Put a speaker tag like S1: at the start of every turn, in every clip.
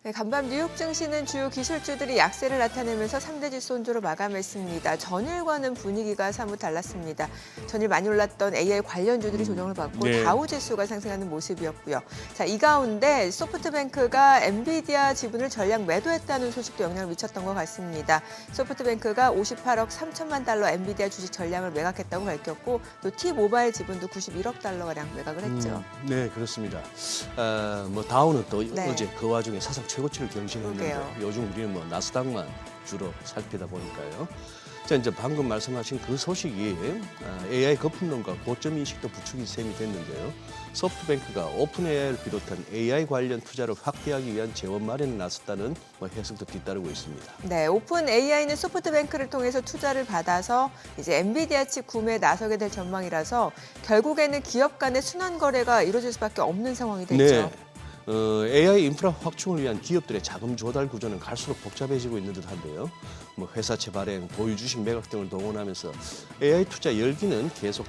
S1: 네, 간밤 뉴욕 증시는 주요 기술주들이 약세를 나타내면서 3대 지수 혼조로 마감했습니다. 전일과는 분위기가 사뭇 달랐습니다. 전일 많이 올랐던 AI 관련주들이 조정을 받고
S2: 네.
S1: 다우 지수가 상승하는 모습이었고요. 자, 이 가운데 소프트뱅크가 엔비디아 지분을 전량 매도했다는 소식도 영향을 미쳤던 것 같습니다. 소프트뱅크가 58억 3천만 달러 엔비디아 주식 전량을 매각했다고 밝혔고 또 T모바일 지분도 91억 달러가량 매각을 했죠.
S2: 네, 그렇습니다. 다우는 또
S1: 네.
S2: 어제 그 와중에 사상 최고치를 경신했는데
S1: 그러게요.
S2: 요즘 우리는 나스닥만 주로 살피다 보니까요. 자, 이제 방금 말씀하신 그 소식이 AI 거품론과 고점 인식도 부추긴 셈이 됐는데요. 소프트뱅크가 오픈 AI를 비롯한 AI 관련 투자를 확대하기 위한 재원 마련에 나섰다는 해석도 뒤따르고 있습니다.
S1: 네, 오픈 AI는 소프트뱅크를 통해서 투자를 받아서 이제 엔비디아 칩 구매에 나서게 될 전망이라서 결국에는 기업 간의 순환 거래가 이루어질 수밖에 없는 상황이 됐죠.
S2: 네. AI 인프라 확충을 위한 기업들의 자금 조달 구조는 갈수록 복잡해지고 있는 듯한데요. 회사채 발행, 보유 주식 매각 등을 동원하면서 AI 투자 열기는 계속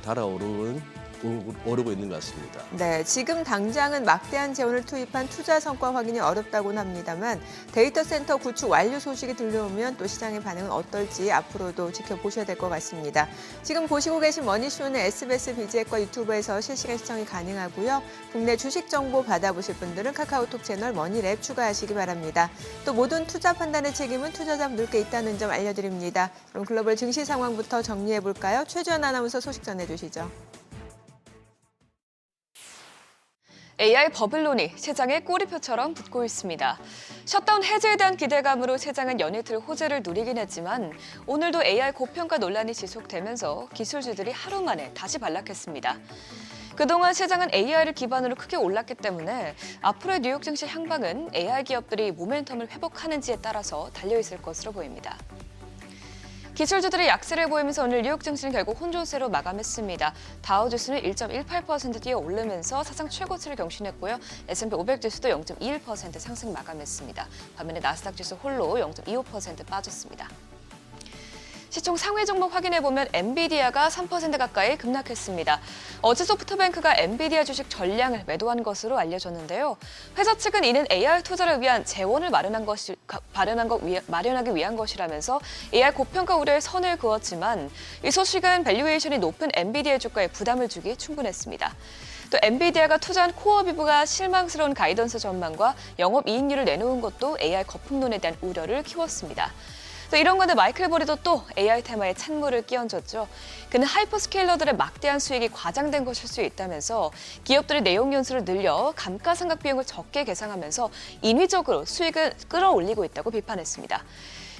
S2: 오르고 있는 것 같습니다.
S1: 네, 지금 당장은 막대한 재원을 투입한 투자 성과 확인이 어렵다고는 합니다만 데이터 센터 구축 완료 소식이 들려오면 또 시장의 반응은 어떨지 앞으로도 지켜보셔야 될 것 같습니다. 지금 보시고 계신 머니쇼는 SBS 비즈액과 유튜브에서 실시간 시청이 가능하고요. 국내 주식 정보 받아보실 분들은 카카오톡 채널 머니랩 추가하시기 바랍니다. 또 모든 투자 판단의 책임은 투자자분들께 있다는 점 알려드립니다. 그럼 글로벌 증시 상황부터 정리해볼까요? 최주연 아나운서 소식 전해주시죠.
S3: AI 버블론이 시장의 꼬리표처럼 붙고 있습니다. 셧다운 해제에 대한 기대감으로 시장은 연이틀 호재를 누리긴 했지만 오늘도 AI 고평가 논란이 지속되면서 기술주들이 하루 만에 다시 반락했습니다. 그동안 시장은 AI를 기반으로 크게 올랐기 때문에 앞으로의 뉴욕 증시 향방은 AI 기업들이 모멘텀을 회복하는지에 따라서 달려있을 것으로 보입니다. 기술주들이 약세를 보이면서 오늘 뉴욕 증시는 결국 혼조세로 마감했습니다. 다우지수는 1.18% 뛰어 오르면서 사상 최고치를 경신했고요. S&P 500 지수도 0.21% 상승 마감했습니다. 반면에 나스닥 지수 홀로 0.25% 빠졌습니다. 시총 상위 종목 확인해보면 엔비디아가 3% 가까이 급락했습니다. 어제 소프트뱅크가 엔비디아 주식 전량을 매도한 것으로 알려졌는데요. 회사 측은 이는 AI 투자를 위한 재원을 마련하기 위한 것이라면서 AI 고평가 우려에 선을 그었지만 이 소식은 밸류에이션이 높은 엔비디아 주가에 부담을 주기 충분했습니다. 또 엔비디아가 투자한 코어 비브가 실망스러운 가이던스 전망과 영업이익률을 내놓은 것도 AI 거품론에 대한 우려를 키웠습니다. 또 이런 건데 마이클 보리도 또 AI 테마에 찬물을 끼얹었죠. 그는 하이퍼스케일러들의 막대한 수익이 과장된 것일 수 있다면서 기업들이 내용 연수를 늘려 감가상각 비용을 적게 계상하면서 인위적으로 수익을 끌어올리고 있다고 비판했습니다.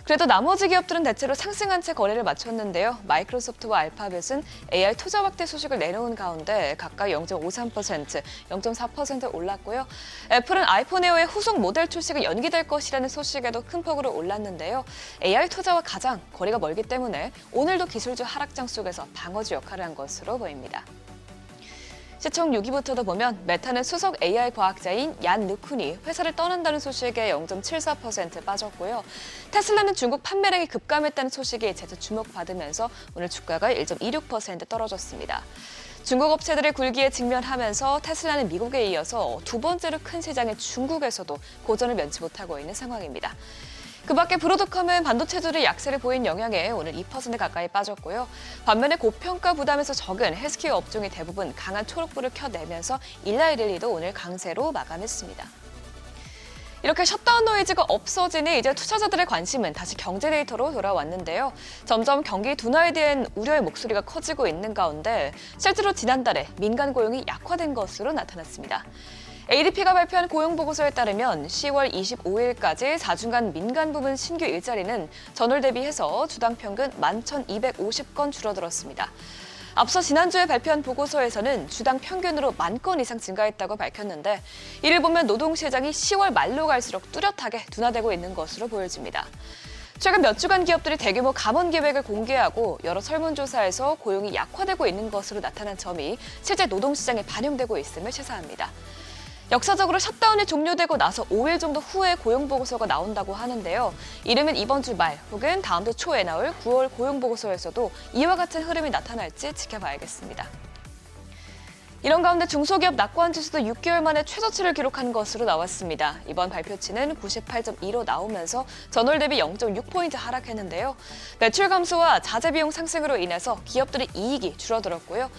S3: 그래도 나머지 기업들은 대체로 상승한 채 거래를 마쳤는데요. 마이크로소프트와 알파벳은 AI 투자 확대 소식을 내놓은 가운데 각각 0.53%, 0.4% 올랐고요. 애플은 아이폰 에어의 후속 모델 출시가 연기될 것이라는 소식에도 큰 폭으로 올랐는데요. AI 투자와 가장 거리가 멀기 때문에 오늘도 기술주 하락장 속에서 방어주 역할을 한 것으로 보입니다. 시총 6위부터도 보면 메타는 수석 AI 과학자인 얀 르쿤이 회사를 떠난다는 소식에 0.74% 빠졌고요. 테슬라는 중국 판매량이 급감했다는 소식이 재차 주목받으면서 오늘 주가가 1.26% 떨어졌습니다. 중국 업체들의 굴기에 직면하면서 테슬라는 미국에 이어서 두 번째로 큰 시장인 중국에서도 고전을 면치 못하고 있는 상황입니다. 그 밖에 브로드컴은 반도체들이 약세를 보인 영향에 오늘 2% 가까이 빠졌고요. 반면에 고평가 부담에서 적은 헬스케어 업종이 대부분 강한 초록불을 켜내면서 일라이릴리도 오늘 강세로 마감했습니다. 이렇게 셧다운 노이즈가 없어지니 이제 투자자들의 관심은 다시 경제 데이터로 돌아왔는데요. 점점 경기 둔화에 대한 우려의 목소리가 커지고 있는 가운데 실제로 지난달에 민간 고용이 약화된 것으로 나타났습니다. ADP가 발표한 고용보고서에 따르면 10월 25일까지 4주간 민간 부문 신규 일자리는 전월 대비해서 주당 평균 11,250건 줄어들었습니다. 앞서 지난주에 발표한 보고서에서는 주당 평균으로 10,000건 이상 증가했다고 밝혔는데 이를 보면 노동시장이 10월 말로 갈수록 뚜렷하게 둔화되고 있는 것으로 보여집니다. 최근 몇 주간 기업들이 대규모 감원 계획을 공개하고 여러 설문조사에서 고용이 약화되고 있는 것으로 나타난 점이 실제 노동시장에 반영되고 있음을 시사합니다. 역사적으로 셧다운이 종료되고 나서 5일 정도 후에 고용보고서가 나온다고 하는데요. 이르면 이번 주 말 혹은 다음 주 초에 나올 9월 고용보고서에서도 이와 같은 흐름이 나타날지 지켜봐야겠습니다. 이런 가운데 중소기업 낙관 지수도 6개월 만에 최저치를 기록한 것으로 나왔습니다. 이번 발표치는 98.2로 나오면서 전월 대비 0.6포인트 하락했는데요. 매출 감소와 자재 비용 상승으로 인해서 기업들의 이익이 줄어들었고요.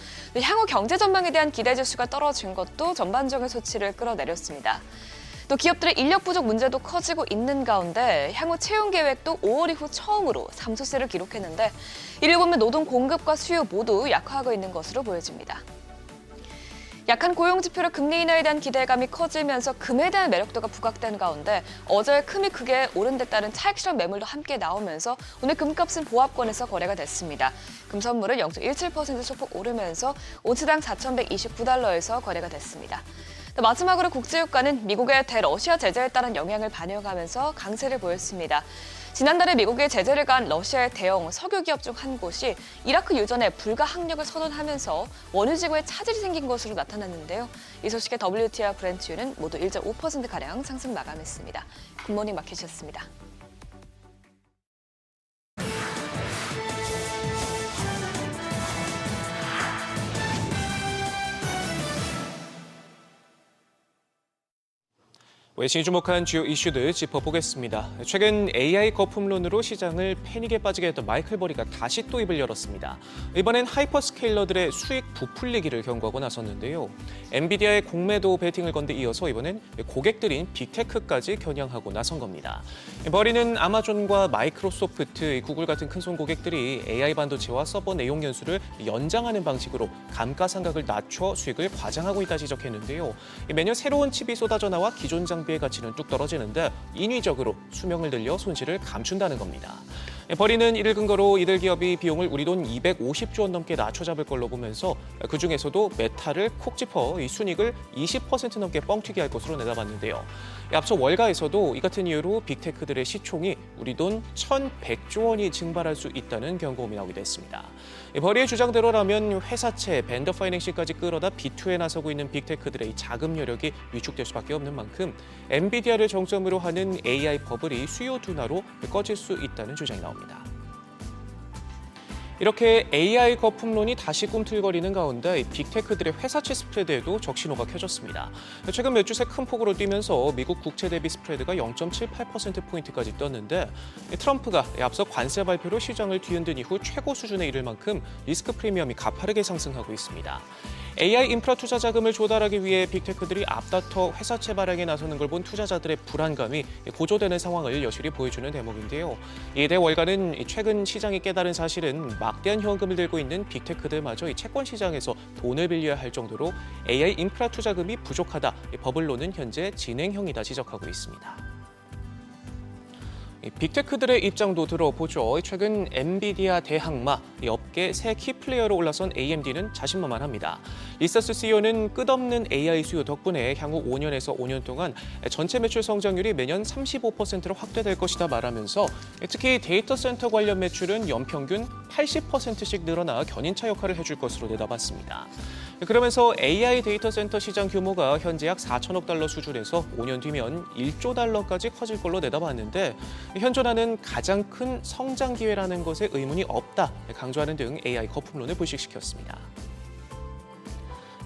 S3: 향후 경제 전망에 대한 기대 지수가 떨어진 것도 전반적인 수치를 끌어내렸습니다. 또 기업들의 인력 부족 문제도 커지고 있는 가운데 향후 채용 계획도 5월 이후 처음으로 감소세를 기록했는데 이를 보면 노동 공급과 수요 모두 약화하고 있는 것으로 보여집니다. 약한 고용 지표로 금리 인하에 대한 기대감이 커지면서 금에 대한 매력도가 부각된 가운데 어제 금이 크게 오른 데 따른 차익 실현 매물도 함께 나오면서 오늘 금값은 보합권에서 거래가 됐습니다. 금 선물은 0.17% 소폭 오르면서 온스당 4,129달러에서 거래가 됐습니다. 마지막으로 국제유가는 미국의 대러시아 제재에 따른 영향을 반영하면서 강세를 보였습니다. 지난달에 미국의 제재를 가한 러시아의 대형 석유 기업 중 한 곳이 이라크 유전에 불가 항력을 선언하면서 원유 재고에 차질이 생긴 것으로 나타났는데요. 이 소식에 WTI와 브렌트유는 모두 1.5%가량 상승 마감했습니다. 굿모닝 마켓이었습니다.
S4: 외신이 주목한 주요 이슈들 짚어보겠습니다. 최근 AI 거품론으로 시장을 패닉에 빠지게 했던 마이클 버리가 다시 또 입을 열었습니다. 이번엔 하이퍼스케일러들의 수익 부풀리기를 경고하고 나섰는데요. 엔비디아의 공매도 베팅을 건 데 이어서 이번엔 고객들인 빅테크까지 겨냥하고 나선 겁니다. 버리는 아마존과 마이크로소프트, 구글 같은 큰손 고객들이 AI 반도체와 서버 내용 연수를 연장하는 방식으로 감가상각을 낮춰 수익을 과장하고 있다 지적했는데요. 매년 새로운 칩이 쏟아져 나와 기존 장비의 가치는 뚝 떨어지는데 인위적으로 수명을 늘려 손실을 감춘다는 겁니다. 버리는 이를 근거로 이들 기업이 비용을 우리 돈 250조 원 넘게 낮춰 잡을 걸로 보면서 그중에서도 메타를 콕 짚어 이 순익을 20% 넘게 뻥튀기 할 것으로 내다봤는데요. 앞서 월가에서도 이 같은 이유로 빅테크들의 시총이 우리 돈 1,100조 원이 증발할 수 있다는 경고음이 나오기도 했습니다. 버리의 주장대로라면 회사채, 벤더 파이낸싱까지 끌어다 B2에 나서고 있는 빅테크들의 자금 여력이 위축될 수밖에 없는 만큼 엔비디아를 정점으로 하는 AI 버블이 수요 둔화로 꺼질 수 있다는 주장이 나옵니다. 이렇게 AI 거품론이 다시 꿈틀거리는 가운데 빅테크들의 회사채 스프레드에도 적신호가 켜졌습니다. 최근 몇 주 새 큰 폭으로 뛰면서 미국 국채 대비 스프레드가 0.78%포인트까지 떴는데 트럼프가 앞서 관세 발표로 시장을 뒤흔든 이후 최고 수준에 이를 만큼 리스크 프리미엄이 가파르게 상승하고 있습니다. AI 인프라 투자 자금을 조달하기 위해 빅테크들이 앞다퉈 회사채 발행에 나서는 걸 본 투자자들의 불안감이 고조되는 상황을 여실히 보여주는 대목인데요. 이에 대해 월가는 최근 시장이 깨달은 사실은 막대한 현금을 들고 있는 빅테크들마저 이 채권 시장에서 돈을 빌려야 할 정도로 AI 인프라 투자금이 부족하다. 버블론은 현재 진행형이다 지적하고 있습니다. 빅테크들의 입장도 들어보죠. 최근 엔비디아 대항마, 업계 새 키플레이어로 올라선 AMD는 자신만만합니다. 리사스 CEO는 끝없는 AI 수요 덕분에 향후 5년에서 5년 동안 전체 매출 성장률이 매년 35%로 확대될 것이다 말하면서 특히 데이터 센터 관련 매출은 연평균 80%씩 늘어나 견인차 역할을 해줄 것으로 내다봤습니다. 그러면서 AI 데이터 센터 시장 규모가 현재 약 4천억 달러 수준에서 5년 뒤면 1조 달러까지 커질 걸로 내다봤는데 현존하는 가장 큰 성장 기회라는 것에 의문이 없다 강조하는 등 AI 거품론을 불식시켰습니다.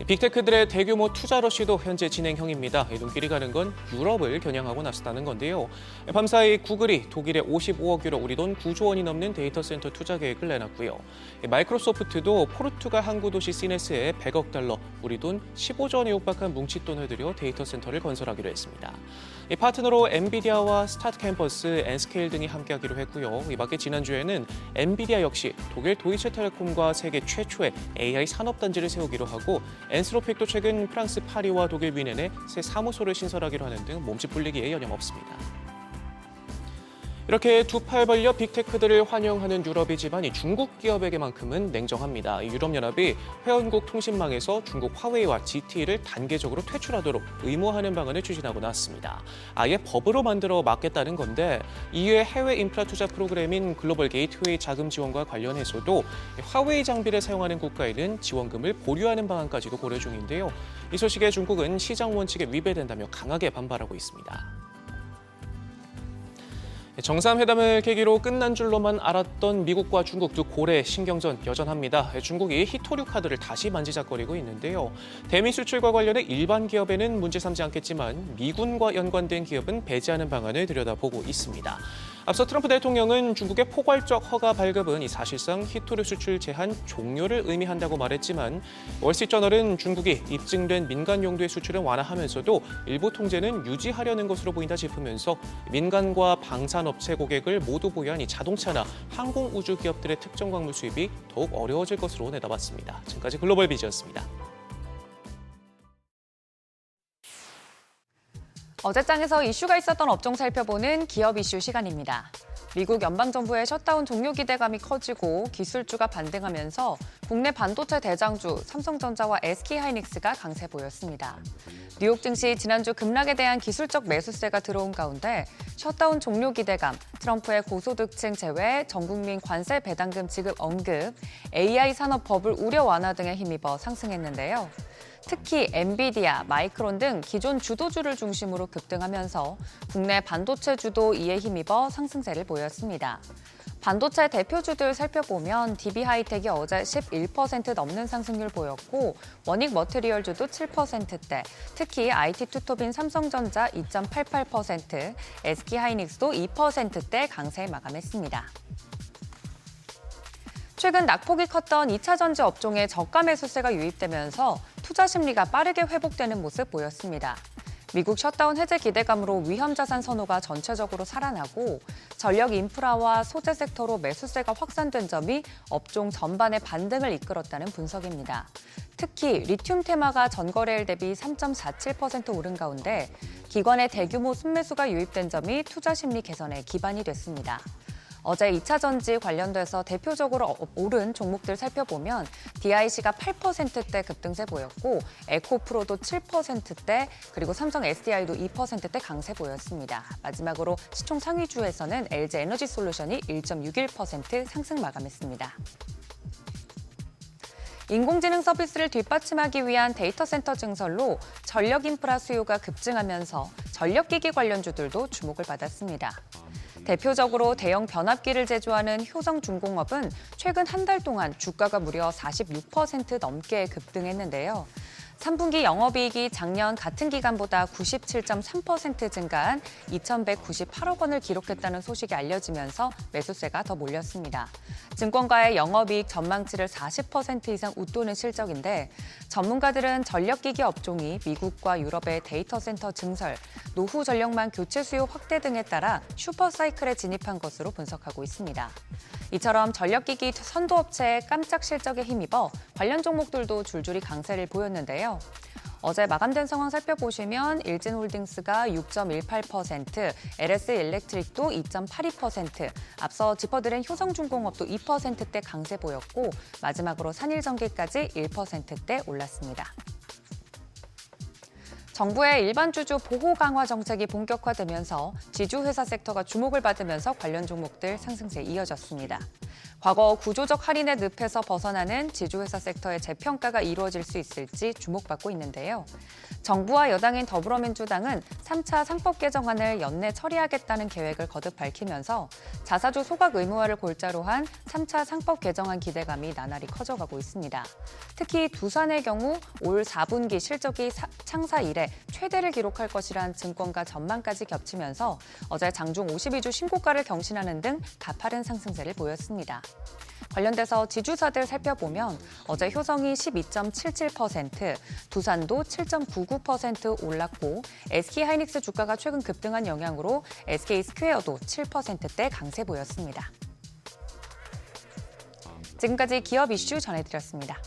S4: 빅테크들의 대규모 투자 러시도 현재 진행형입니다. 눈길이 가는 건 유럽을 겨냥하고 나섰다는 건데요. 밤사이 구글이 독일에 55억 유로 우리 돈 9조 원이 넘는 데이터 센터 투자 계획을 내놨고요. 마이크로소프트도 포르투갈 항구 도시 시네스에 100억 달러, 우리 돈 15조 원에 육박한 뭉칫돈을 들여 데이터 센터를 건설하기로 했습니다. 파트너로 엔비디아와 스타트 캠퍼스, 엔스케일 등이 함께하기로 했고요. 이 밖에 지난주에는 엔비디아 역시 독일 도이체텔레콤과 세계 최초의 AI 산업단지를 세우기로 하고 엔스로픽도 최근 프랑스 파리와 독일 뮌헨에 새 사무소를 신설하기로 하는 등 몸집 불리기에 여념없습니다. 이렇게 두 팔 벌려 빅테크들을 환영하는 유럽이지만 이 중국 기업에게만큼은 냉정합니다. 유럽연합이 회원국 통신망에서 중국 화웨이와 ZTE를 단계적으로 퇴출하도록 의무화하는 방안을 추진하고 나왔습니다. 아예 법으로 만들어 막겠다는 건데 EU의 해외 인프라 투자 프로그램인 글로벌 게이트웨이 자금 지원과 관련해서도 화웨이 장비를 사용하는 국가에는 지원금을 보류하는 방안까지도 고려 중인데요. 이 소식에 중국은 시장 원칙에 위배된다며 강하게 반발하고 있습니다. 정상회담을 계기로 끝난 줄로만 알았던 미국과 중국 두 고래 신경전 여전합니다. 중국이 히토류 카드를 다시 만지작거리고 있는데요. 대미 수출과 관련해 일반 기업에는 문제 삼지 않겠지만 미군과 연관된 기업은 배제하는 방안을 들여다보고 있습니다. 앞서 트럼프 대통령은 중국의 포괄적 허가 발급은 이 사실상 히토류 수출 제한 종료를 의미한다고 말했지만 월스트리트저널은 중국이 입증된 민간 용도의 수출은 완화하면서도 일부 통제는 유지하려는 것으로 보인다 짚으면서 민간과 방산업체 고객을 모두 보유한 이 자동차나 항공우주 기업들의 특정 광물 수입이 더욱 어려워질 것으로 내다봤습니다. 지금까지 글로벌 비즈였습니다.
S3: 어제장에서 이슈가 있었던 업종 살펴보는 기업 이슈 시간입니다. 미국 연방정부의 셧다운 종료 기대감이 커지고 기술주가 반등하면서 국내 반도체 대장주 삼성전자와 SK하이닉스가 강세 보였습니다. 뉴욕 증시 지난주 급락에 대한 기술적 매수세가 들어온 가운데 셧다운 종료 기대감, 트럼프의 고소득층 제외, 전국민 관세 배당금 지급 언급, AI 산업 버블 우려 완화 등에 힘입어 상승했는데요. 특히 엔비디아, 마이크론 등 기존 주도주를 중심으로 급등하면서 국내 반도체 주도 이에 힘입어 상승세를 보였습니다. 반도체 대표주들 살펴보면 DB하이텍이 어제 11% 넘는 상승률 보였고 원익 머티리얼주도 7%대, 특히 IT 투톱인 삼성전자 2.88%, SK하이닉스도 2%대 강세 마감했습니다. 최근 낙폭이 컸던 2차 전지 업종에 저가 매수세가 유입되면서 투자 심리가 빠르게 회복되는 모습 보였습니다. 미국 셧다운 해제 기대감으로 위험 자산 선호가 전체적으로 살아나고 전력 인프라와 소재 섹터로 매수세가 확산된 점이 업종 전반의 반등을 이끌었다는 분석입니다. 특히 리튬 테마가 전거래일 대비 3.47% 오른 가운데 기관의 대규모 순매수가 유입된 점이 투자 심리 개선에 기반이 됐습니다. 어제 2차 전지 관련돼서 대표적으로 오른 종목들 살펴보면 DIC가 8%대 급등세 보였고 에코프로도 7%대 그리고 삼성 SDI도 2%대 강세 보였습니다. 마지막으로 시총 상위주에서는 LG에너지솔루션이 1.61% 상승 마감했습니다. 인공지능 서비스를 뒷받침하기 위한 데이터 센터 증설로 전력 인프라 수요가 급증하면서 전력기기 관련주들도 주목을 받았습니다. 대표적으로 대형 변압기를 제조하는 효성중공업은 최근 한 달 동안 주가가 무려 46% 넘게 급등했는데요. 3분기 영업이익이 작년 같은 기간보다 97.3% 증가한 2,198억 원을 기록했다는 소식이 알려지면서 매수세가 더 몰렸습니다. 증권가의 영업이익 전망치를 40% 이상 웃도는 실적인데 전문가들은 전력기기 업종이 미국과 유럽의 데이터 센터 증설, 노후 전력망 교체 수요 확대 등에 따라 슈퍼사이클에 진입한 것으로 분석하고 있습니다. 이처럼 전력기기 선도업체의 깜짝 실적에 힘입어 관련 종목들도 줄줄이 강세를 보였는데요. 어제 마감된 상황 살펴보시면 일진홀딩스가 6.18%, LS일렉트릭도 2.82%, 앞서 짚어드린 효성중공업도 2%대 강세 보였고 마지막으로 산일전기까지 1%대 올랐습니다. 정부의 일반주주 보호 강화 정책이 본격화되면서 지주회사 섹터가 주목을 받으면서 관련 종목들 상승세 이어졌습니다. 과거 구조적 할인의 늪에서 벗어나는 지주회사 섹터의 재평가가 이루어질 수 있을지 주목받고 있는데요. 정부와 여당인 더불어민주당은 3차 상법 개정안을 연내 처리하겠다는 계획을 거듭 밝히면서 자사주 소각 의무화를 골자로 한 3차 상법 개정안 기대감이 나날이 커져가고 있습니다. 특히 두산의 경우 올 4분기 실적이 창사 이래 최대를 기록할 것이란 증권가 전망까지 겹치면서 어제 장중 52주 신고가를 경신하는 등 가파른 상승세를 보였습니다. 관련돼서 지주사들 살펴보면 어제 효성이 12.77%, 두산도 7.99% 올랐고 SK하이닉스 주가가 최근 급등한 영향으로 SK스퀘어도 7%대 강세 보였습니다. 지금까지 기업 이슈 전해드렸습니다.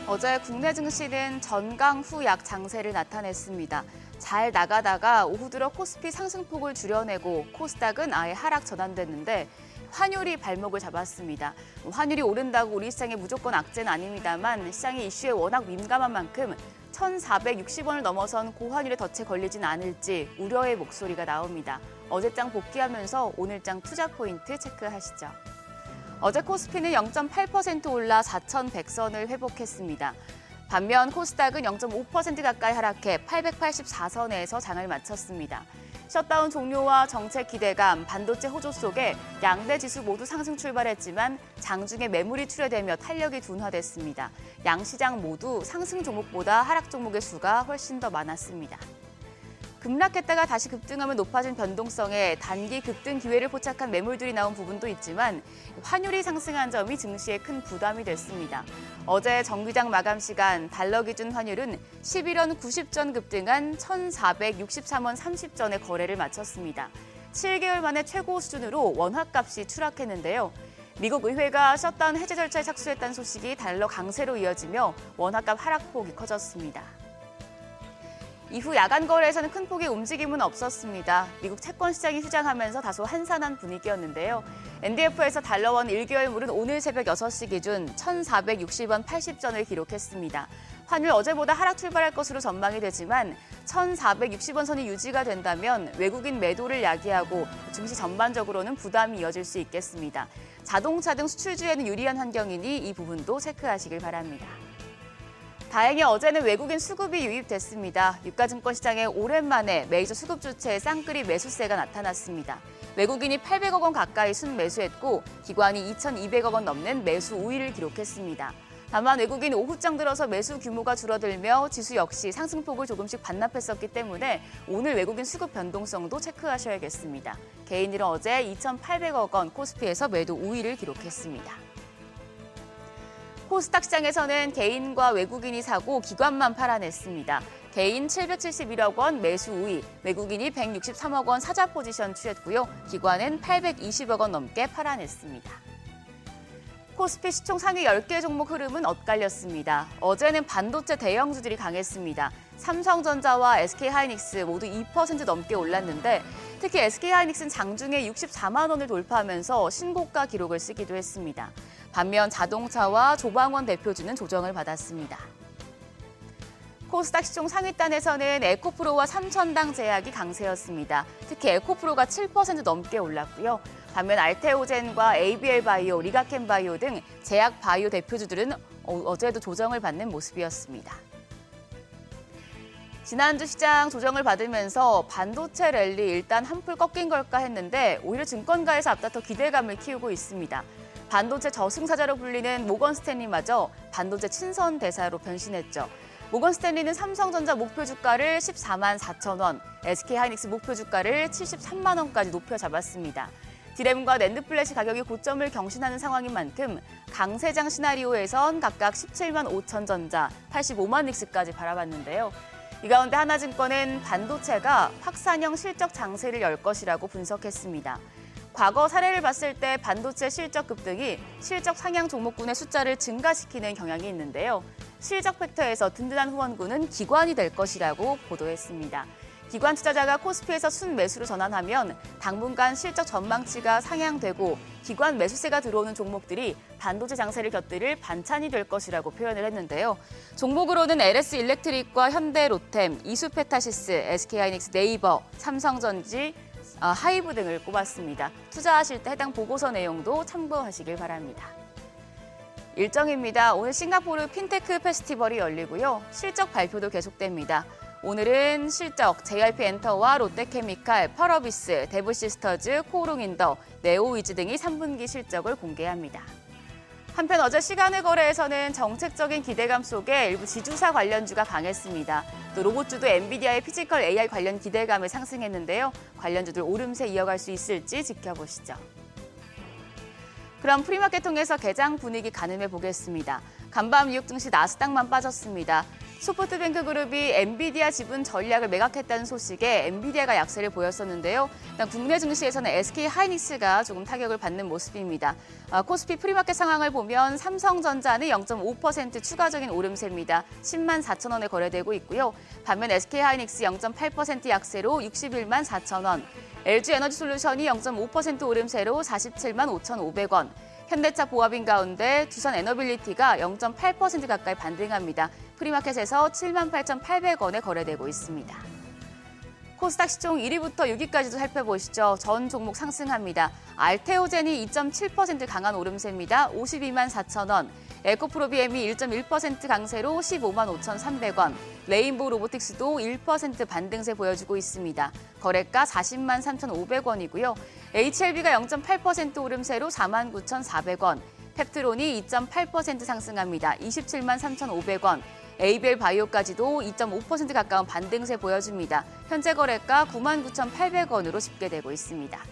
S5: 어제 국내 증시는 전강 후 약 장세를 나타냈습니다. 잘 나가다가 오후 들어 코스피 상승폭을 줄여내고 코스닥은 아예 하락 전환됐는데 환율이 발목을 잡았습니다. 환율이 오른다고 우리 시장에 무조건 악재는 아닙니다만 시장이 이슈에 워낙 민감한 만큼 1,460원을 넘어선 고환율에 덫에 걸리진 않을지 우려의 목소리가 나옵니다. 어제장 복귀하면서 오늘장 투자 포인트 체크하시죠. 어제 코스피는 0.8% 올라 4,100선을 회복했습니다. 반면 코스닥은 0.5% 가까이 하락해 884선에서 장을 마쳤습니다. 셧다운 종료와 정책 기대감, 반도체 호조 속에 양대 지수 모두 상승 출발했지만 장중에 매물이 출회되며 탄력이 둔화됐습니다. 양 시장 모두 상승 종목보다 하락 종목의 수가 훨씬 더 많았습니다. 급락했다가 다시 급등하면 높아진 변동성에 단기 급등 기회를 포착한 매물들이 나온 부분도 있지만 환율이 상승한 점이 증시에 큰 부담이 됐습니다. 어제 정기장 마감 시간 달러 기준 환율은 11원 90전 급등한 1,463원 30전에 거래를 마쳤습니다. 7개월 만에 최고 수준으로 원화값이 추락했는데요. 미국 의회가 셧다운 해제 절차에 착수했다는 소식이 달러 강세로 이어지며 원화값 하락폭이 커졌습니다. 이후 야간 거래에서는 큰 폭의 움직임은 없었습니다. 미국 채권 시장이 휴장하면서 다소 한산한 분위기였는데요. NDF에서 달러원 1개월물은 오늘 새벽 6시 기준 1,460원 80전을 기록했습니다. 환율 어제보다 하락 출발할 것으로 전망이 되지만 1,460원 선이 유지가 된다면 외국인 매도를 야기하고 증시 전반적으로는 부담이 이어질 수 있겠습니다. 자동차 등 수출주에는 유리한 환경이니 이 부분도 체크하시길 바랍니다. 다행히 어제는 외국인 수급이 유입됐습니다. 유가증권 시장에 오랜만에 메이저 수급 주체의 쌍끌이 매수세가 나타났습니다. 외국인이 800억 원 가까이 순매수했고 기관이 2,200억 원 넘는 매수 우위를 기록했습니다. 다만 외국인 오후장 들어서 매수 규모가 줄어들며 지수 역시 상승폭을 조금씩 반납했었기 때문에 오늘 외국인 수급 변동성도 체크하셔야겠습니다. 개인일은 어제 2,800억 원 코스피에서 매도 우위를 기록했습니다. 코스닥 시장에서는 개인과 외국인이 사고 기관만 팔아냈습니다. 개인 771억 원 매수 우위, 외국인이 163억 원 사자 포지션 취했고요. 기관은 820억 원 넘게 팔아냈습니다. 코스피 시총 상위 10개 종목 흐름은 엇갈렸습니다. 어제는 반도체 대형주들이 강했습니다. 삼성전자와 SK하이닉스 모두 2% 넘게 올랐는데 특히 SK하이닉스는 장중에 64만 원을 돌파하면서 신고가 기록을 쓰기도 했습니다. 반면 자동차와 조방원 대표주는 조정을 받았습니다. 코스닥 시총 상위단에서는 에코프로와 삼천당 제약이 강세였습니다. 특히 에코프로가 7% 넘게 올랐고요. 반면 알테오젠과 ABL바이오, 리가켄바이오 등 제약 바이오 대표주들은 어제도 조정을 받는 모습이었습니다. 지난주 시장 조정을 받으면서 반도체 랠리 일단 한풀 꺾인 걸까 했는데 오히려 증권가에서 앞다퉈 기대감을 키우고 있습니다. 반도체 저승사자로 불리는 모건 스탠리마저 반도체 친선 대사로 변신했죠. 모건 스탠리는 삼성전자 목표 주가를 14만 4천 원, SK하이닉스 목표 주가를 73만 원까지 높여 잡았습니다. 디램과 낸드플래시 가격이 고점을 경신하는 상황인 만큼 강세장 시나리오에선 각각 17만 5천 전자, 85만 닉스까지 바라봤는데요. 이 가운데 하나증권은 반도체가 확산형 실적 장세를 열 것이라고 분석했습니다. 과거 사례를 봤을 때 반도체 실적 급등이 실적 상향 종목군의 숫자를 증가시키는 경향이 있는데요. 실적 팩터에서 든든한 후원군은 기관이 될 것이라고 보도했습니다. 기관 투자자가 코스피에서 순매수로 전환하면 당분간 실적 전망치가 상향되고 기관 매수세가 들어오는 종목들이 반도체 장세를 곁들일 반찬이 될 것이라고 표현을 했는데요. 종목으로는 LS 일렉트릭과 현대 로템, 이수페타시스, SK하이닉스, 네이버, 삼성전지, 하이브 등을 꼽았습니다. 투자하실 때 해당 보고서 내용도 참고하시길 바랍니다. 일정입니다. 오늘 싱가포르 핀테크 페스티벌이 열리고요. 실적 발표도 계속됩니다. 오늘은 실적 JRP엔터와 롯데케미칼, 펄어비스, 데브시스터즈, 코오롱인더, 네오위즈 등이 3분기 실적을 공개합니다. 한편 어제 시간의 거래에서는 정책적인 기대감 속에 일부 지주사 관련주가 강했습니다. 또 로봇주도 엔비디아의 피지컬 AI 관련 기대감을 상승했는데요. 관련주들 오름세 이어갈 수 있을지 지켜보시죠. 그럼 프리마켓 통해서 개장 분위기 가늠해 보겠습니다. 간밤 뉴욕 증시 나스닥만 빠졌습니다. 소프트뱅크 그룹이 엔비디아 지분 전략을 매각했다는 소식에 엔비디아가 약세를 보였었는데요. 일단 국내 증시에서는 SK하이닉스가 조금 타격을 받는 모습입니다. 코스피 프리마켓 상황을 보면 삼성전자는 0.5% 추가적인 오름세입니다. 10만 4천 원에 거래되고 있고요. 반면 SK하이닉스 0.8% 약세로 61만 4천 원, LG에너지솔루션이 0.5% 오름세로 47만 5,500원, 현대차 보합인 가운데 두산에너빌리티가 0.8% 가까이 반등합니다. 프리마켓에서 78,800원에 거래되고 있습니다. 코스닥 시총 1위부터 6위까지도 살펴보시죠. 전 종목 상승합니다. 알테오젠이 2.7% 강한 오름세입니다. 52만 4천 원. 에코프로비엠이 1.1% 강세로 15만 5,300원. 레인보우 로보틱스도 1% 반등세 보여주고 있습니다. 거래가 40만 3,500원이고요. HLB가 0.8% 오름세로 4만 9,400원. 펩트론이 2.8% 상승합니다. 27만 3,500원. 에이벨 바이오까지도 2.5% 가까운 반등세 보여줍니다. 현재 거래가 9만 9,800원으로 집계되고 있습니다.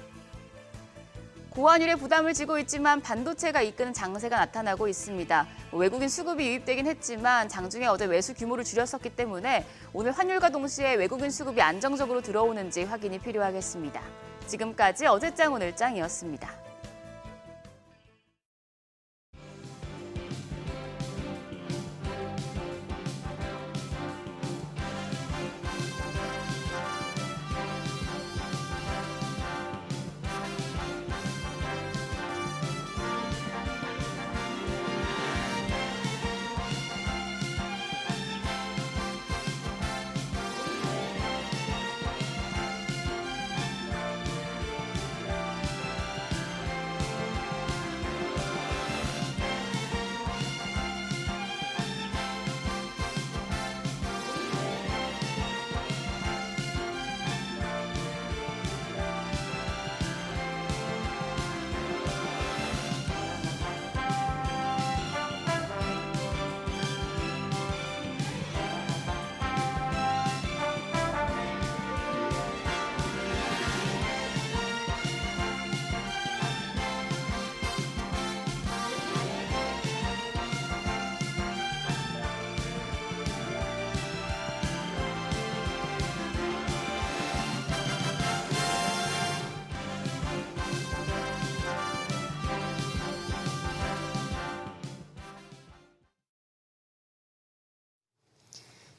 S5: 고환율에 부담을 지고 있지만 반도체가 이끄는 장세가 나타나고 있습니다. 외국인 수급이 유입되긴 했지만 장중에 어제 매수 규모를 줄였었기 때문에 오늘 환율과 동시에 외국인 수급이 안정적으로 들어오는지 확인이 필요하겠습니다. 지금까지 어제장 오늘장이었습니다.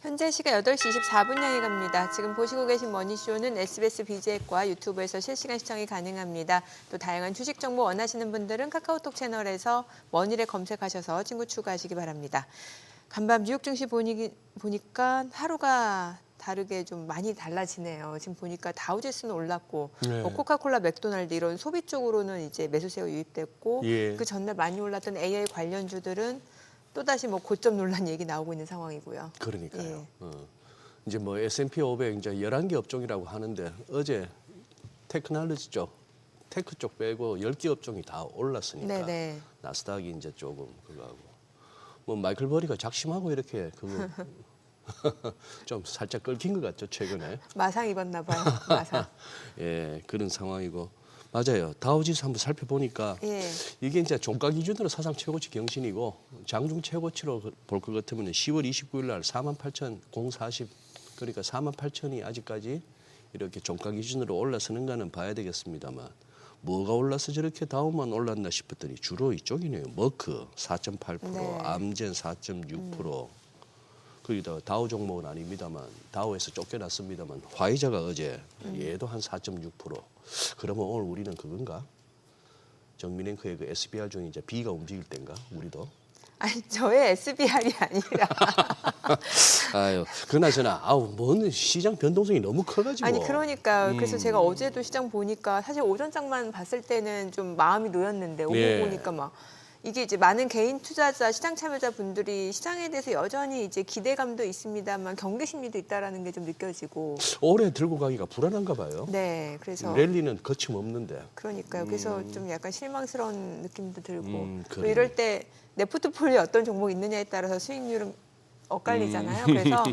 S1: 현재 시각 8시 24분 향해 갑니다. 지금 보시고 계신 머니쇼는 SBS BJ과 유튜브에서 실시간 시청이 가능합니다. 또 다양한 주식 정보 원하시는 분들은 카카오톡 채널에서 머니를 검색하셔서 친구 추가하시기 바랍니다. 간밤 뉴욕 증시 보니까 하루가 다르게 좀 많이 달라지네요. 지금 보니까 다우지수는 올랐고 뭐 코카콜라, 맥도날드 이런 소비 쪽으로는 이제 매수세가 유입됐고 그 전날 많이 올랐던 AI 관련주들은 또다시 뭐 고점 논란 얘기 나오고 있는 상황이고요.
S2: 그러니까요. 이제 뭐 S&P 500 이제 11개 업종이라고 하는데 어제 테크놀로지 쪽, 테크 쪽 빼고 10개 업종이 다 올랐으니까 나스닥이 이제 조금 그거 하고 뭐 마이클 버리가 작심하고 이렇게 그거 좀 살짝 끓긴 것 같죠, 최근에.
S1: 마상 입었나 봐요. 마상.
S2: 예, 그런 상황이고. 맞아요. 다우지수 한번 살펴보니까 이게 이제 종가 기준으로 사상 최고치 경신이고 장중 최고치로 볼 것 같으면 10월 29일 날 48,040 그러니까 48,000이 아직까지 이렇게 종가 기준으로 올라서는가는 봐야 되겠습니다만 뭐가 올라서 저렇게 다우만 올랐나 싶었더니 주로 이쪽이네요. 머크 4.8%, 암젠 4.6%. 거기다가 다우 종목은 아닙니다만 다우에서 쫓겨났습니다만 화이자가 어제 얘도 한 4.6%. 그러면 오늘 우리는 그건가? 정민앵커의 그 SBR 중에 이제 B가 움직일 때인가? 우리도?
S1: 아니 저의 SBR이 아니라.
S2: 아유, 그나저나 뭔 시장 변동성이 너무 커가지고.
S1: 아니 그러니까 그래서 제가 어제도 시장 보니까 사실 오전장만 봤을 때는 좀 마음이 놓였는데 오후 보니까 막. 이게 이제 많은 개인 투자자, 시장 참여자 분들이 시장에 대해서 여전히 이제 기대감도 있습니다만 경계 심리도 있다라는 게 좀 느껴지고.
S2: 오래 들고 가기가 불안한가 봐요.
S1: 네, 그래서
S2: 랠리는 거침없는데.
S1: 그러니까요. 그래서 좀 약간 실망스러운 느낌도 들고. 또 이럴 때 내 포트폴리오에 어떤 종목이 있느냐에 따라서 수익률은 엇갈리잖아요. 그래서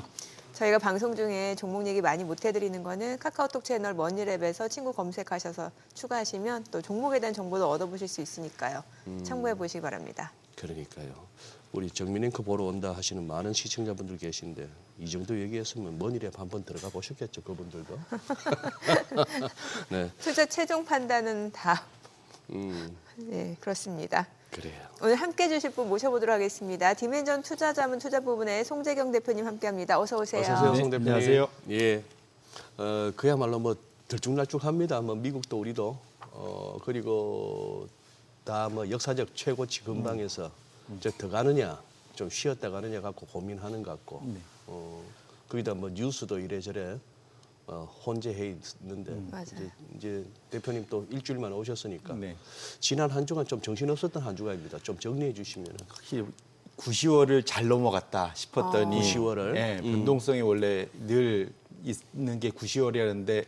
S1: 저희가 방송 중에 종목 얘기 많이 못 해드리는 거는 카카오톡 채널 머니랩에서 친구 검색하셔서 추가하시면 또 종목에 대한 정보도 얻어보실 수 있으니까요. 참고해 보시기 바랍니다.
S2: 그러니까요. 우리 정민 앵커 보러 온다 하시는 많은 시청자분들 계신데 이 정도 얘기했으면 머니랩 한번 들어가 보셨겠죠, 그분들도. 네.
S1: 투자 최종 판단은 다
S2: 음,
S1: 네, 그렇습니다.
S2: 그래요.
S1: 오늘 함께해 주실 분 모셔보도록 하겠습니다. 디멘전 투자자문 투자부문의 송재경 대표님 함께합니다. 어서 오세요.
S2: 어서 오세요, 송 대표님.
S6: 안녕하세요.
S2: 예. 그야말로 뭐 들쭉날쭉합니다. 뭐 미국도 우리도 그리고 다 뭐 역사적 최고치 근방에서 이제 더 가느냐, 좀 쉬었다 가느냐 갖고 고민하는 것 같고. 거기다 뭐 뉴스도 이래저래 혼재해 있는데
S1: 맞아요.
S2: 이제 대표님 또 일주일만 오셨으니까
S6: 네.
S2: 지난 한 주간 좀 정신없었던 한 주간입니다. 좀 정리해 주시면은.
S6: 확실히 9, 10월을 잘 넘어갔다 싶었더니
S2: 9, 10월을?
S6: 예, 변동성이 원래 늘 있는 게 9, 10월이었는데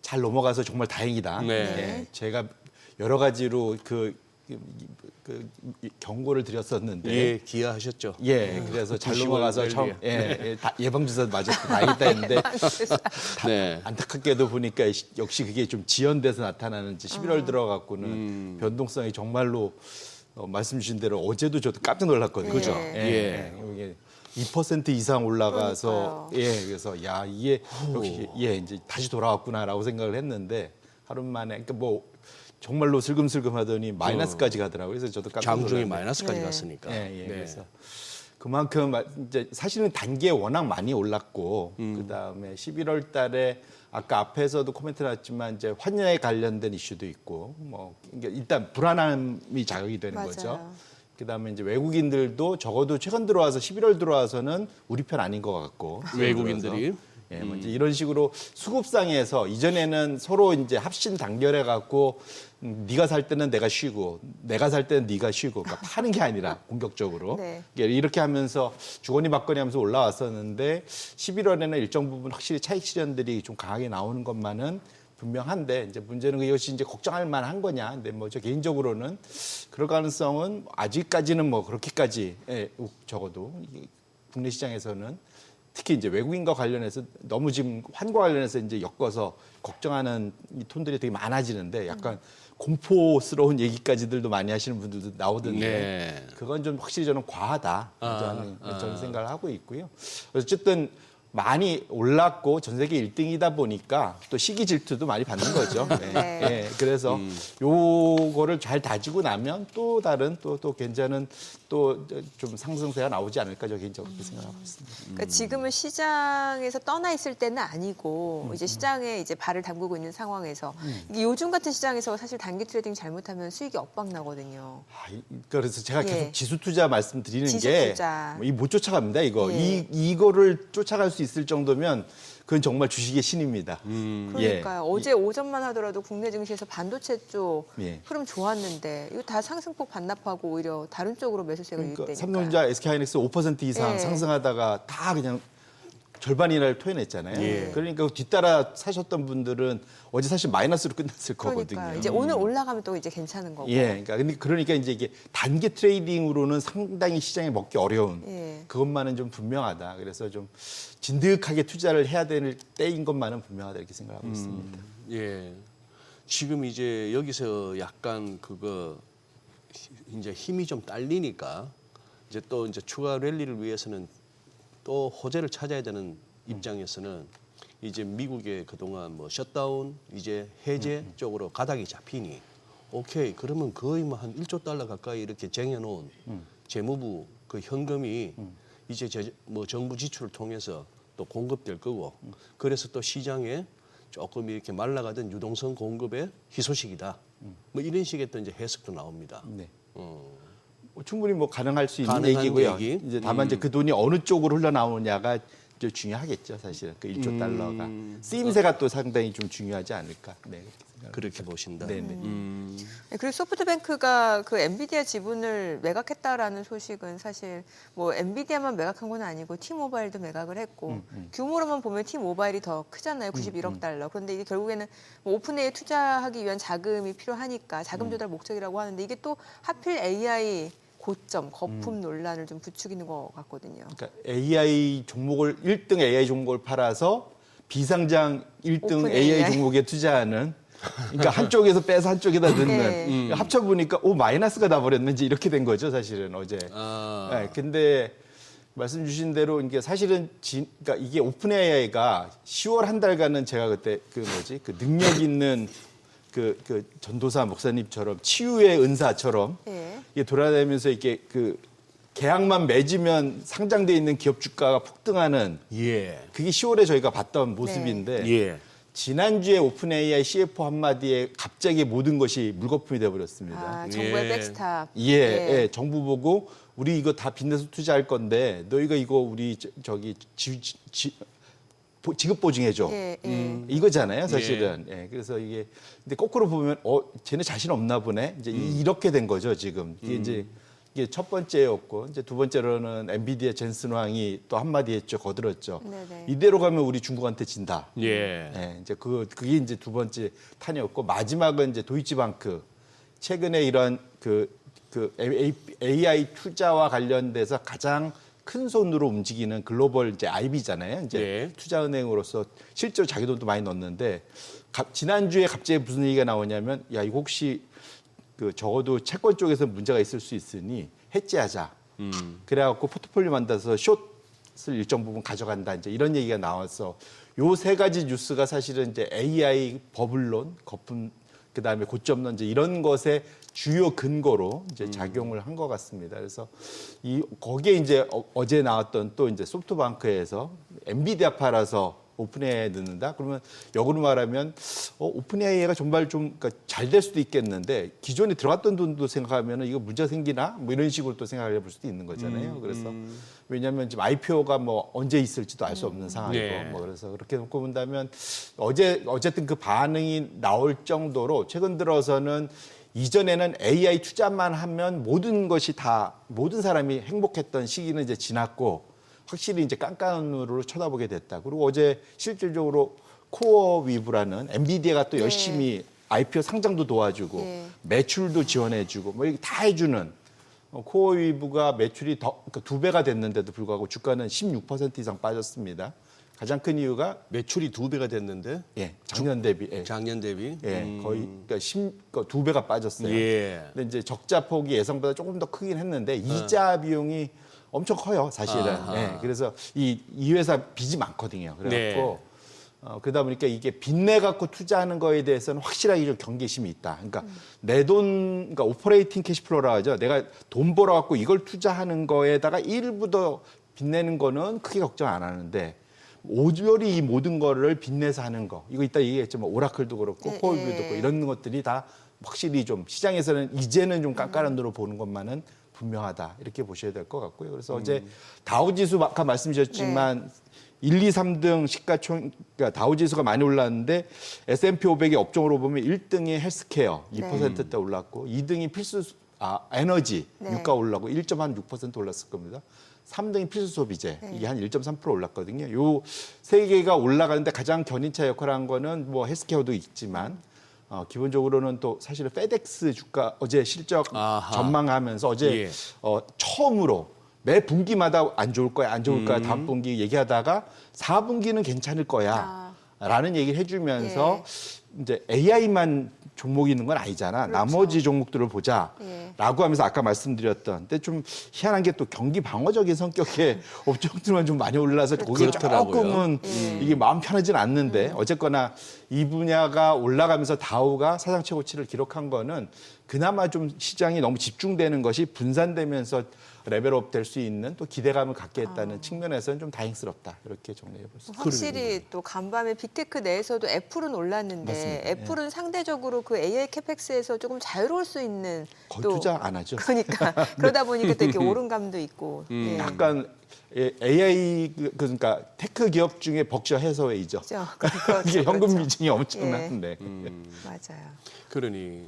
S6: 잘 넘어가서 정말 다행이다.
S2: 네.
S6: 예, 제가 여러 가지로 그 경고를 드렸었는데
S2: 예, 기여하셨죠.
S6: 예, 그래서 잘
S2: 9, 10월
S6: 넘어가서
S2: 랠리에.
S6: 예방주사 맞았고 다행이다 했는데
S2: 네.
S6: 안타깝게도 보니까 역시 그게 좀 지연돼서 나타나는 이제 11월 들어갖고는 변동성이 정말로 말씀 주신 대로 어제도 저도 깜짝 놀랐거든요.
S1: 그죠?
S6: 예. 이게 2% 이상 올라가서
S1: 그러니까요.
S6: 예, 그래서 야 이게 역시 이제 다시 돌아왔구나라고 생각을 했는데 하루 만에 그러니까 뭐 정말로 슬금슬금 하더니 마이너스까지 가더라고요. 그래서 저도 깜짝 놀랐는데.
S2: 장중에 마이너스까지
S1: 네.
S2: 갔으니까.
S6: 예,
S2: 네.
S6: 그래서 그만큼 이제 사실은 단계 워낙 많이 올랐고 그다음에 11월 달에 아까 앞에서도 코멘트 나왔지만 이제 환율에 관련된 이슈도 있고 뭐 그러니까 일단 불안함이 자극이 되는
S1: 맞아요.
S6: 거죠. 그다음에 이제 외국인들도 적어도 최근 들어와서 11월 들어와서는 우리 편 아닌 것 같고
S2: 외국인들이
S6: 예, 뭐 이제 이런 식으로 수급상에서 이전에는 서로 이제 합신 단결해 갖고 네가 살 때는 내가 쉬고 내가 살 때는 네가 쉬고 그러니까 파는 게 아니라 공격적으로
S1: 네.
S6: 이렇게 하면서 주거니 받거니 하면서 올라왔었는데 11월에는 일정 부분 확실히 차익 실현들이 좀 강하게 나오는 것만은 분명한데 이제 문제는 이것이 이제 걱정할 만한 거냐. 근데 뭐 저 개인적으로는 그럴 가능성은 아직까지는 뭐 그렇게까지 적어도 국내 시장에서는 특히 이제 외국인과 관련해서 너무 지금 환과 관련해서 이제 엮어서 걱정하는 이 톤들이 되게 많아지는데 약간 공포스러운 얘기까지들도 많이 하시는 분들도 나오던데
S2: 네.
S6: 그건 좀 확실히 저는 과하다 저는 생각을 하고 있고요. 어쨌든 많이 올랐고 전 세계 1등이다 보니까 또 시기 질투도 많이 받는 거죠. 네.
S1: 네.
S6: 예, 그래서 요거를 잘 다지고 나면 또 다른 또 괜찮은 또 좀 상승세가 나오지 않을까 저 개인적으로 그렇게 생각하고 있습니다.
S1: 그러니까 지금은 시장에서 떠나 있을 때는 아니고 이제 시장에 이제 발을 담그고 있는 상황에서 이게 요즘 같은 시장에서 사실 단기 트레이딩 잘못하면 수익이 엇박 나거든요.
S6: 그래서 제가
S1: 예.
S6: 계속 지수 투자 말씀드리는
S1: 지수
S6: 게
S1: 투자.
S6: 못 쫓아갑니다. 이거
S1: 예.
S6: 이거를 쫓아갈 수 있을 정도면 그건 정말 주식의 신입니다.
S1: 그러니까요. 어제 오전만 하더라도 국내 증시에서 반도체 쪽
S6: 예.
S1: 흐름 좋았는데 이거 다 상승폭 반납하고 오히려 다른 쪽으로 매수세가
S6: 그러니까
S1: 유입되니까.
S6: 삼성전자, SK하이닉스 5% 이상
S1: 예.
S6: 상승하다가 다 그냥 절반이나를 토해냈잖아요.
S2: 예.
S6: 그러니까 뒤따라 사셨던 분들은 어제 사실 마이너스로 끝났을 거거든요.
S1: 그러니까 이제 오늘 올라가면 또 이제 괜찮은 거고.
S6: 예, 그러니까 이제 이게 단기 트레이딩으로는 상당히 시장에 먹기 어려운
S1: 예.
S6: 그것만은 좀 분명하다. 그래서 좀 진득하게 투자를 해야 될 때인 것만은 분명하다 이렇게 생각하고 있습니다.
S2: 예. 지금 이제 여기서 약간 이제 힘이 좀 딸리니까 이제 또 이제 추가 랠리를 위해서는 또 호재를 찾아야 되는 입장에서는 이제 미국의 그동안 뭐 셧다운 이제 해제 쪽으로 가닥이 잡히니 오케이 그러면 거의 뭐 한 1조 달러 가까이 이렇게 쟁여놓은 재무부 그 현금이 이제 뭐 정부 지출을 통해서 또 공급될 거고 그래서 또 시장에 조금 이렇게 말라가던 유동성 공급의 희소식이다. 뭐 이런 식의 또 이제 해석도 나옵니다.
S6: 네.
S2: 어.
S6: 충분히 뭐 가능할 수 있는
S2: 가능한
S6: 얘기고요.
S2: 얘기?
S6: 이제 다만 이제 그 돈이 어느 쪽으로 흘러나오느냐가 이제 중요하겠죠, 사실은. 그 1조 달러가 쓰임새가 또 상당히 좀 중요하지 않을까. 네. 그렇게 생각합니다.
S2: 그렇게 보신다.
S6: 네, 네.
S1: 네, 그리고 소프트뱅크가 그 엔비디아 지분을 매각했다라는 소식은 사실 뭐 엔비디아만 매각한 건 아니고 T모바일도 매각을 했고 규모로만 보면 T모바일이 더 크잖아요. 91억 달러. 그런데 이게 결국에는 뭐 오픈AI에 투자하기 위한 자금이 필요하니까 자금 조달 목적이라고 하는데 이게 또 하필 AI 고점, 거품 논란을 좀 부추기는 것 같거든요.
S6: 그러니까 AI 종목을 1등 AI 종목을 팔아서 비상장 1등
S1: 오픈
S6: AI
S1: AI.
S6: 종목에 투자하는 그러니까 한쪽에서 빼서 한쪽에다 넣는.
S1: 네.
S6: 합쳐 보니까 마이너스가 나 버렸는지 이렇게 된 거죠, 사실은 어제. 네, 근데 말씀 주신 대로 이게 사실은 그러니까 이게 오픈 AI가 10월 한 달간은 제가 그때 그 능력 있는 그 전도사 목사님처럼 치유의 은사처럼
S1: 예.
S6: 이게 돌아다니면서 이게 그 계약만 맺으면 상장돼 있는 기업 주가가 폭등하는
S2: 예.
S6: 그게 10월에 저희가 봤던 모습인데
S2: 예.
S6: 지난주에 오픈 AI CFO 한마디에 갑자기 모든 것이 물거품이 돼버렸습니다.
S1: 아, 정부의
S2: 예.
S1: 백스탑.
S6: 예, 정부 보고 우리 이거 다 빚내서 투자할 건데 너희가 이거 우리 저기 지급 보증해줘.
S1: 예,
S6: 이거잖아요, 사실은. 예. 그래서 이게 근데 거꾸로 보면 쟤네 자신 없나 보네. 이제 이렇게 된 거죠, 지금. 이게 첫 번째였고 이제 두 번째로는 엔비디아 젠슨 왕이 또 한마디 했죠, 거들었죠.
S1: 네네.
S6: 이대로 가면 우리 중국한테 진다.
S2: 예.
S6: 예, 이제 그게 이제 두 번째 탄이었고 마지막은 이제 도이치방크 최근에 이런 그 AI 투자와 관련돼서 가장 큰 손으로 움직이는 글로벌 이제 IB잖아요. 이제
S2: 예.
S6: 투자은행으로서 실제로 자기 돈도 많이 넣었는데 지난주에 갑자기 무슨 얘기가 나오냐면 야 이거 혹시 그 적어도 채권 쪽에서 문제가 있을 수 있으니 해지하자. 그래갖고 포트폴리오 만들어서 숏을 일정 부분 가져간다. 이제 이런 얘기가 나와서 요 세 가지 뉴스가 사실은 이제 AI 버블론, 거품, 그다음에 고점론 이제 이런 것의 주요 근거로 이제 작용을 한 것 같습니다. 그래서 거기에 이제 어제 나왔던 또 이제 소프트뱅크에서 엔비디아 팔아서 오픈AI에 넣는다? 그러면 역으로 말하면 오픈AI가 정말 좀 잘 될 수도 있겠는데 기존에 들어갔던 돈도 생각하면 이거 문제 생기나? 뭐 이런 식으로 또 생각을 해볼 수도 있는 거잖아요. 그래서 왜냐하면 지금 IPO가 뭐 언제 있을지도 알 수 없는 상황이고
S2: 네.
S6: 뭐 그래서 그렇게 놓고 본다면 어쨌든 그 반응이 나올 정도로 최근 들어서는 이전에는 AI 투자만 하면 모든 사람이 행복했던 시기는 이제 지났고 확실히 이제 깐깐으로 쳐다보게 됐다. 그리고 어제 실질적으로 코어위브라는 엔비디아가 또 열심히 IPO 상장도 도와주고 매출도 지원해주고 뭐 이렇게 다 해주는 코어위브가 매출이 그러니까 2배가 됐는데도 불구하고 주가는 16% 이상 빠졌습니다. 가장 큰 이유가
S2: 매출이 2배가 됐는데
S6: 작년 대비
S2: 작년 대비
S6: 거의 그러니까 2배가 빠졌어요.
S2: 예.
S6: 근데 이제 적자 폭이 예상보다 조금 더 크긴 했는데 이자 비용이 엄청 커요, 사실은.
S2: 아하.
S6: 그래서 이 회사 빚이 많거든요. 그래갖고 그러다 보니까 이게 빚내 갖고 투자하는 거에 대해서는 확실하게 좀 경계심이 있다. 그러니까 내 돈, 그러니까 오퍼레이팅 캐시플로라 하죠. 내가 돈 벌어 갖고 이걸 투자하는 거에다가 일부 더 빚내는 거는 크게 걱정 안 하는데 오지열이 이 모든 거를 빚내서 하는 거. 이거 이따 얘기했지만 오라클도 그렇고 코어뷰도 그렇고 이런 것들이 다 확실히 좀 시장에서는 이제는 좀 깐깐한 눈으로 보는 것만은 분명하다. 이렇게 보셔야 될 것 같고요. 그래서 어제 다우지수 아까 말씀 주셨지만 1, 2, 3등 시가총 그러니까 다우지수가 많이 올랐는데 S&P 500의 업종으로 보면 1등이 헬스케어 2%대 올랐고 2등이 에너지 유가 올랐고 1.6% 올랐을 겁니다. 3등이 필수 소비재 이게 한 1.3% 올랐거든요. 요 세 개가 올라가는데 가장 견인차 역할을 한 거는 뭐 헬스케어도 있지만 기본적으로는 또 사실은 페덱스 주가 어제 실적 전망하면서 어제 처음으로 매 분기마다 안 좋을 거야, 안 좋을 거야, 다음 분기 얘기하다가 4분기는 괜찮을 거야. 라는 얘기를 해주면서 이제 AI만 종목이 있는 건 아니잖아.
S1: 그렇죠.
S6: 나머지 종목들을 보자. 라고 하면서 아까 말씀드렸던 근데 좀 희한한 게 또 경기 방어적인 성격의 업종들만 좀 많이 올라서 거기에
S2: 그렇더라고요.
S6: 조금은 이게 마음 편하진 않는데 어쨌거나 이 분야가 올라가면서 다우가 사상 최고치를 기록한 거는 그나마 좀 시장이 너무 집중되는 것이 분산되면서 레벨업 될 수 있는 또 기대감을 갖게 했다는 측면에서는 좀 다행스럽다. 이렇게 정리해 볼 수 있습니다.
S1: 확실히 또 간밤에 빅테크 내에서도 애플은 올랐는데
S6: 맞습니다.
S1: 애플은 상대적으로 그 AI 캐펙스에서 조금 자유로울 수 있는
S6: 거의
S1: 또
S6: 투자 안 하죠.
S1: 그러니까 그러다 보니까 또 이렇게 오른 감도 있고. 예.
S6: 약간 AI 그러니까 테크 기업 중에 벅셔 해서웨이죠.
S1: 그렇죠.
S6: 이게 현금
S1: 그렇죠.
S6: 미증이 엄청난데.
S1: 맞아요.
S2: 그러니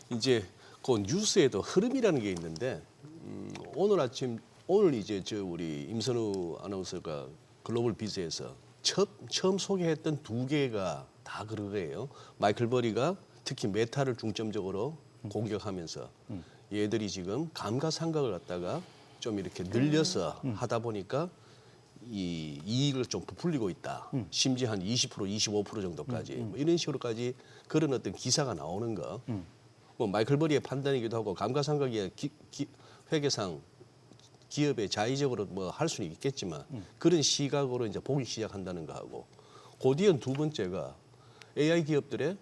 S2: 이제 그 뉴스에도 흐름이라는 게 있는데 오늘 이제 우리 임선우 아나운서가 글로벌 비즈에서 처음 소개했던 두 개가 다 그거예요. 마이클 버리가 특히 메타를 중점적으로 공격하면서 얘들이 지금 감가상각을 갖다가 좀 이렇게 늘려서 하다 보니까 이 이익을 좀 부풀리고 있다. 심지어 한 20%, 25% 정도까지 뭐 이런 식으로까지 그런 어떤 기사가 나오는 거. 뭐 마이클 버리의 판단이기도 하고 감가상각의 회계상 기업의 자의적으로 뭐 할 수는 있겠지만 그런 시각으로 이제 보기 시작한다는 거 하고 곧이은 두 번째가 AI 기업들의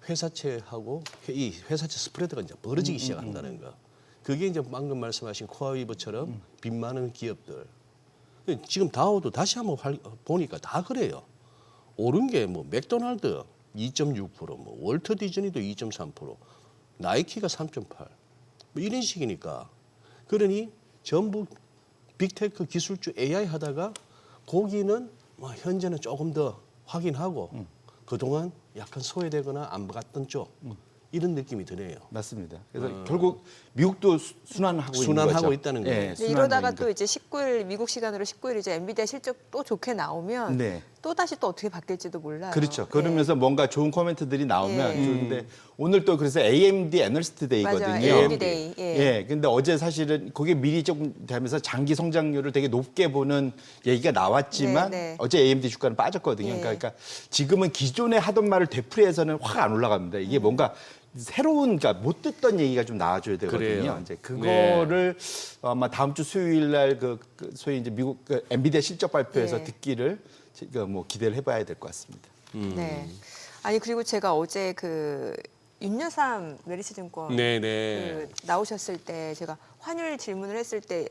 S2: 회사채하고 이 회사채 스프레드가 이제 벌어지기 시작한다는 거. 그게 이제 방금 말씀하신 코아위버처럼 빚 많은 기업들. 지금 다우도 다시 한번 보니까 다 그래요. 오른 게 뭐 맥도날드 2.6%, 뭐 월터 디즈니도 2.3%, 나이키가 3.8%. 뭐 이런 식이니까. 그러니 전부 빅테크 기술주 AI 하다가 거기는 뭐 현재는 조금 더 확인하고 그동안 약간 소외되거나 안 갔던 쪽 이런 느낌이 드네요.
S6: 맞습니다. 그래서 결국 미국도 순환하고
S2: 순환하고 있다는 거예요.
S6: 네,
S1: 근데
S6: 순환하고
S1: 이러다가
S6: 있는
S1: 또 이제 19일 미국 시간으로 19일 이제 엔비디아 실적 또 좋게 나오면
S6: 네.
S1: 또 다시 또 어떻게 바뀔지도 몰라요.
S6: 그렇죠.
S1: 네.
S6: 그러면서 뭔가 좋은 코멘트들이 나오면
S1: 예.
S6: 좋은데 오늘 또 그래서 AMD 애널리스트 데이거든요.
S1: 맞아요. AMD 데이. 예.
S6: 예. 근데 어제 사실은 그게 미리 조금 되면서 장기 성장률을 되게 높게 보는 얘기가 나왔지만
S1: 네, 네.
S6: 어제 AMD 주가는 빠졌거든요.
S1: 예.
S6: 그러니까 지금은 기존에 하던 말을 되풀이해서는 확 안 올라갑니다. 이게 뭔가 새로운, 그러니까 못 듣던 얘기가 좀 나와줘야 되거든요.
S2: 그래요.
S6: 이제 그거를 아마 다음 주 수요일 날 그 소위 이제 미국 엔비디아 실적 발표에서
S1: 예.
S6: 듣기를 뭐 기대를 해봐야 될 것 같습니다.
S1: 네. 아니 그리고 제가 어제 그 윤여삼 메리츠증권
S2: 네네.
S1: 그 나오셨을 때 제가 환율 질문을 했을 때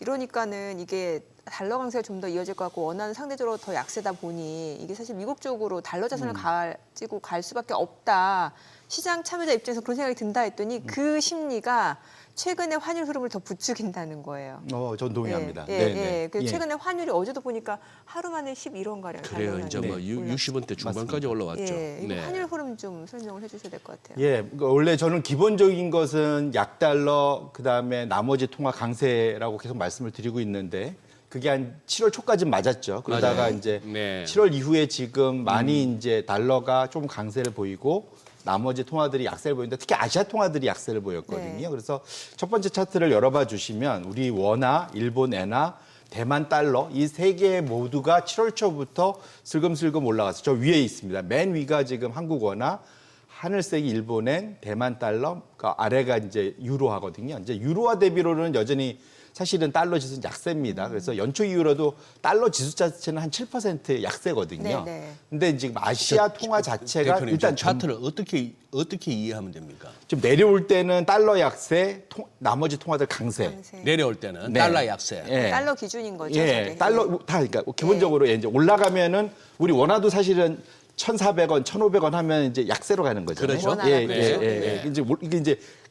S1: 이러니까는 이게 달러 강세가 좀 더 이어질 것 같고 원화는 상대적으로 더 약세다 보니 이게 사실 미국 쪽으로 달러 자산을 가지고 갈 수밖에 없다. 시장 참여자 입장에서 그런 생각이 든다 했더니 그 심리가 최근에 환율 흐름을 더 부추긴다는 거예요.
S6: 전 동의합니다.
S1: 예,
S6: 네,
S1: 예,
S6: 네.
S1: 예. 그
S6: 예.
S1: 최근에 환율이 어제도 보니까 하루 만에 11원 가량
S2: 그래요. 이제 뭐 60원대 중반까지 올라왔죠.
S1: 예, 이거
S2: 네.
S1: 환율 흐름 좀 설명을 해주셔야 될 것 같아요.
S6: 예, 그러니까 원래 저는 기본적인 것은 약달러 그다음에 나머지 통화 강세라고 계속 말씀을 드리고 있는데 그게 한 7월 초까지 맞았죠. 그러다가
S2: 맞아요.
S6: 이제
S2: 네.
S6: 7월 이후에 지금 많이 이제 달러가 좀 강세를 보이고 나머지 통화들이 약세를 보이는데 특히 아시아 통화들이 약세를 보였거든요.
S1: 네.
S6: 그래서 첫 번째 차트를 열어봐 주시면 우리 원화, 일본 엔화, 대만 달러 이 세 개 모두가 7월 초부터 슬금슬금 올라갔어요. 저 위에 있습니다. 맨 위가 지금 한국 원화, 하늘색이 일본엔, 대만 달러, 그 아래가 이제 유로화거든요. 이제 유로화 대비로는 여전히 사실은 달러 지수는 약세입니다. 그래서 연초 이후로도 달러 지수 자체는 한 7% 약세거든요.
S1: 네, 네.
S6: 근데 지금 아시아 통화 자체가
S2: 대표님,
S6: 일단
S2: 차트를 어떻게 이해하면 됩니까?
S6: 좀 내려올 때는 달러 약세, 나머지 통화들 강세.
S1: 강세.
S2: 내려올 때는
S6: 네.
S2: 달러 약세.
S6: 예.
S1: 달러 기준인 거죠.
S6: 예,
S1: 저게.
S6: 달러 다 그러니까 기본적으로 이제 올라가면은 우리 원화도 사실은 1,400원, 1,500원 하면 이제 약세로 가는 거잖아요.
S2: 그렇죠.
S1: 원화가
S6: 예,
S1: 그렇죠.
S6: 예, 예.
S2: 네.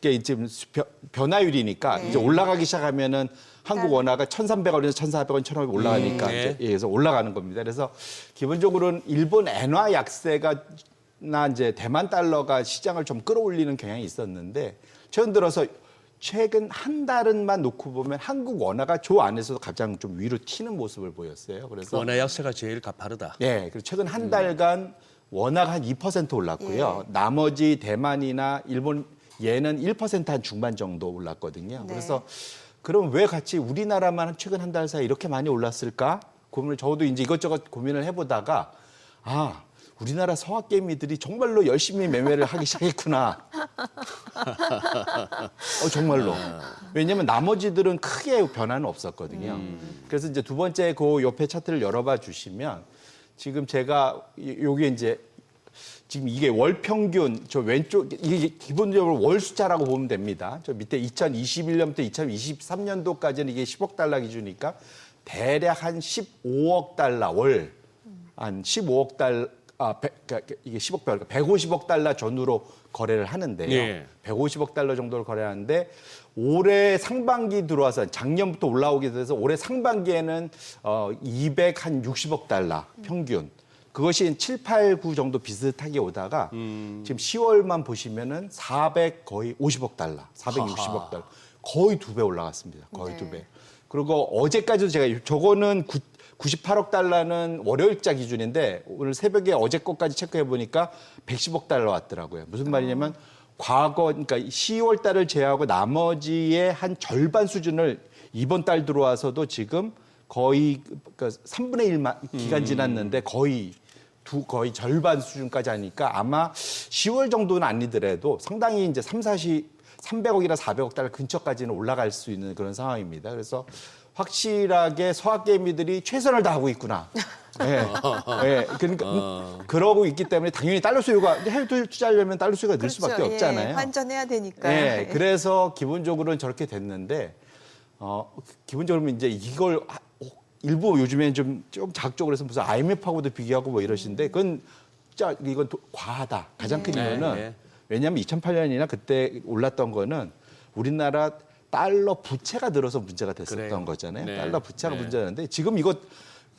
S6: 이게 지금 변화율이니까
S1: 네.
S6: 이제 올라가기 시작하면은 한국 원화가 1,300원에서 1,400원, 1,500원 올라가니까
S2: 네.
S6: 이제 그래서 올라가는 겁니다. 그래서 기본적으로는 일본 엔화 약세가 나 이제 대만 달러가 시장을 좀 끌어올리는 경향이 있었는데 최근 들어서 최근 한 달은만 놓고 보면 한국 원화가 조 안에서도 가장 좀 위로 튀는 모습을 보였어요. 그래서
S2: 원화 약세가 제일 가파르다.
S6: 예, 그리고 최근 한 달간 원화가 한 2% 올랐고요. 나머지 대만이나 일본 얘는 1%한 중반 정도 올랐거든요.
S1: 네.
S6: 그래서 그럼 왜 같이 우리나라만 최근 한 달 사이 이렇게 많이 올랐을까? 고민을 저도 이제 이것저것 고민을 해보다가 우리나라 서학개미들이 정말로 열심히 매매를 하기 시작했구나. 정말로. 왜냐하면 나머지들은 크게 변화는 없었거든요. 그래서 이제 두 번째 그 옆에 차트를 열어봐 주시면 지금 제가 요게 이제 지금 이게 월 평균 저 왼쪽 이게 기본적으로 월 숫자라고 보면 됩니다. 저 밑에 2021년부터 2023년도까지는 이게 10억 달러 기준이니까 대략 한 15억 달러 월 한 15억 달러 그러니까 이게 10억 달러, 150억 달러 전후로 거래를 하는데요.
S2: 네.
S6: 150억 달러 정도를 거래하는데 올해 상반기 들어와서 작년부터 올라오게 돼서 올해 상반기에는 260억 달러 평균. 그것이 7, 8, 9 정도 비슷하게 오다가 지금 10월만 보시면은 400 거의 50억 달러, 460억 달러. 거의 2배 올라갔습니다. 거의
S1: 네.
S6: 2배. 그리고 어제까지도 제가 저거는 98억 달러는 월요일자 기준인데 오늘 새벽에 어제 것까지 체크해 보니까 110억 달러 왔더라고요. 무슨 말이냐면 과거 그러니까 10월 달을 제외하고 나머지의 한 절반 수준을 이번 달 들어와서도 지금 거의 그러니까 3분의 1만 기간 지났는데 거의 절반 수준까지 하니까 아마 10월 정도는 아니더라도 상당히 이제 300억이나 400억 달러 근처까지는 올라갈 수 있는 그런 상황입니다. 그래서 확실하게 서학개미들이 최선을 다하고 있구나. 예. 예. 그러니까 그러고 있기 때문에 당연히 달러 수요가 해외 투자하려면 달러 수요가 늘 수밖에
S1: 그렇죠.
S6: 없잖아요.
S1: 예, 환전해야 되니까.
S6: 예. 그래서 기본적으로는 저렇게 됐는데 기본적으로 이제 이걸 일부 요즘엔 좀 자극적으로 해서 무슨 IMF하고도 비교하고 뭐 이러시는데 그건 진짜 이건 과하다. 가장 큰 이유는
S2: 네.
S6: 왜냐하면 2008년이나 그때 올랐던 거는 우리나라 달러 부채가 늘어서 문제가 됐었던
S2: 그래요.
S6: 거잖아요.
S2: 네.
S6: 달러 부채가
S2: 네.
S6: 문제였는데 지금 이거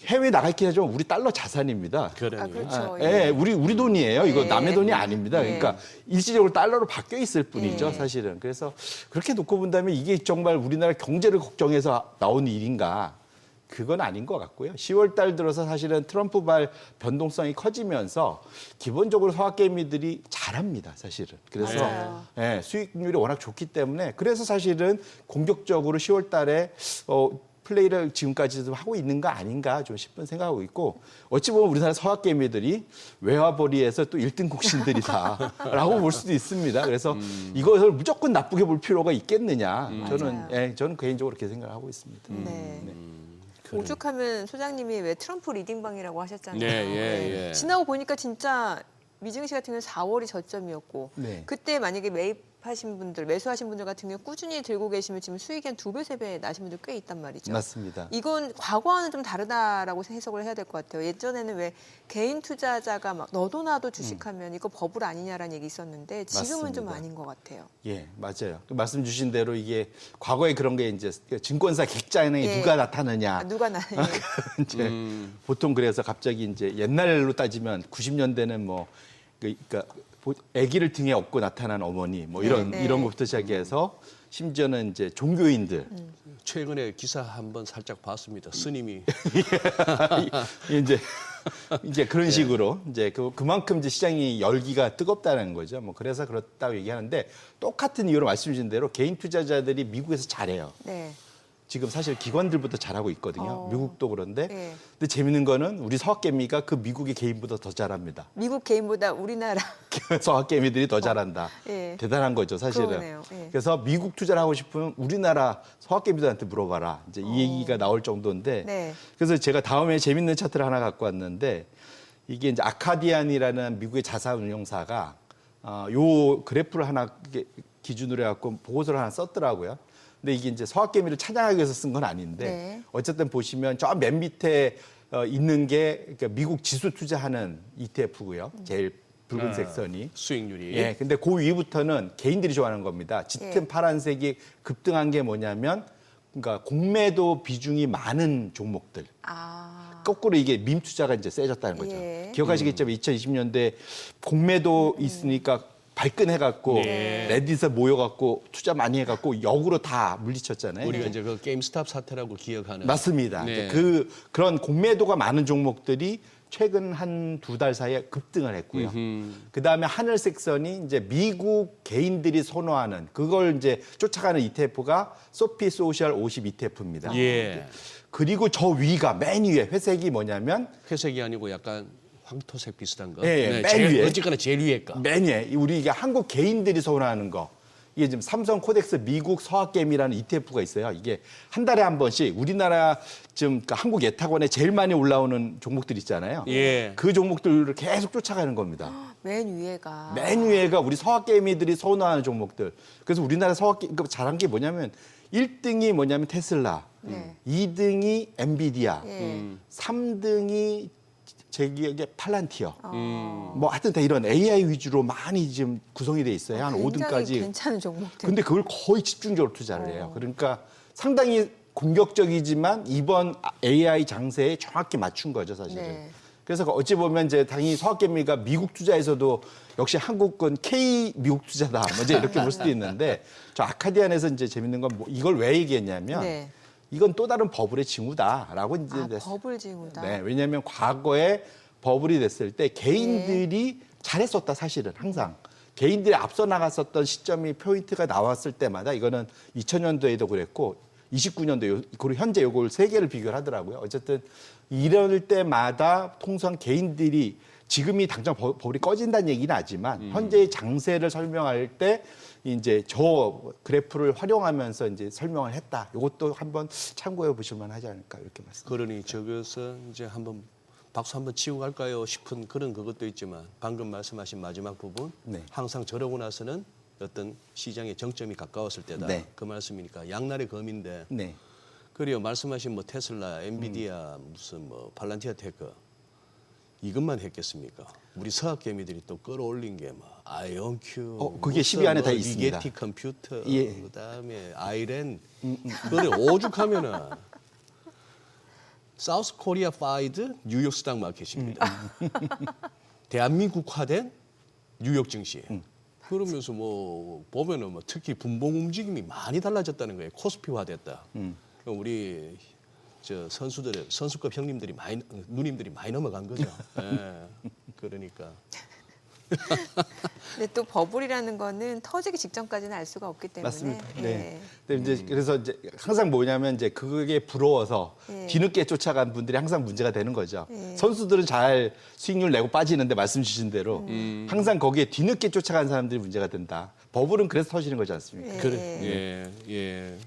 S6: 해외 나가 있긴 하지만 우리 달러 자산입니다.
S1: 아, 그렇죠.
S6: 예, 우리 돈이에요. 이거
S1: 네.
S6: 남의 돈이 아닙니다.
S1: 네.
S6: 그러니까 일시적으로 달러로 바뀌어 있을 뿐이죠,
S1: 네.
S6: 사실은. 그래서 그렇게 놓고 본다면 이게 정말 우리나라 경제를 걱정해서 나온 일인가? 그건 아닌 것 같고요. 10월 달 들어서 사실은 트럼프발 변동성이 커지면서 기본적으로 서학개미들이 잘합니다, 사실은. 그래서
S1: 맞아요.
S6: 예, 수익률이 워낙 좋기 때문에 그래서 사실은 공격적으로 10월 달에 플레이를 지금까지도 하고 있는 거 아닌가 좀 싶은 생각하고 있고 어찌 보면 우리나라 서학개미들이 외화벌이에서 또 1등 곡신들이다라고 볼 수도 있습니다. 그래서 이것을 무조건 나쁘게 볼 필요가 있겠느냐. 저는 개인적으로 그렇게 생각을 하고 있습니다.
S1: 네. 오죽하면 소장님이 왜 트럼프 리딩방이라고 하셨잖아요.
S2: 예.
S1: 지나고 보니까 진짜 미증시 같은 경우는 4월이 저점이었고
S6: 네.
S1: 그때 만약에 매수하신 분들 같은 경우 꾸준히 들고 계시면 지금 수익이 한 2배, 3배 나신 분들 꽤 있단 말이죠.
S6: 맞습니다.
S1: 이건 과거와는 좀 다르다라고 해석을 해야 될 것 같아요. 예전에는 왜 개인 투자자가 막 너도 나도 주식하면 이거 버블 아니냐라는 얘기 있었는데 지금은 좀
S6: 맞습니다.
S1: 아닌 것 같아요.
S6: 예, 맞아요. 말씀 주신 대로 이게 과거에 그런 게 이제 증권사 객장에
S1: 예.
S6: 누가 나타나냐.
S1: 누가 나
S6: 이제 보통 그래서 갑자기 이제 옛날로 따지면 90년대는 뭐 그러니까 아기를 등에 업고 나타난 어머니 뭐 이런
S1: 네.
S6: 이런 것부터 시작해서 심지어는 이제 종교인들
S2: 최근에 기사 한번 살짝 봤습니다. 스님이
S6: 이제 그런 식으로 이제 그만큼 이제 시장이 열기가 뜨겁다는 거죠. 뭐 그래서 그렇다고 얘기하는데 똑같은 이유로 말씀 주신 대로 개인 투자자들이 미국에서 잘해요.
S1: 네.
S6: 지금 사실 기관들부터 잘하고 있거든요. 미국도 그런데.
S1: 네.
S6: 근데 재밌는 거는 우리 서학개미가 그 미국의 개인보다 더 잘합니다.
S1: 미국 개인보다 우리나라
S6: 서학개미들이 더 잘한다.
S1: 예.
S6: 대단한 거죠, 사실은.
S1: 그러네요. 예.
S6: 그래서 미국 투자를 하고 싶으면 우리나라 서학개미들한테 물어봐라. 이제 이 얘기가 나올 정도인데.
S1: 네.
S6: 그래서 제가 다음에 재밌는 차트를 하나 갖고 왔는데 이게 이제 아카디안이라는 미국의 자산 운용사가 요 그래프를 하나 기준으로 해갖고 보고서를 하나 썼더라고요. 근데 이게 이제 서학개미를 찬양하기 위해서 쓴 건 아닌데
S1: 네.
S6: 어쨌든 보시면 저 맨 밑에 있는 게 그러니까 미국 지수 투자하는 ETF고요. 제일 붉은색 선이.
S2: 수익률이
S6: 예. 근데 그 위부터는 개인들이 좋아하는 겁니다. 짙은
S1: 예.
S6: 파란색이 급등한 게 뭐냐면 그러니까 공매도 비중이 많은 종목들.
S1: 아.
S6: 거꾸로 이게 밈 투자가 이제 세졌다는 거죠.
S1: 예.
S6: 기억하시겠지만 2020년대 공매도 있으니까 발끈해갖고
S2: 네.
S6: 레딧에 모여갖고 투자 많이 해갖고 역으로 다 물리쳤잖아요.
S2: 우리가 이제 그 게임스탑 사태라고 기억하는
S6: 맞습니다.
S2: 네.
S6: 그런 공매도가 많은 종목들이 최근 한 2달 사이에 급등을 했고요. 그 다음에 하늘색 선이 이제 미국 개인들이 선호하는 그걸 이제 쫓아가는 ETF가 소피 소셜 50 ETF입니다.
S2: 예.
S6: 그리고 저 위가 맨 위에 회색이 뭐냐면
S2: 회색이 아니고 약간 황토색 비슷한 거.
S6: 예, 맨
S2: 제일,
S6: 위에.
S2: 어쨌거나 제일 위에 거.
S6: 맨 위에 우리 이게 한국 개인들이 선호하는 거. 이게 지금 삼성 코덱스 미국 서학개미라는 ETF가 있어요. 이게 한 달에 한 번씩 우리나라 지금 그러니까 한국 예탁원에 제일 많이 올라오는 종목들 있잖아요.
S2: 예.
S6: 그 종목들을 계속 쫓아가는 겁니다.
S1: 맨 위에가.
S6: 맨 위에가 우리 서학개미들이 선호하는 종목들. 그래서 우리나라 서학개미 잘한 게 뭐냐면 1등이 뭐냐면 테슬라,
S1: 네.
S6: 2등이 엔비디아,
S1: 예.
S6: 3등이 제 기억에 팔란티어.
S1: 어.
S6: 뭐 하여튼 다 이런 AI 위주로 많이 지금 구성이 돼 있어요. 한
S1: 굉장히
S6: 5등까지.
S1: 괜찮은 종목들.
S6: 근데 그걸 거의 집중적으로 투자를 해요. 그러니까 상당히 공격적이지만 이번 AI 장세에 정확히 맞춘 거죠, 사실은.
S1: 네.
S6: 그래서 어찌 보면 이제 당연히 서학개미가 미국 투자에서도 역시 한국은 K 미국 투자다. 뭐 이제 이렇게 볼 수도 있는데 저 아카디안에서 이제 재밌는 건 뭐 이걸 왜 얘기했냐면
S1: 네.
S6: 이건 또 다른 버블의 징후다라고 이제
S1: 버블 징후다.
S6: 네, 왜냐하면 과거에 버블이 됐을 때 개인들이 잘했었다 사실은 항상 개인들이 앞서 나갔었던 시점이 포인트가 나왔을 때마다 이거는 2000년도에도 그랬고 29년도 그리고 현재 요걸 세 개를 비교를 하더라고요. 어쨌든 이럴 때마다 통상 개인들이 지금이 당장 버블이 꺼진다는 얘기는 하지만 현재의 장세를 설명할 때 이제 저 그래프를 활용하면서 이제 설명을 했다. 이것도 한번 참고해 보실 만하지 않을까 이렇게 말씀드립니다.
S2: 그러니 저기서 이제 한번 박수 한번 치고 갈까요 싶은 그런 그것도 있지만 방금 말씀하신 마지막 부분
S6: 네.
S2: 항상 저러고 나서는 어떤 시장의 정점이 가까웠을 때다.
S6: 네.
S2: 그 말씀이니까 양날의 검인데
S6: 네.
S2: 그리고 말씀하신 뭐 테슬라, 엔비디아, 무슨 뭐 팔란티아 테크 이것만 했겠습니까? 우리 서학 개미들이 또 끌어올린 게 뭐 아이온큐,
S6: 그게 10위 안에 다 있습니다.
S2: 리게티 컴퓨터,
S6: 예.
S2: 그다음에 아이렌, 그래 오죽하면은 사우스 코리아 파이드 뉴욕 스탁 마켓입니다. 대한민국화된 뉴욕 증시. 그러면서 뭐 보면은 뭐 특히 분봉 움직임이 많이 달라졌다는 거예요. 코스피화됐다. 우리 저 선수들의 선수급 형님들이 많이 누님들이 많이 넘어간 거죠. 예. 그러니까.
S1: 근데 또 버블이라는 거는 터지기 직전까지는 알 수가 없기 때문에.
S6: 맞습니다.
S1: 예.
S6: 네. 근데 이제 그래서 이제 항상 뭐냐면 이제 그게 부러워서
S1: 예.
S6: 뒤늦게 쫓아간 분들이 항상 문제가 되는 거죠.
S1: 예.
S6: 선수들은 잘 수익률 내고 빠지는데 말씀 주신 대로 항상 거기에 뒤늦게 쫓아간 사람들이 문제가 된다. 버블은 그래서 터지는 거지 않습니까?
S1: 예.
S2: 예, 예.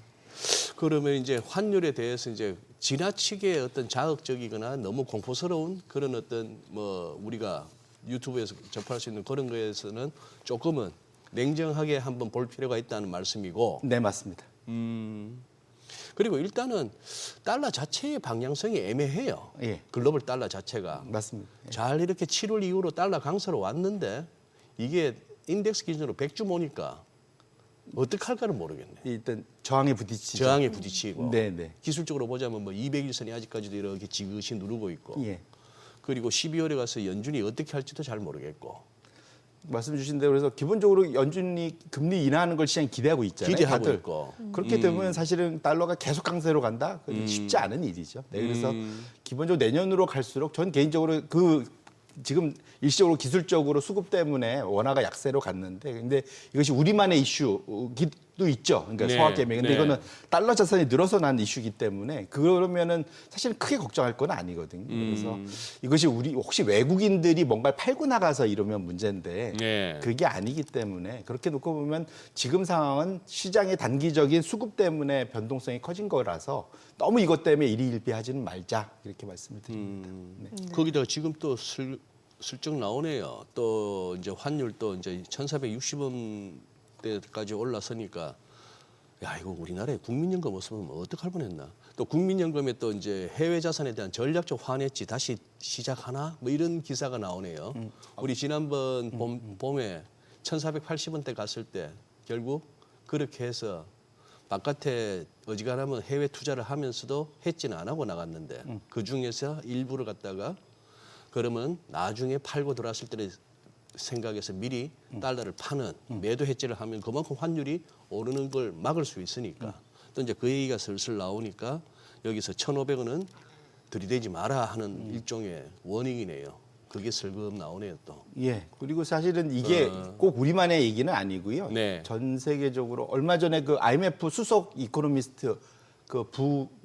S2: 그러면 이제 환율에 대해서 이제 지나치게 어떤 자극적이거나 너무 공포스러운 그런 어떤 뭐 우리가 유튜브에서 접할 수 있는 그런 거에서는 조금은 냉정하게 한번 볼 필요가 있다는 말씀이고.
S6: 네, 맞습니다.
S2: 그리고 일단은 달러 자체의 방향성이 애매해요.
S6: 예.
S2: 글로벌 달러 자체가.
S6: 맞습니다.
S2: 잘 이렇게 7월 이후로 달러 강세로 왔는데 이게 인덱스 기준으로 100주 모니까 어떻게 할까는 모르겠네.
S6: 일단 저항에 부딪히죠.
S2: 저항에 부딪히고.
S6: 네, 네.
S2: 기술적으로 보자면 뭐 200일선이 아직까지도 이렇게 지그시 누르고 있고.
S6: 예.
S2: 그리고 12월에 가서 연준이 어떻게 할지도 잘 모르겠고.
S6: 말씀 주신 대로 그래서 기본적으로 연준이 금리 인하하는 걸 시장이 기대하고 있잖아요.
S2: 기대하고
S6: 다들.
S2: 있고.
S6: 그렇게 되면 사실은 달러가 계속 강세로 간다? 그건 쉽지 않은 일이죠. 네, 그래서 기본적으로 내년으로 갈수록 전 개인적으로 지금 일시적으로 기술적으로 수급 때문에 원화가 약세로 갔는데 근데 이것이 우리만의 이슈도 있죠. 그러니까
S2: 네,
S6: 소확 개미. 근데
S2: 네.
S6: 이거는 달러 자산이 늘어서 난 이슈이기 때문에 그러면은 사실 크게 걱정할 건 아니거든요. 그래서 이것이 우리 혹시 외국인들이 뭔가를 팔고 나가서 이러면 문제인데
S2: 네.
S6: 그게 아니기 때문에 그렇게 놓고 보면 지금 상황은 시장의 단기적인 수급 때문에 변동성이 커진 거라서 너무 이것 때문에 일희일비하지는 말자 이렇게 말씀을 드립니다. 네.
S2: 거기다가 지금 또 슬쩍 나오네요. 또 이제 환율 또 이제 1,460원대까지 올라서니까 야 이거 우리나라에 국민연금 없으면 뭐 어떡할 뻔했나. 또 국민연금에 또 이제 해외 자산에 대한 전략적 환해지 다시 시작하나 뭐 이런 기사가 나오네요. 우리 지난번 봄에 1,480원대 갔을 때 결국 그렇게 해서 바깥에 어지간하면 해외 투자를 하면서도 해지는 안 하고 나갔는데 그 중에서 일부를 갖다가 그러면 나중에 팔고 들어왔을 때를 생각해서 미리 달러를 파는 매도 해지를 하면 그만큼 환율이 오르는 걸 막을 수 있으니까 또 이제 그 얘기가 슬슬 나오니까 여기서 1,500원은 들이대지 마라 하는 일종의 워닝이네요. 그게 슬금 나오네요 또.
S6: 예. 그리고 사실은 이게 꼭 우리만의 얘기는 아니고요.
S2: 네.
S6: 전 세계적으로 얼마 전에 그 IMF 수석 이코노미스트 그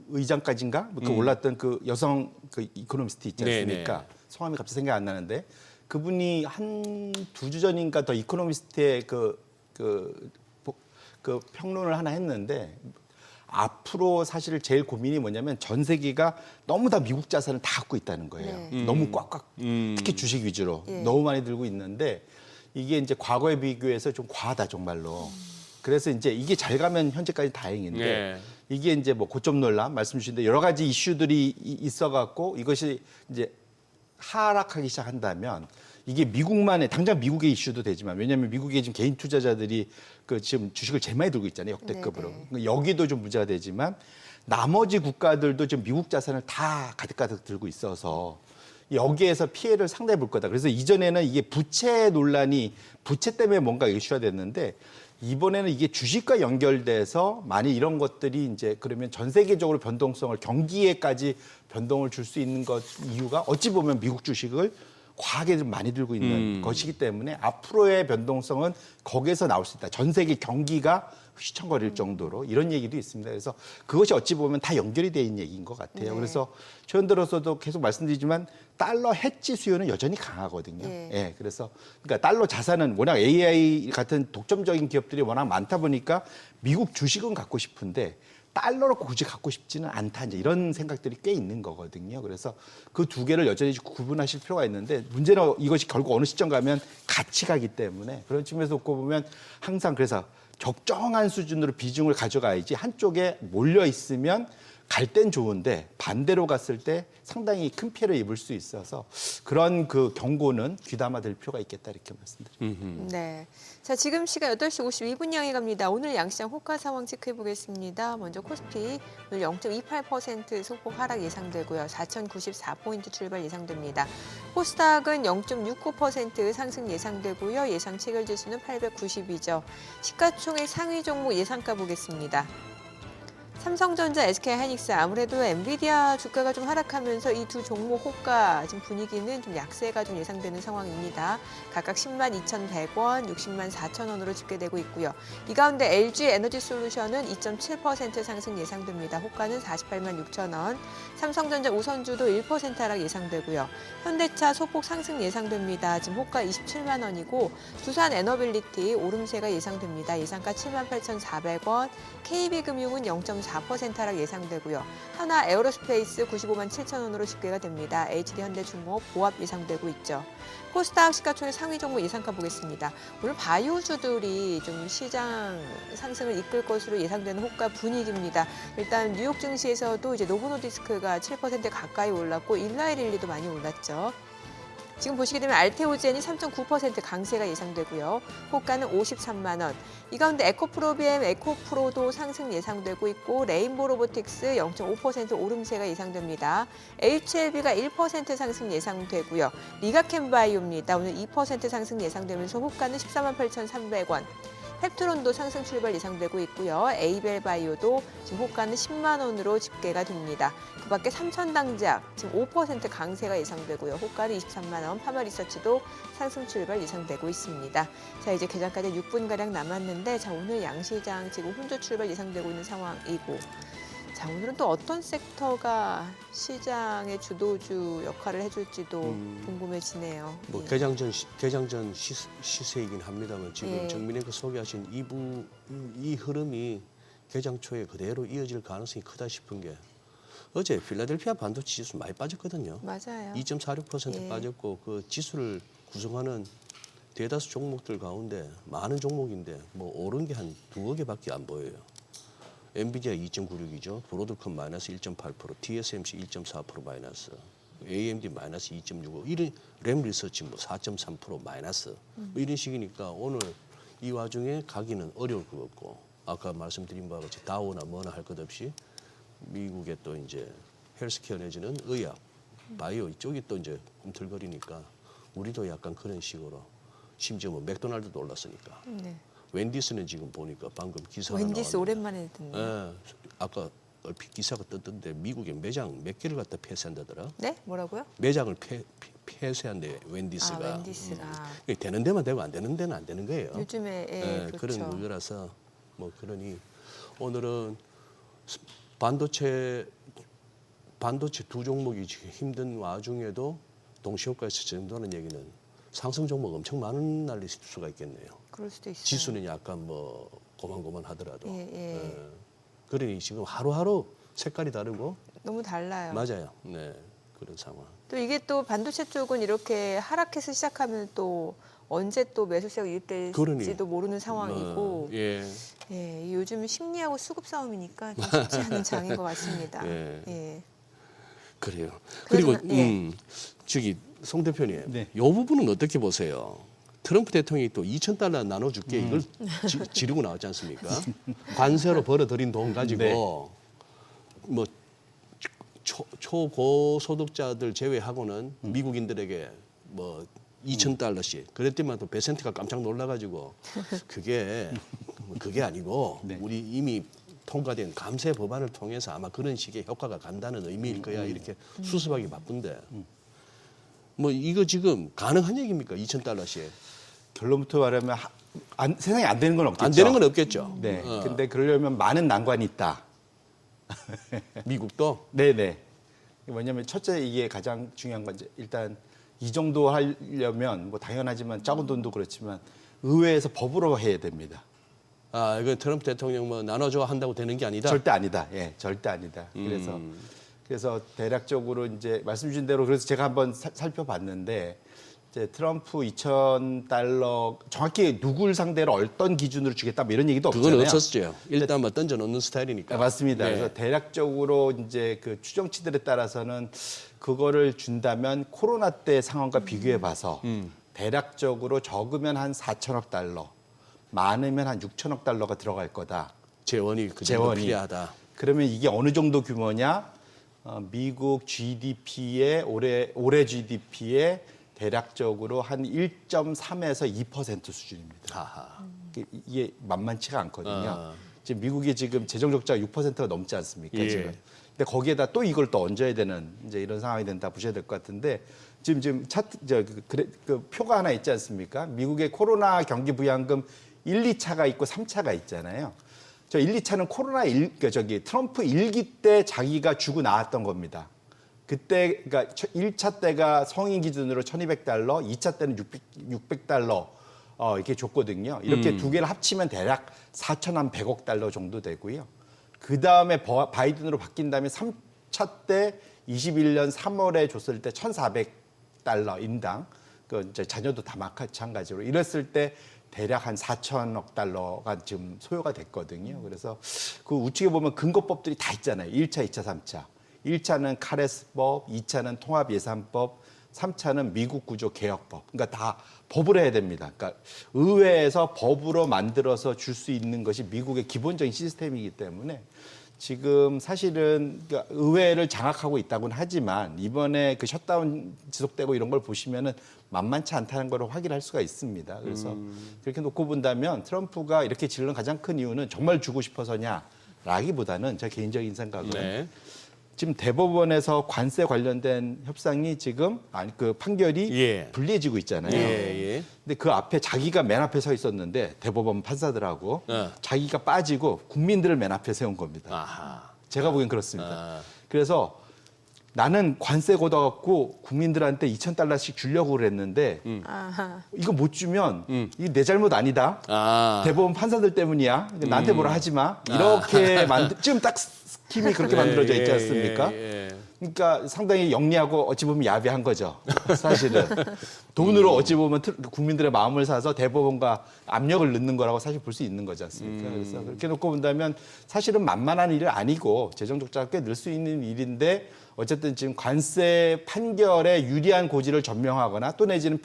S6: 부의장까지인가 그 올랐던 그 여성 그 이코노미스트 있지 않습니까?
S2: 네, 네.
S6: 성함이 갑자기 생각 안 나는데 그분이 한 2주 전인가 더 이코노미스트의 그 평론을 하나 했는데 앞으로 사실 제일 고민이 뭐냐면 전 세계가 너무 다 미국 자산을 다 갖고 있다는 거예요. 너무 꽉꽉 특히 주식 위주로 너무 많이 들고 있는데 이게 이제 과거에 비교해서 좀 과하다 정말로. 그래서 이제 이게 잘 가면 현재까지 다행인데
S2: 네.
S6: 이게 이제 뭐 고점 논란 말씀 주신데 여러 가지 이슈들이 있어갖고 이것이 이제 하락하기 시작한다면 이게 미국만의 당장 미국의 이슈도 되지만 왜냐하면 미국의 지금 개인 투자자들이 그 지금 주식을 제일 많이 들고 있잖아요 역대급으로 여기도 좀 문제가 되지만 나머지 국가들도 지금 미국 자산을 다 가득가득 들고 있어서 여기에서 피해를 상당히 볼 거다. 그래서 이전에는 이게 부채 논란이 부채 때문에 뭔가 이슈가 됐는데 이번에는 이게 주식과 연결돼서 만약 이런 것들이 이제 그러면 전 세계적으로 변동성을 경기에까지 변동을 줄 수 있는 것 이유가 어찌 보면 미국 주식을 과하게 좀 많이 들고 있는 것이기 때문에 앞으로의 변동성은 거기에서 나올 수 있다. 전 세계 경기가 휘청거릴 정도로 이런 얘기도 있습니다. 그래서 그것이 어찌 보면 다 연결이 돼 있는 얘기인 것 같아요.
S1: 네.
S6: 그래서 최근 들어서도 계속 말씀드리지만 달러 해지 수요는 여전히 강하거든요.
S1: 예.
S6: 예, 그래서 그러니까 달러 자산은 워낙 AI 같은 독점적인 기업들이 워낙 많다 보니까 미국 주식은 갖고 싶은데 달러로 굳이 갖고 싶지는 않다. 이제 이런 생각들이 꽤 있는 거거든요. 그래서 그 두 개를 여전히 구분하실 필요가 있는데 문제는 이것이 결국 어느 시점 가면 같이 가기 때문에 그런 측면에서 놓고 보면 항상 그래서 적정한 수준으로 비중을 가져가야지 한쪽에 몰려 있으면 갈 땐 좋은데 반대로 갔을 때 상당히 큰 피해를 입을 수 있어서 그런 그 경고는 귀담아 들 필요가 있겠다 이렇게 말씀드립니다.
S1: 네. 자, 지금 시간 8시 52분 향해 갑니다. 오늘 양시장 호가 상황 체크해 보겠습니다. 먼저 코스피 오늘 0.28% 소폭 하락 예상되고요. 4,094포인트 출발 예상됩니다. 코스닥은 0.69% 상승 예상되고요. 예상 체결 지수는 892죠. 시가총액 상위 종목 예상가 보겠습니다. 삼성전자, SK하이닉스 아무래도 엔비디아 주가가 좀 하락하면서 이 두 종목 호가 지금 분위기는 좀 약세가 좀 예상되는 상황입니다. 각각 10만 2,100원, 60만 4천 원으로 집계되고 있고요. 이 가운데 LG 에너지솔루션은 2.7% 상승 예상됩니다. 호가는 48만 6천 원. 삼성전자 우선주도 1% 하락 예상되고요. 현대차 소폭 상승 예상됩니다. 지금 호가 27만 원이고 두산 에너빌리티 오름세가 예상됩니다. 예상가 7만 8,400원. KB금융은 0.4% 하락 예상되고요. 하나 에어로스페이스 95만 7천 원으로 집계가 됩니다. HD현대중공업 보합 예상되고 있죠. 코스닥 시가총액 상위 종목 예상가 보겠습니다. 오늘 바이오주들이 좀 시장 상승을 이끌 것으로 예상되는 호가 분위기입니다. 일단 뉴욕 증시에서도 이제 노보노디스크가 7% 가까이 올랐고 일라이릴리도 많이 올랐죠. 지금 보시게 되면 알테오젠이 3.9% 강세가 예상되고요. 호가는 53만 원. 이 가운데 에코프로비엠, 에코프로도 상승 예상되고 있고 레인보 로보틱스 0.5% 오름세가 예상됩니다. HLB가 1% 상승 예상되고요. 리가캠바이오입니다. 오늘 2% 상승 예상되면서 호가는 14만 8,300원. 펩트론도 상승 출발 예상되고 있고요. 에이벨바이오도 지금 호가는 10만 원으로 집계가 됩니다. 그 밖에 삼천당작 지금 5% 강세가 예상되고요. 호가는 23만 원. 파마리서치도 상승 출발 예상되고 있습니다. 자, 이제 개장까지 6분가량 남았는데 자, 오늘 양시장 지금 혼조 출발 예상되고 있는 상황이고 자, 오늘은 또 어떤 섹터가 시장의 주도주 역할을 해줄지도 궁금해지네요.
S2: 뭐
S1: 예.
S2: 개장전 시세이긴 합니다만 지금
S1: 예.
S2: 정민혜가 소개하신 이 흐름이 개장 초에 그대로 이어질 가능성이 크다 싶은 게 어제 필라델피아 반도체 지수 많이 빠졌거든요.
S1: 맞아요.
S2: 2.46%
S1: 예.
S2: 빠졌고 그 지수를 구성하는 대다수 종목들 가운데 많은 종목인데 뭐 오른 게 한 2여 개밖에 안 보여요. 엔비디아 2.96이죠. 브로드컴 마이너스 1.8%, TSMC 1.4% 마이너스, AMD 마이너스 2.65, 이런 램 리서치 뭐 4.3% 마이너스 뭐 이런 식이니까 오늘 이 와중에 가기는 어려울 것 같고 아까 말씀드린 바와 같이 다우나 뭐나 할 것 없이 미국의 또 이제 헬스케어 내지는 의약, 바이오 이쪽이 또 이제 꿈틀거리니까 우리도 약간 그런 식으로 심지어 뭐 맥도날드도 올랐으니까.
S1: 네.
S2: 웬디스는 지금 보니까 방금 기사가
S1: 웬디스
S2: 나왔는데,
S1: 오랜만에 듣네요.
S2: 예, 아까 얼핏 기사가 떴던데 미국에 매장 몇 개를 갖다 폐쇄한다더라.
S1: 네? 뭐라고요?
S2: 매장을 폐쇄한대 웬디스가.
S1: 아, 웬디스가.
S2: 되는 데만 되고 안 되는 데는 안 되는 거예요.
S1: 요즘에
S2: 예,
S1: 그렇죠.
S2: 그런 거라서 뭐 그러니 오늘은 반도체 두 종목이 지금 힘든 와중에도 동시효과에서 전도하는 얘기는 상승 종목 엄청 많은 날일 수가 있겠네요.
S1: 그럴 수도 있어요.
S2: 지수는 약간 뭐 고만고만하더라도.
S1: 예.
S2: 그러니 지금 하루하루 색깔이 다르고
S1: 너무 달라요.
S2: 맞아요. 네, 그런 상황.
S1: 또 이게 또 반도체 쪽은 이렇게 하락해서 시작하면 또 언제 또 매수세가 유입될지도
S2: 그러니.
S1: 모르는 상황이고
S2: 예.
S1: 예, 요즘 심리하고 수급 싸움이니까 좀 쉽지 않은 장인 것 같습니다.
S2: 예.
S1: 예.
S2: 그래요. 그리고
S1: 그래서, 예.
S2: 저기 송 대표님,
S6: 네.
S2: 이 부분은 어떻게 보세요? 트럼프 대통령이 또 $2,000 나눠줄게 이걸 지르고 나왔지 않습니까? 관세로 벌어들인 돈 가지고
S6: 네.
S2: 뭐 초고소득자들 제외하고는 미국인들에게 뭐 $2,000씩 그랬더니만 또 베센트가 깜짝 놀라가지고 그게 아니고
S6: 네.
S2: 우리 이미 통과된 감세 법안을 통해서 아마 그런 식의 효과가 간다는 의미일 거야 이렇게 수습하기 바쁜데 뭐 이거 지금 가능한 얘기입니까? 2,000달러씩.
S6: 결론부터 말하면 세상에 안 되는 건 없겠죠.
S2: 안 되는 건 없겠죠.
S6: 네. 근데 그러려면 많은 난관이 있다.
S2: 미국도
S6: 네네. 뭐냐면 첫째 이게 가장 중요한 건 이제 일단 이 정도 하려면 뭐 당연하지만 적은 돈도 그렇지만 의회에서 법으로 해야 됩니다.
S2: 이거 트럼프 대통령 뭐 나눠줘 한다고 되는 게 아니다.
S6: 절대 아니다. 예, 절대 아니다. 그래서 대략적으로 이제 말씀 주신 대로 그래서 제가 한번 살펴봤는데 이제 트럼프 2,000달러 정확히 누굴 상대로 어떤 기준으로 주겠다 뭐 이런 얘기도 없잖아요.
S2: 그건 없었죠. 일단 뭐 던져 놓는 스타일이니까.
S6: 네, 맞습니다.
S2: 네.
S6: 그래서 대략적으로 이제 그 추정치들에 따라서는 그거를 준다면 코로나 때 상황과 비교해 봐서 대략적으로 적으면 한 4천억 달러, 많으면 한 6천억 달러가 들어갈 거다.
S2: 재원이 그 정도
S6: 재원이.
S2: 필요하다.
S6: 그러면 이게 어느 정도 규모냐? 미국 GDP의 올해 GDP의 대략적으로 한 1.3에서 2% 수준입니다.
S2: 하하.
S6: 이게 만만치가 않거든요.
S2: 아.
S6: 지금 미국이 지금 재정 적자가 6%가 넘지 않습니까?
S2: 예.
S6: 지금. 근데 거기에다 또 이걸 또 얹어야 되는 이제 이런 상황이 된다 보셔야 될 것 같은데 지금 차트 그 표가 하나 있지 않습니까? 미국의 코로나 경기 부양금 1, 2차가 있고 3차가 있잖아요. 저 1, 2차는 트럼프 1기 때 자기가 주고 나왔던 겁니다. 그때 그러니까 1차 때가 성인 기준으로 1,200달러, 2차 때는 600달러 이렇게 줬거든요. 이렇게 두 개를 합치면 대략 4,100억 달러 정도 되고요. 그 다음에 바이든으로 바뀐 다음에 3차 때 21년 3월에 줬을 때 1,400달러 인당, 그 이제 자녀도 다 마찬가지로 이랬을 때 대략 한 4천억 달러가 지금 소요가 됐거든요. 그래서 그 우측에 보면 근거법들이 다 있잖아요. 1차, 2차, 3차. 1차는 카레스법, 2차는 통합예산법, 3차는 미국 구조 개혁법. 그러니까 다 법으로 해야 됩니다. 그러니까 의회에서 법으로 만들어서 줄 수 있는 것이 미국의 기본적인 시스템이기 때문에 지금 사실은 그러니까 의회를 장악하고 있다고는 하지만 이번에 그 셧다운 지속되고 이런 걸 보시면은 만만치 않다는 걸 확인할 수가 있습니다. 그래서 그렇게 놓고 본다면 트럼프가 이렇게 지른 가장 큰 이유는 정말 주고 싶어서냐라기보다는 제 개인적인 생각은
S2: 네.
S6: 지금 대법원에서 관세 관련된 협상이 지금 그 판결이
S2: 예.
S6: 불리해지고 있잖아요.
S2: 예.
S6: 근데 그 앞에 자기가 맨 앞에 서 있었는데 대법원 판사들하고
S2: 어.
S6: 자기가 빠지고 국민들을 맨 앞에 세운 겁니다.
S2: 아하.
S6: 제가 보기엔 그렇습니다.
S2: 아.
S6: 그래서 나는 관세 걷어갖고 국민들한테 2,000달러씩 주려고 그랬는데 이거 못 주면 이게 내 잘못 아니다. 대법원 판사들 때문이야. 나한테 뭐라 하지 마. 이렇게 지금 딱 스킴이 그렇게 만들어져 있지 않습니까? 그러니까 상당히 영리하고 어찌 보면 야비한 거죠. 사실은. 돈으로 어찌 보면 국민들의 마음을 사서 대법원과 압력을 넣는 거라고 사실 볼 수 있는 거지 않습니까? 그래서 그렇게 놓고 본다면 사실은 만만한 일은 아니고 재정 적자가 꽤 늘 수 있는 일인데 어쨌든 지금 관세 판결에 유리한 고지를 전명하거나 또 내지는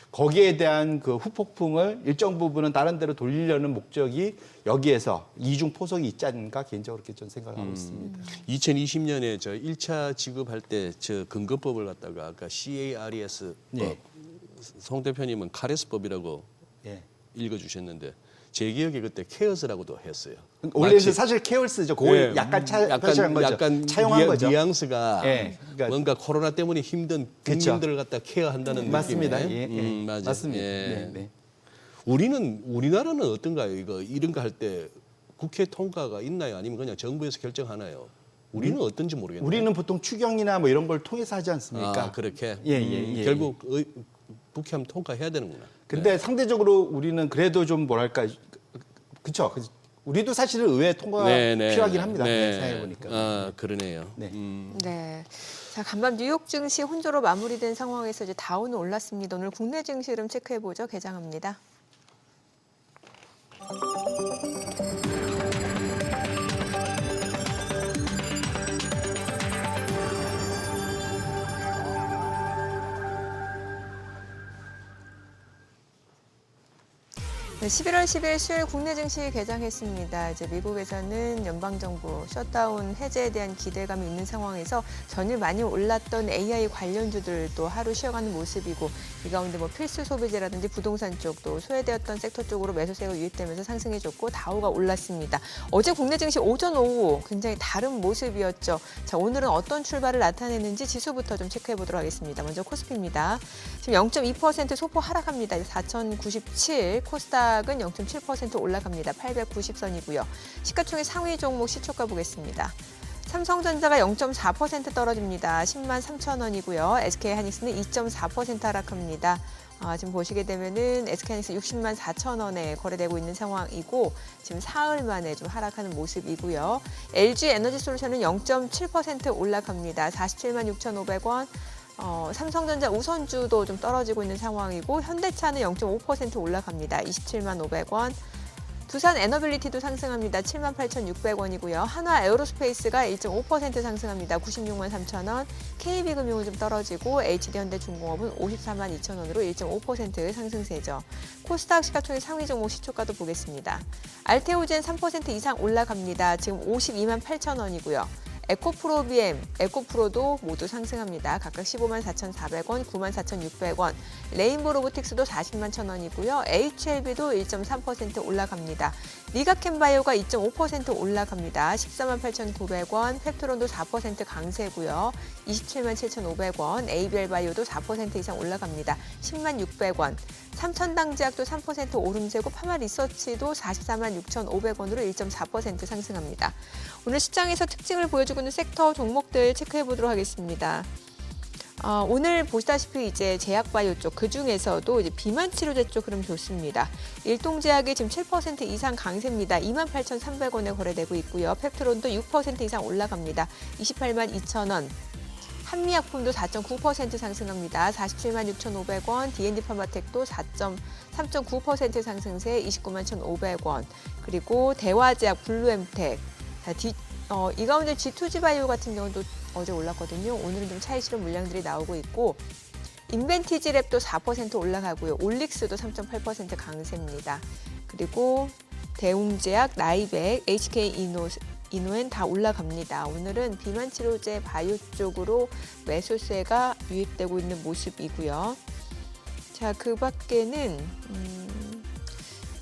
S6: 거기에 대한 그 후폭풍을 일정 부분은 다른 데로 돌리려는 목적이 여기에서 이중 포석이 있지 않은가 개인적으로 그렇게 좀 생각하고 있습니다.
S2: 2020년에 저 1차 지급할 때 저 근거법을 갖다가 아까 CARES 법
S6: 예.
S2: 송 대표님은 카레스법이라고
S6: 예.
S2: 읽어주셨는데 제 기억에 그때 케어스라고도 했어요.
S6: 원래
S2: 마치-
S6: 사실 케어스죠. 그걸
S2: 예,
S6: 약간 표시한 거죠.
S2: 약간
S6: 차용한 거죠.
S2: 뉘앙스가
S6: 예, 그러니까-
S2: 뭔가 코로나 때문에 힘든
S6: 그쵸.
S2: 국민들을 갖다 케어한다는
S6: 맞습니다.
S2: 느낌에.
S6: 예, 예.
S2: 맞아요.
S6: 맞습니다.
S2: 예.
S6: 네, 네.
S2: 우리나라는 어떤가요? 이런 거 할 때 국회 통과가 있나요? 아니면 그냥 정부에서 결정하나요? 우리는 어떤지 모르겠네요.
S6: 우리는 보통 추경이나 뭐 이런 걸 통해서 하지 않습니까?
S2: 그렇게.
S6: 예.
S2: 결국 국회하면 통과해야 되는구나.
S6: 근데 상대적으로 우리는 그래도 좀 뭐랄까 그렇죠. 우리도 사실은 의회 통과가 필요하긴 합니다. 생각해 보니까.
S2: 그러네요.
S6: 네.
S1: 네. 자, 간밤 뉴욕 증시 혼조로 마무리된 상황에서 이제 다우는 올랐습니다. 오늘 국내 증시 흐름 체크해 보죠. 개장합니다. 네, 11월 10일 수요일 국내 증시 개장했습니다. 이제 미국에서는 연방정부 셧다운 해제에 대한 기대감이 있는 상황에서 전일 많이 올랐던 AI 관련주들도 하루 쉬어가는 모습이고 이 가운데 뭐 필수 소비재라든지 부동산 쪽도 소외되었던 섹터 쪽으로 매수세가 유입되면서 상승해줬고 다우가 올랐습니다. 어제 국내 증시 오전 오후 굉장히 다른 모습이었죠. 자, 오늘은 어떤 출발을 나타내는지 지수부터 좀 체크해 보도록 하겠습니다. 먼저 코스피입니다. 지금 0.2% 소폭 하락합니다. 4,097, 코스닥은 0.7% 올라갑니다. 890선이고요. 시가총액 상위 종목 시초가 보겠습니다. 삼성전자가 0.4% 떨어집니다. 10만 3천 원이고요. SK하이닉스는 2.4% 하락합니다. 지금 보시게 되면은 SK하이닉스 60만 4천 원에 거래되고 있는 상황이고 지금 사흘 만에 좀 하락하는 모습이고요. LG에너지솔루션은 0.7% 올라갑니다. 47만 6,500원. 삼성전자 우선주도 좀 떨어지고 있는 상황이고 현대차는 0.5% 올라갑니다. 27만 500원. 두산 에너빌리티도 상승합니다. 7만 8,600원이고요. 한화 에어로스페이스가 1.5% 상승합니다. 96만 3천 원. KB금융은 좀 떨어지고 HD현대중공업은 54만 2천 원으로 1.5% 상승세죠. 코스닥 시가총액 상위 종목 시초가도 보겠습니다. 알테오젠 3% 이상 올라갑니다. 지금 52만 8천 원이고요. 에코프로 BM, 에코프로도 모두 상승합니다. 각각 15만 4,400원, 9만 4,600원. 레인보 로보틱스도 40만 1,000원이고요. HLB도 1.3% 올라갑니다. 리가캠바이오가 2.5% 올라갑니다. 14만 8,900원. 펩트론도 4% 강세고요. 27만 7,500원. ABL바이오도 4% 이상 올라갑니다. 10만 600원. 삼천당제약도 3% 오름세고 파마리서치도 44만 6,500원으로 1.4% 상승합니다. 오늘 시장에서 특징을 보여주고 있는 섹터 종목들 체크해 보도록 하겠습니다. 오늘 보시다시피 이제 제약바이오 쪽 그 중에서도 이제 비만 치료제 쪽 흐름 좋습니다. 일동제약이 지금 7% 이상 강세입니다. 28,300원에 거래되고 있고요. 펩트론도 6% 이상 올라갑니다. 28만 2,000원. 한미약품도 4.9% 상승합니다. 47만 6,500원, D&D 파마텍도 3.9% 상승세 29만 1,500원. 그리고 대화제약 블루엠텍, 이 가운데 G2G 바이오 같은 경우도 어제 올랐거든요. 오늘은 좀 차익 실현 물량들이 나오고 있고 인벤티지랩도 4% 올라가고요. 올릭스도 3.8% 강세입니다. 그리고 대웅제약, 나이백, HK이노엔 다 올라갑니다. 오늘은 비만 치료제 바이오 쪽으로 매수세가 유입되고 있는 모습이고요. 자, 그 밖에는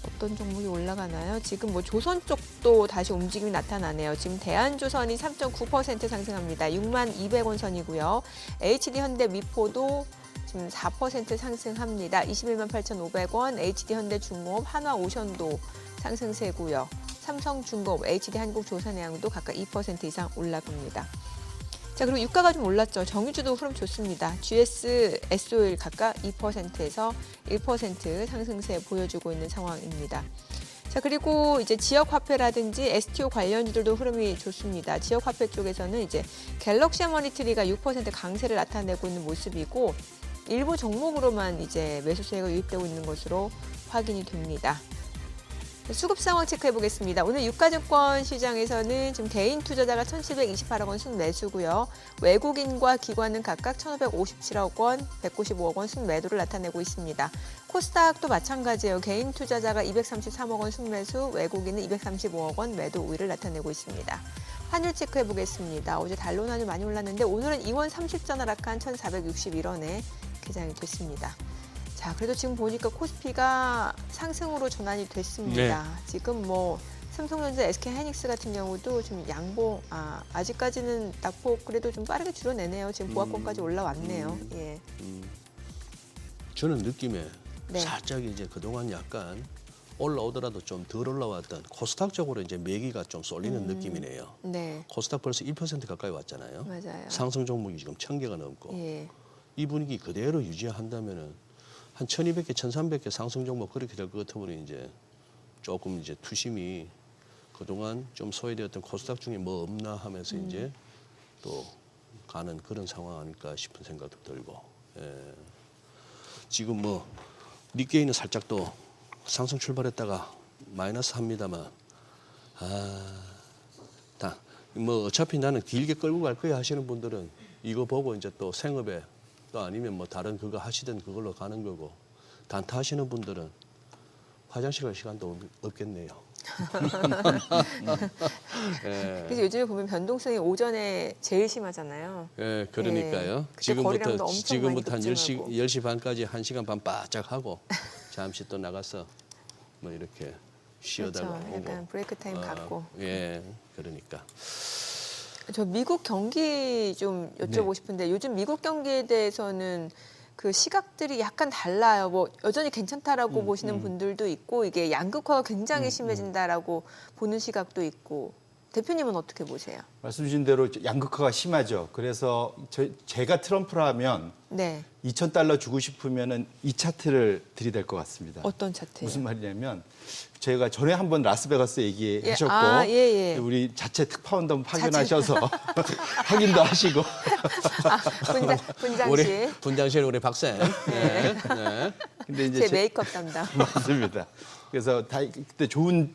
S1: 어떤 종목이 올라가나요? 지금 뭐 조선 쪽도 다시 움직임이 나타나네요. 지금 대한조선이 3.9% 상승합니다. 6만 200원 선이고요. HD현대미포도 지금 4% 상승합니다. 21만 8,500원. HD현대중공업, 한화오션도 상승세고요. 삼성중공업, HD한국조선해양도 각각 2% 이상 올라갑니다. 자, 그리고 유가가 좀 올랐죠. 정유주도 흐름 좋습니다. GS, SO일 각각 2%에서 1% 상승세 보여주고 있는 상황입니다. 자, 그리고 이제 지역화폐라든지 STO 관련주들도 흐름이 좋습니다. 지역화폐 쪽에서는 이제 갤럭시 머니트리가 6% 강세를 나타내고 있는 모습이고 일부 종목으로만 이제 매수세가 유입되고 있는 것으로 확인이 됩니다. 수급 상황 체크해 보겠습니다. 오늘 유가증권 시장에서는 지금 개인 투자자가 1,728억 원 순매수고요. 외국인과 기관은 각각 1,557억 원, 195억 원 순매도를 나타내고 있습니다. 코스닥도 마찬가지예요. 개인 투자자가 233억 원 순매수, 외국인은 235억 원 매도 우위를 나타내고 있습니다. 환율 체크해 보겠습니다. 어제 달러 환율 많이 올랐는데 오늘은 2원 30전 하락한 1,461원에 개장이 됐습니다. 자, 그래도 지금 보니까 코스피가 상승으로 전환이 됐습니다. 네. 지금 뭐 삼성전자, SK하이닉스 같은 경우도 지금 아직까지는 낙폭 그래도 좀 빠르게 줄여내네요. 지금 보합권까지 올라왔네요. 예.
S2: 저는 느낌에
S1: 네.
S2: 살짝 이제 그동안 약간 올라오더라도 좀 덜 올라왔던 코스닥 쪽으로 이제 매기가 좀 쏠리는 느낌이네요.
S1: 네.
S2: 코스닥 벌써 1% 가까이 왔잖아요.
S1: 맞아요.
S2: 상승 종목이 지금 1,000개가 넘고
S1: 예.
S2: 이 분위기 그대로 유지한다면은 한 1,200개, 1,300개 상승 종목 그렇게 될 것 같으면 이제 조금 이제 투심이 그동안 좀 소외되었던 코스닥 중에 뭐 없나 하면서 이제 또 가는 그런 상황 아닐까 싶은 생각도 들고. 예. 지금 뭐 니케이는 살짝 또 상승 출발했다가 마이너스 합니다만 뭐 어차피 나는 길게 끌고 갈 거야 하시는 분들은 이거 보고 이제 또 생업에 또 아니면 뭐 다른 그거 하시던 그걸로 가는 거고 단타 하시는 분들은 화장실 갈 시간도 없겠네요. 예.
S1: 그래서 요즘에 보면 변동성이 오전에 제일 심하잖아요.
S2: 예, 그러니까요.
S1: 그때 거리량도 엄청
S2: 지금부터
S1: 많이
S2: 한
S1: 급증하고.
S2: 10시 반까지 1시간 반 바짝 하고 잠시 또 나가서 뭐 이렇게 쉬어다가
S1: 그렇죠.
S2: 오고.
S1: 약간 브레이크 타임 갖고.
S2: 예, 그러니까.
S1: 저 미국 경기 좀 여쭤보고 싶은데 요즘 미국 경기에 대해서는 그 시각들이 약간 달라요. 뭐 여전히 괜찮다라고 보시는 분들도 있고 이게 양극화가 굉장히 심해진다라고 보는 시각도 있고 대표님은 어떻게 보세요?
S6: 말씀 주신 대로 양극화가 심하죠. 그래서 제가 트럼프라면
S1: 네.
S6: $2,000 주고 싶으면은 이 차트를 들이댈 것 같습니다.
S1: 어떤 차트예요?
S6: 무슨 말이냐면 제가 전에 한번 라스베가스 얘기하셨고
S1: 아, 예.
S6: 우리 자체 특파원도 한번 파견하셔서 확인도 하시고
S1: 분장실.
S2: 우리 분장실 우리 박쌤. 네. 네.
S6: 근데 이제
S1: 제 메이크업 담당.
S6: 맞습니다. 그래서 다 그때 좋은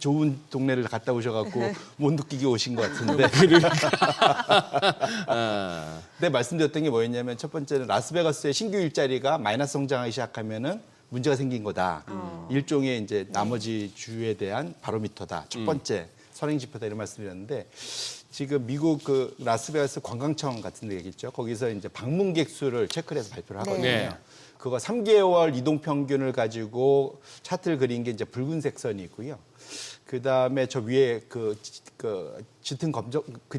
S6: 동네를 갔다 오셔갖고 못 느끼게 오신 것 같은데.
S2: 아,
S6: 근데 말씀드렸던 게 뭐였냐면 첫 번째는 라스베가스의 신규 일자리가 마이너스 성장하기 시작하면은 문제가 생긴 거다. 일종의 이제 나머지 주에 대한 바로미터다. 첫 번째 선행 지표다 이런 말씀드렸는데 지금 미국 그 라스베가스 관광청 같은 데 얘기했죠. 거기서 이제 방문객 수를 체크를 해서 발표를 하거든요.
S2: 네.
S6: 그거 3개월 이동 평균을 가지고 차트를 그린 게 이제 붉은색 선이 있고요. 그 다음에 저 위에 그 짙은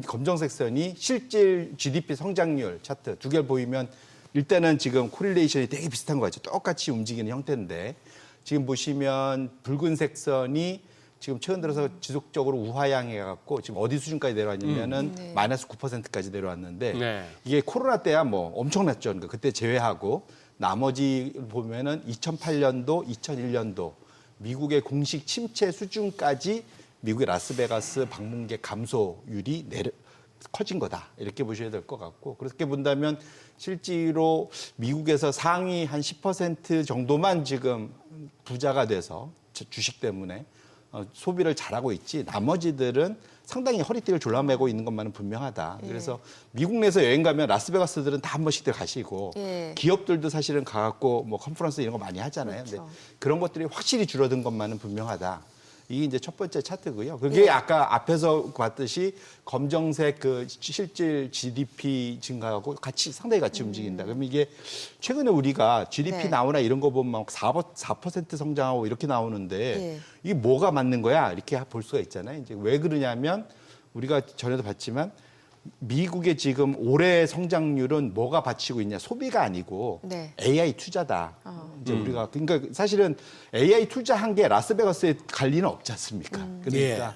S6: 검정색 선이 실질 GDP 성장률 차트 두 개를 보이면 일단은 지금 코릴레이션이 되게 비슷한 거 같죠. 똑같이 움직이는 형태인데 지금 보시면 붉은색 선이 지금 최근 들어서 지속적으로 우하향해갖고 지금 어디 수준까지 내려왔냐면은 마이너스 9%까지 내려왔는데
S2: 네.
S6: 이게 코로나 때야 뭐 엄청났죠. 그러니까 그때 제외하고 나머지 보면은 2008년도, 2001년도 미국의 공식 침체 수준까지 미국의 라스베가스 방문객 감소율이 커진 거다. 이렇게 보셔야 될 것 같고 그렇게 본다면 실제로 미국에서 상위 한 10% 정도만 지금 부자가 돼서 주식 때문에 소비를 잘하고 있지 나머지들은 상당히 허리띠를 졸라매고 있는 것만은 분명하다. 그래서 미국 내에서 여행 가면 라스베가스들은 다 한 번씩들 가시고
S1: 예.
S6: 기업들도 사실은 가갖고 뭐 컨퍼런스 이런 거 많이 하잖아요.
S1: 그렇죠.
S6: 근데 그런 것들이 확실히 줄어든 것만은 분명하다. 이게 이제 첫 번째 차트고요. 그게 아까 앞에서 봤듯이 검정색 그 실질 GDP 증가하고 상당히 같이 움직인다. 그럼 이게 최근에 우리가 GDP
S1: 네.
S6: 나오나 이런 거 보면 막 4% 성장하고 이렇게 나오는데
S1: 예.
S6: 이게 뭐가 맞는 거야? 이렇게 볼 수가 있잖아요. 이제 왜 그러냐면 우리가 전에도 봤지만 미국의 지금 올해 성장률은 뭐가 받치고 있냐? 소비가 아니고
S1: 네.
S6: AI 투자다. 이제 우리가 그러니까 사실은 AI 투자한 게 라스베가스에 갈 리는 없지 않습니까? 그러니까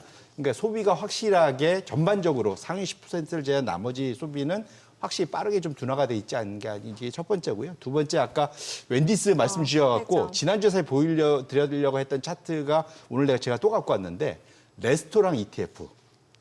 S6: 소비가 확실하게 전반적으로 상위 10%를 제한 나머지 소비는 확실히 빠르게 좀 둔화가 돼 있지 않은 게 이게 첫 번째고요. 두 번째 아까 웬디스 말씀 주셔갖고
S1: 그렇죠.
S6: 지난주에 사실 드려드리려고 했던 차트가 오늘 제가 또 갖고 왔는데 레스토랑 ETF.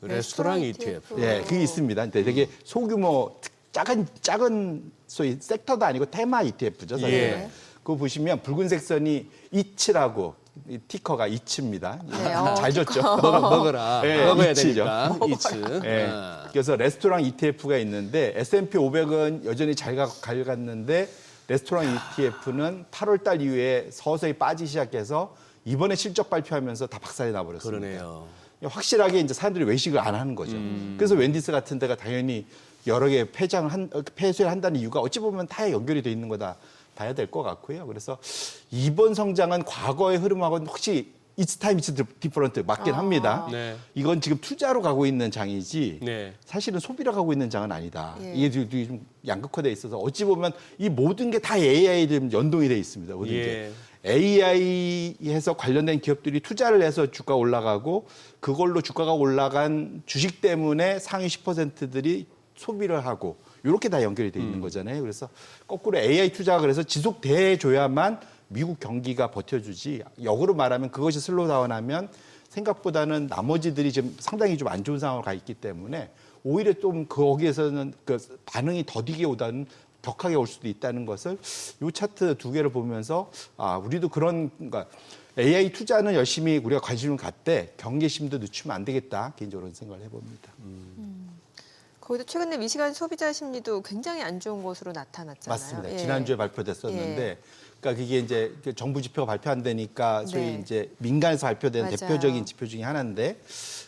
S2: 레스토랑 ETF.
S6: 예, 그게 있습니다. 근데 되게 소규모 작은 소위 섹터도 아니고 테마 ETF죠. 사실은.
S2: 예.
S6: 그거 보시면 붉은색 선이 이츠라고 이 티커가 이츠입니다.
S1: 네,
S6: 잘 줬죠.
S2: 먹어라.
S6: 예,
S2: 먹어야
S6: 이츠죠.
S2: 되니까. 이츠.
S6: 예.
S2: 아.
S6: 그래서 레스토랑 ETF가 있는데 S&P 500은 여전히 잘 갔는데 레스토랑 ETF는 8월 달 이후에 서서히 빠지기 시작해서 이번에 실적 발표하면서 다 박살이 나버렸습니다.
S2: 그러네요.
S6: 확실하게 이제 사람들이 외식을 안 하는 거죠. 그래서 웬디스 같은 데가 당연히 여러 개 폐쇄를 한다는 이유가 어찌 보면 다 연결이 돼 있는 거다 봐야 될 것 같고요. 그래서 이번 성장은 과거의 흐름하고는 혹시 It's time it's different 맞긴 합니다.
S2: 네.
S6: 이건 지금 투자로 가고 있는 장이지
S2: 네.
S6: 사실은 소비로 가고 있는 장은 아니다.
S1: 예.
S6: 이게 되게 좀 양극화돼 있어서 어찌 보면 이 모든 게 다 AI에 좀 연동이 돼 있습니다. 모든 게. AI에서 관련된 기업들이 투자를 해서 주가 올라가고 그걸로 주가가 올라간 주식 때문에 상위 10%들이 소비를 하고 이렇게 다 연결이 돼 있는 거잖아요. 그래서 거꾸로 AI 투자가 그래서 지속돼 줘야만 미국 경기가 버텨주지 역으로 말하면 그것이 슬로우다운하면 생각보다는 나머지들이 지금 상당히 좀 안 좋은 상황으로 가 있기 때문에 오히려 좀 거기에서는 그 반응이 더디게 오다는 격하게 올 수도 있다는 것을 이 차트 두 개를 보면서 우리도 그러니까 AI 투자는 열심히 우리가 관심을 갖되 경계심도 늦추면 안 되겠다 개인적으로 생각을 해봅니다.
S1: 거기도 최근에 미시간 소비자 심리도 굉장히 안 좋은 것으로 나타났잖아요.
S6: 맞습니다.
S1: 예.
S6: 지난주에 발표됐었는데 그러니까 그게 이제 그 정부 지표가 발표 안 되니까 소위
S1: 네.
S6: 이제 민간에서 발표된
S1: 맞아요.
S6: 대표적인 지표 중에 하나인데,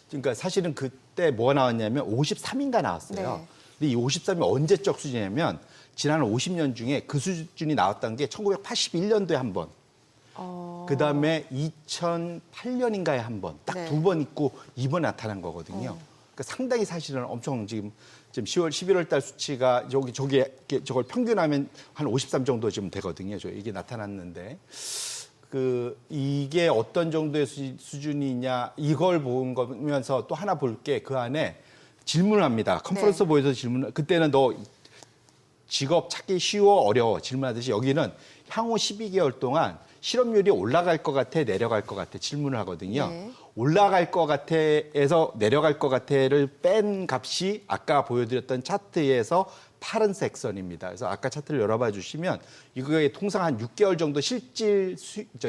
S6: 그러니까 사실은 그때 뭐가 나왔냐면 53인가 나왔어요.
S1: 네.
S6: 근데 이 53이 언제적 수준이냐면 지난 50년 중에 그 수준이 나왔던 게 1981년도에 한 번. 그 다음에 2008년인가에 한 번, 딱
S1: 네.
S6: 두 번 있고 이번 나타난 거거든요. 그러니까 상당히 사실은 엄청 지금 10월, 11월 달 수치가 저걸 평균하면 한 53 정도 지금 되거든요. 이게 나타났는데. 이게 어떤 정도의 수준이냐, 이걸 보면서 또 하나 볼 게 그 안에 질문을 합니다. 컨퍼런스
S1: 네.
S6: 보여서 질문을, 그때는 너 직업 찾기 쉬워, 어려워 질문하듯이 여기는 향후 12개월 동안 실업률이 올라갈 것 같아, 내려갈 것 같아 질문을 하거든요.
S1: 네.
S6: 올라갈 것 같아에서 내려갈 것 같아를 뺀 값이 아까 보여드렸던 차트에서 파란색 선입니다. 그래서 아까 차트를 열어봐 주시면 이거에 통상 한 6개월 정도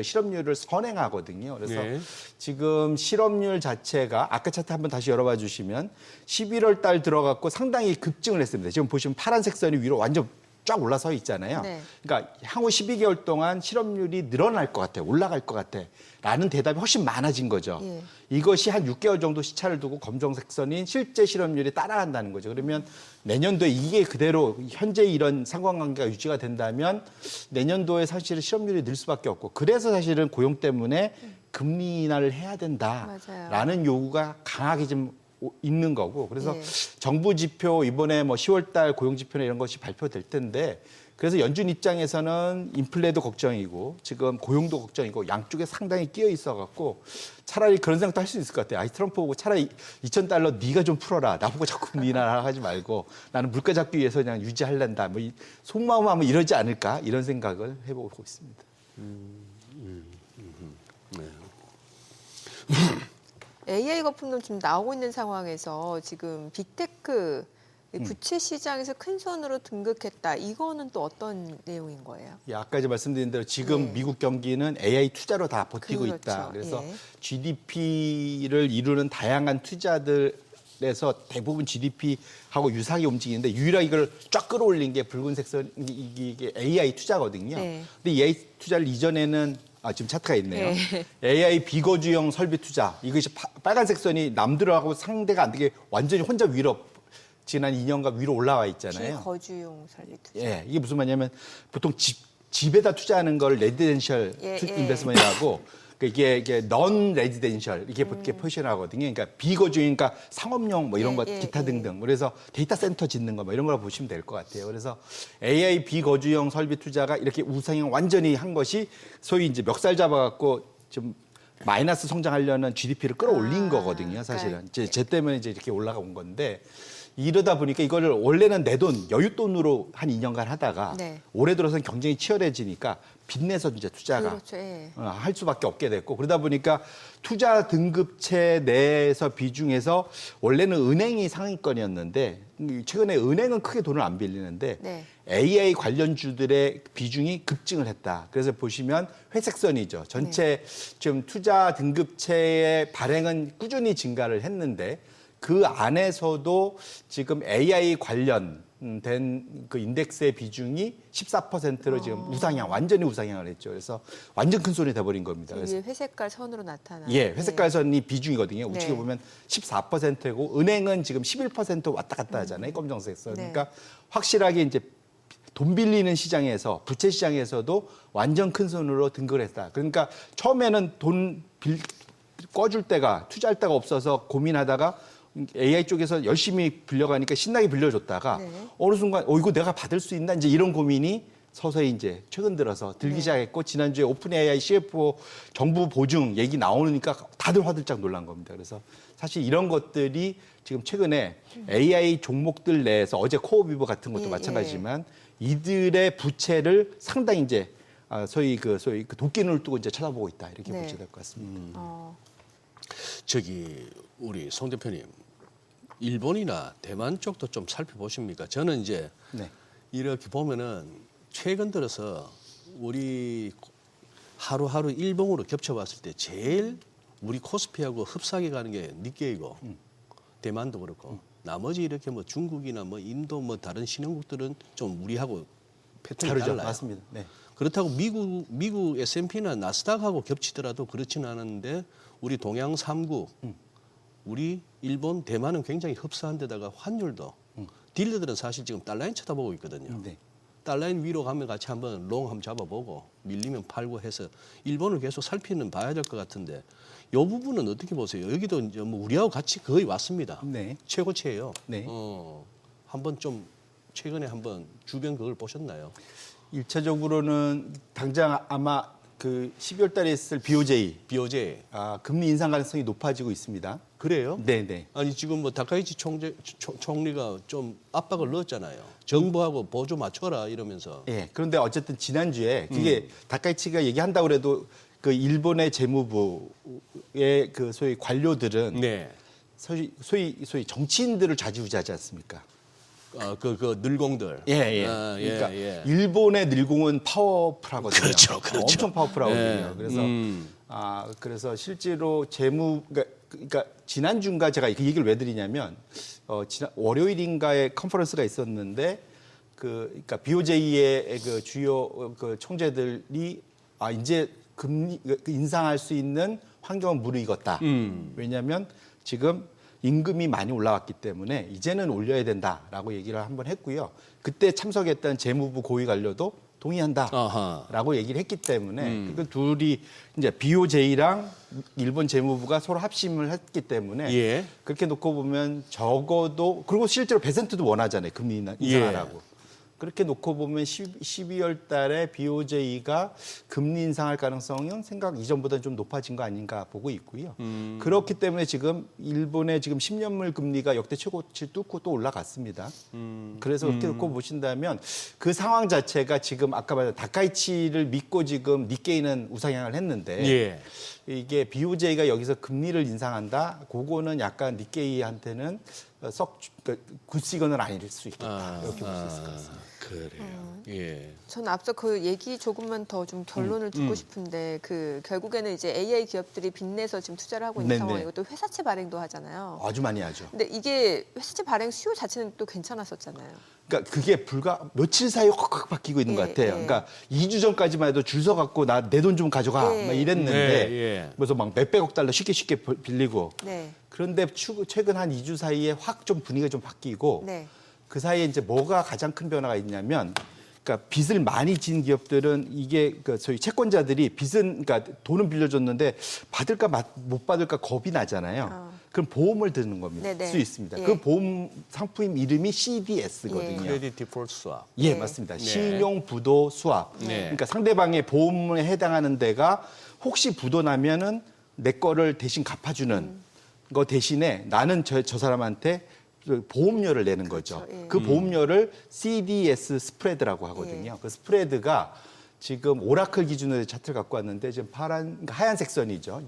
S6: 실업률을 선행하거든요. 그래서
S2: 네.
S6: 지금 실업률 자체가 아까 차트 한번 다시 열어봐 주시면 11월 달 들어갔고 상당히 급증을 했습니다. 지금 보시면 파란색 선이 위로 완전 쫙 올라서 있잖아요.
S1: 네.
S6: 그러니까 향후 12개월 동안 실업률이 늘어날 것 같아, 올라갈 것 같아 라는 대답이 훨씬 많아진 거죠.
S1: 예.
S6: 이것이 한 6개월 정도 시차를 두고 검정색 선인 실제 실업률이 따라간다는 거죠. 그러면 내년도에 이게 그대로 현재 이런 상관관계가 유지가 된다면 내년도에 사실은 실업률이 늘 수밖에 없고, 그래서 사실은 고용 때문에 금리 인하를 해야 된다라는 요구가 강하게 좀 있는 거고, 그래서
S1: 예.
S6: 정부 지표 이번에 뭐 10월 달 고용 지표나 이런 것이 발표될 텐데, 그래서 연준 입장에서는 인플레도 걱정이고 지금 고용도 걱정이고 양쪽에 상당히 끼어 있어 갖고 차라리 그런 생각도 할 수 있을 것 같아요. 아이 트럼프 보고 차라리 2,000달러 네가 좀 풀어라. 나보고 자꾸 금리 인하라 하지 말고 나는 물가 잡기 위해서 그냥 유지할란다. 뭐 속마음 하면 이러지 않을까 이런 생각을 해보고 있습니다.
S1: AI 거품도 좀 나오고 있는 상황에서 지금 빅테크 부채 시장에서 큰 손으로 등극했다. 이거는 또 어떤 내용인 거예요?
S6: 예, 아까 이제 말씀드린 대로 지금
S1: 네.
S6: 미국 경기는 AI 투자로 다 버티고
S1: 그렇죠.
S6: 있다. 그래서
S1: 예.
S6: GDP를 이루는 다양한 투자들에서 대부분 GDP하고 유사하게 움직이는데 유일하게 이걸 쫙 끌어올린 게 붉은색 선 이게 AI 투자거든요.
S1: 네.
S6: 근데 이 AI 투자를 이전에는 지금 차트가 있네요.
S1: 네.
S6: AI 비거주형 설비 투자. 이것이 빨간색 선이 남들하고 상대가 안 되게 완전히 혼자 위로 지난 2년간 위로 올라와 있잖아요.
S1: 비거주용 설비 투자.
S6: 예, 이게 무슨 말이냐면 보통 집에다 투자하는 걸 레지덴셜
S1: 예.
S6: 인베스트먼트라고 이게 넌 레지덴셜 이렇게 포지션하거든요. 그러니까 비거주용, 그러니까 상업용 뭐 이런 것 기타 등등. 그래서 데이터 센터 짓는 거 뭐 이런 걸 보시면 될 것 같아요. 그래서 AI 비거주용 설비 투자가 이렇게 우상향 완전히 한 것이 소위 이제 멱살 잡아갖고 좀 마이너스 성장하려는 GDP를 끌어올린 거거든요. 사실은 제 때문에 이제 이렇게 올라가 온 건데. 이러다 보니까 이거를 원래는 내 돈, 여윳돈으로 한 2년간 하다가
S1: 네.
S6: 올해 들어서는 경쟁이 치열해지니까 빚내서 이제 투자가
S1: 그렇죠. 예.
S6: 할 수밖에 없게 됐고, 그러다 보니까 투자 등급체 내에서 비중에서 원래는 은행이 상위권이었는데 최근에 은행은 크게 돈을 안 빌리는데
S1: 네.
S6: AI 관련주들의 비중이 급증을 했다. 그래서 보시면 회색 선이죠. 전체 지금 투자 등급체의 발행은 꾸준히 증가를 했는데 그 안에서도 지금 AI 관련된 그 인덱스의 비중이 14%로 지금 완전히 우상향을 했죠. 그래서 완전 큰 손이 돼버린 겁니다. 그래서
S1: 위에 회색깔 선으로 나타나는.
S6: 예, 회색깔 선이 비중이거든요. 우측에
S1: 네.
S6: 보면 14%고 은행은 지금 11% 왔다 갔다 하잖아요. 검정색 선.
S1: 네.
S6: 그러니까 확실하게 이제 돈 빌리는 시장에서 부채 시장에서도 완전 큰 손으로 등극을 했다. 그러니까 처음에는 돈 꿔줄 때가 투자할 데가 없어서 고민하다가 AI 쪽에서 열심히 빌려가니까 신나게 빌려줬다가
S1: 네.
S6: 어느 순간 이거 내가 받을 수 있나 이제 이런 고민이 서서히 이제 최근 들어서 들기 시작했고 지난주에 오픈 AI CFO 정부 보증 얘기 나오니까 다들 화들짝 놀란 겁니다. 그래서 사실 이런 것들이 지금 최근에 AI 종목들 내에서 어제 코어비버 같은 것도
S1: 예,
S6: 마찬가지지만 이들의 부채를 상당히 이제 소위 그 도끼눈을 뜨고 이제 쳐다보고 있다 이렇게
S1: 네.
S6: 보셔야 될 것 같습니다.
S2: 저기 우리 송 대표님, 일본이나 대만 쪽도 좀 살펴보십니까? 저는 이제
S6: 네.
S2: 이렇게 보면은 최근 들어서 우리 하루하루 일봉으로 겹쳐봤을 때 제일 우리 코스피하고 흡사하게 가는 게 니케이고 대만도 그렇고 나머지 이렇게 뭐 중국이나 뭐 인도 뭐 다른 신흥국들은 좀 우리하고 패턴이
S6: 다르죠.
S2: 달라요.
S6: 맞습니다. 네.
S2: 그렇다고 미국 S&P나 나스닥하고 겹치더라도 그렇지는 않은데 우리 동양 3국, 우리 일본, 대만은 굉장히 흡사한 데다가 환율도 딜러들은 사실 지금 달러인 쳐다보고 있거든요.
S6: 네.
S2: 달러인 위로 가면 같이 한번 롱 한번 잡아보고 밀리면 팔고 해서 일본을 계속 살피는 봐야 될 것 같은데 이 부분은 어떻게 보세요? 여기도 이제 뭐 우리하고 같이 거의 왔습니다.
S6: 네.
S2: 최고치예요.
S6: 네.
S2: 한번 좀 최근에 한번 주변 그걸 보셨나요?
S6: 1차적으로는 당장 아마 그 12월 달에 있을 BOJ
S2: BOJ.
S6: 금리 인상 가능성이 높아지고 있습니다.
S2: 그래요?
S6: 네.
S2: 아니 지금 뭐 다카이치 총리가 좀 압박을 넣었잖아요. 정부하고 보조 맞춰라 이러면서.
S6: 예. 그런데 어쨌든 지난주에 그게 다카이치가 얘기한다고 그래도 그 일본의 재무부의 그 소위 관료들은
S2: 네.
S6: 소위 정치인들을 좌지우지하지 않습니까?
S2: 그 늘공들.
S6: 예. 그러니까 일본의 늘공은 파워풀하거든요.
S2: 그렇죠.
S6: 엄청 파워풀하거든요.
S2: 예.
S6: 그래서 그래서 실제로 그러니까 지난주인가 제가 그 얘기를 왜 드리냐면 지난 월요일인가에 컨퍼런스가 있었는데 그러니까 BOJ의 그 주요 그 총재들이 이제 금리 인상할 수 있는 환경은 무르익었다. 왜냐하면 지금 임금이 많이 올라왔기 때문에 이제는 올려야 된다라고 얘기를 한번 했고요. 그때 참석했던 재무부 고위 관료도 동의한다라고 얘기를 했기 때문에 그 둘이 이제 BOJ랑 일본 재무부가 서로 합심을 했기 때문에
S2: 예.
S6: 그렇게 놓고 보면 적어도 그리고 실제로 베센트도 원하잖아요. 금리 인상하라고. 그렇게 놓고 보면 12월 달에 BOJ가 금리 인상할 가능성은 생각 이전보다는 좀 높아진 거 아닌가 보고 있고요. 그렇기 때문에 지금 일본의 지금 10년물 금리가 역대 최고치를 뚫고 또 올라갔습니다. 그래서 그렇게 놓고 보신다면 그 상황 자체가 지금 아까 말한 다카이치를 믿고 지금 니케이는 우상향을 했는데
S2: 예.
S6: 이게 BOJ가 여기서 금리를 인상한다. 그거는 약간 니케이한테는 썩 굿시건은 아닐 수 있겠다. 이렇게 볼 수 있을 것 같습니다.
S2: 그래요. 예.
S1: 저는 앞서 그 얘기 조금만 더 좀 결론을 듣고 싶은데 그 결국에는 이제 AI 기업들이 빚내서 지금 투자를 하고 있는
S6: 네네.
S1: 상황이고 또 회사채 발행도 하잖아요.
S6: 아주 많이 하죠.
S1: 근데 이게 회사채 발행 수요 자체는 또 괜찮았었잖아요.
S6: 그러니까 그게 불과 며칠 사이에 확 바뀌고 있는 것 같아요. 그러니까 2주 전까지만 해도 줄 서갖고 나 내 돈 좀 가져가 막 이랬는데
S2: 예.
S6: 그래서 막 몇백억 달러 쉽게 빌리고
S1: 네.
S6: 그런데 최근 한 2주 사이에 확 좀 분위기가 좀 바뀌고
S1: 네.
S6: 그 사이에 이제 뭐가 가장 큰 변화가 있냐면 그러니까 빚을 많이 진 기업들은 이게 그 소위 채권자들이 빚은 그러니까 돈은 빌려줬는데 받을까 못 받을까 겁이 나잖아요. 그럼 보험을 드는 겁니다.
S1: 네네.
S6: 수 있습니다.
S1: 예.
S6: 그 보험 상품 이름이 CDS거든요.
S2: 크레딧 디폴트 스왑.
S6: 예,
S1: 네.
S6: 맞습니다.
S2: 네.
S6: 신용 부도 수압.
S2: 네.
S6: 그러니까 상대방의 보험에 해당하는 데가 혹시 부도 나면은 내 거를 대신 갚아주는 거 대신에 나는 저 사람한테 보험료를 내는 거죠.
S1: 그렇죠. 예.
S6: 그 보험료를 CDS 스프레드라고 하거든요. 그 스프레드가 지금 오라클 기준으로 차트를 갖고 왔는데 지금 하얀색 선이죠.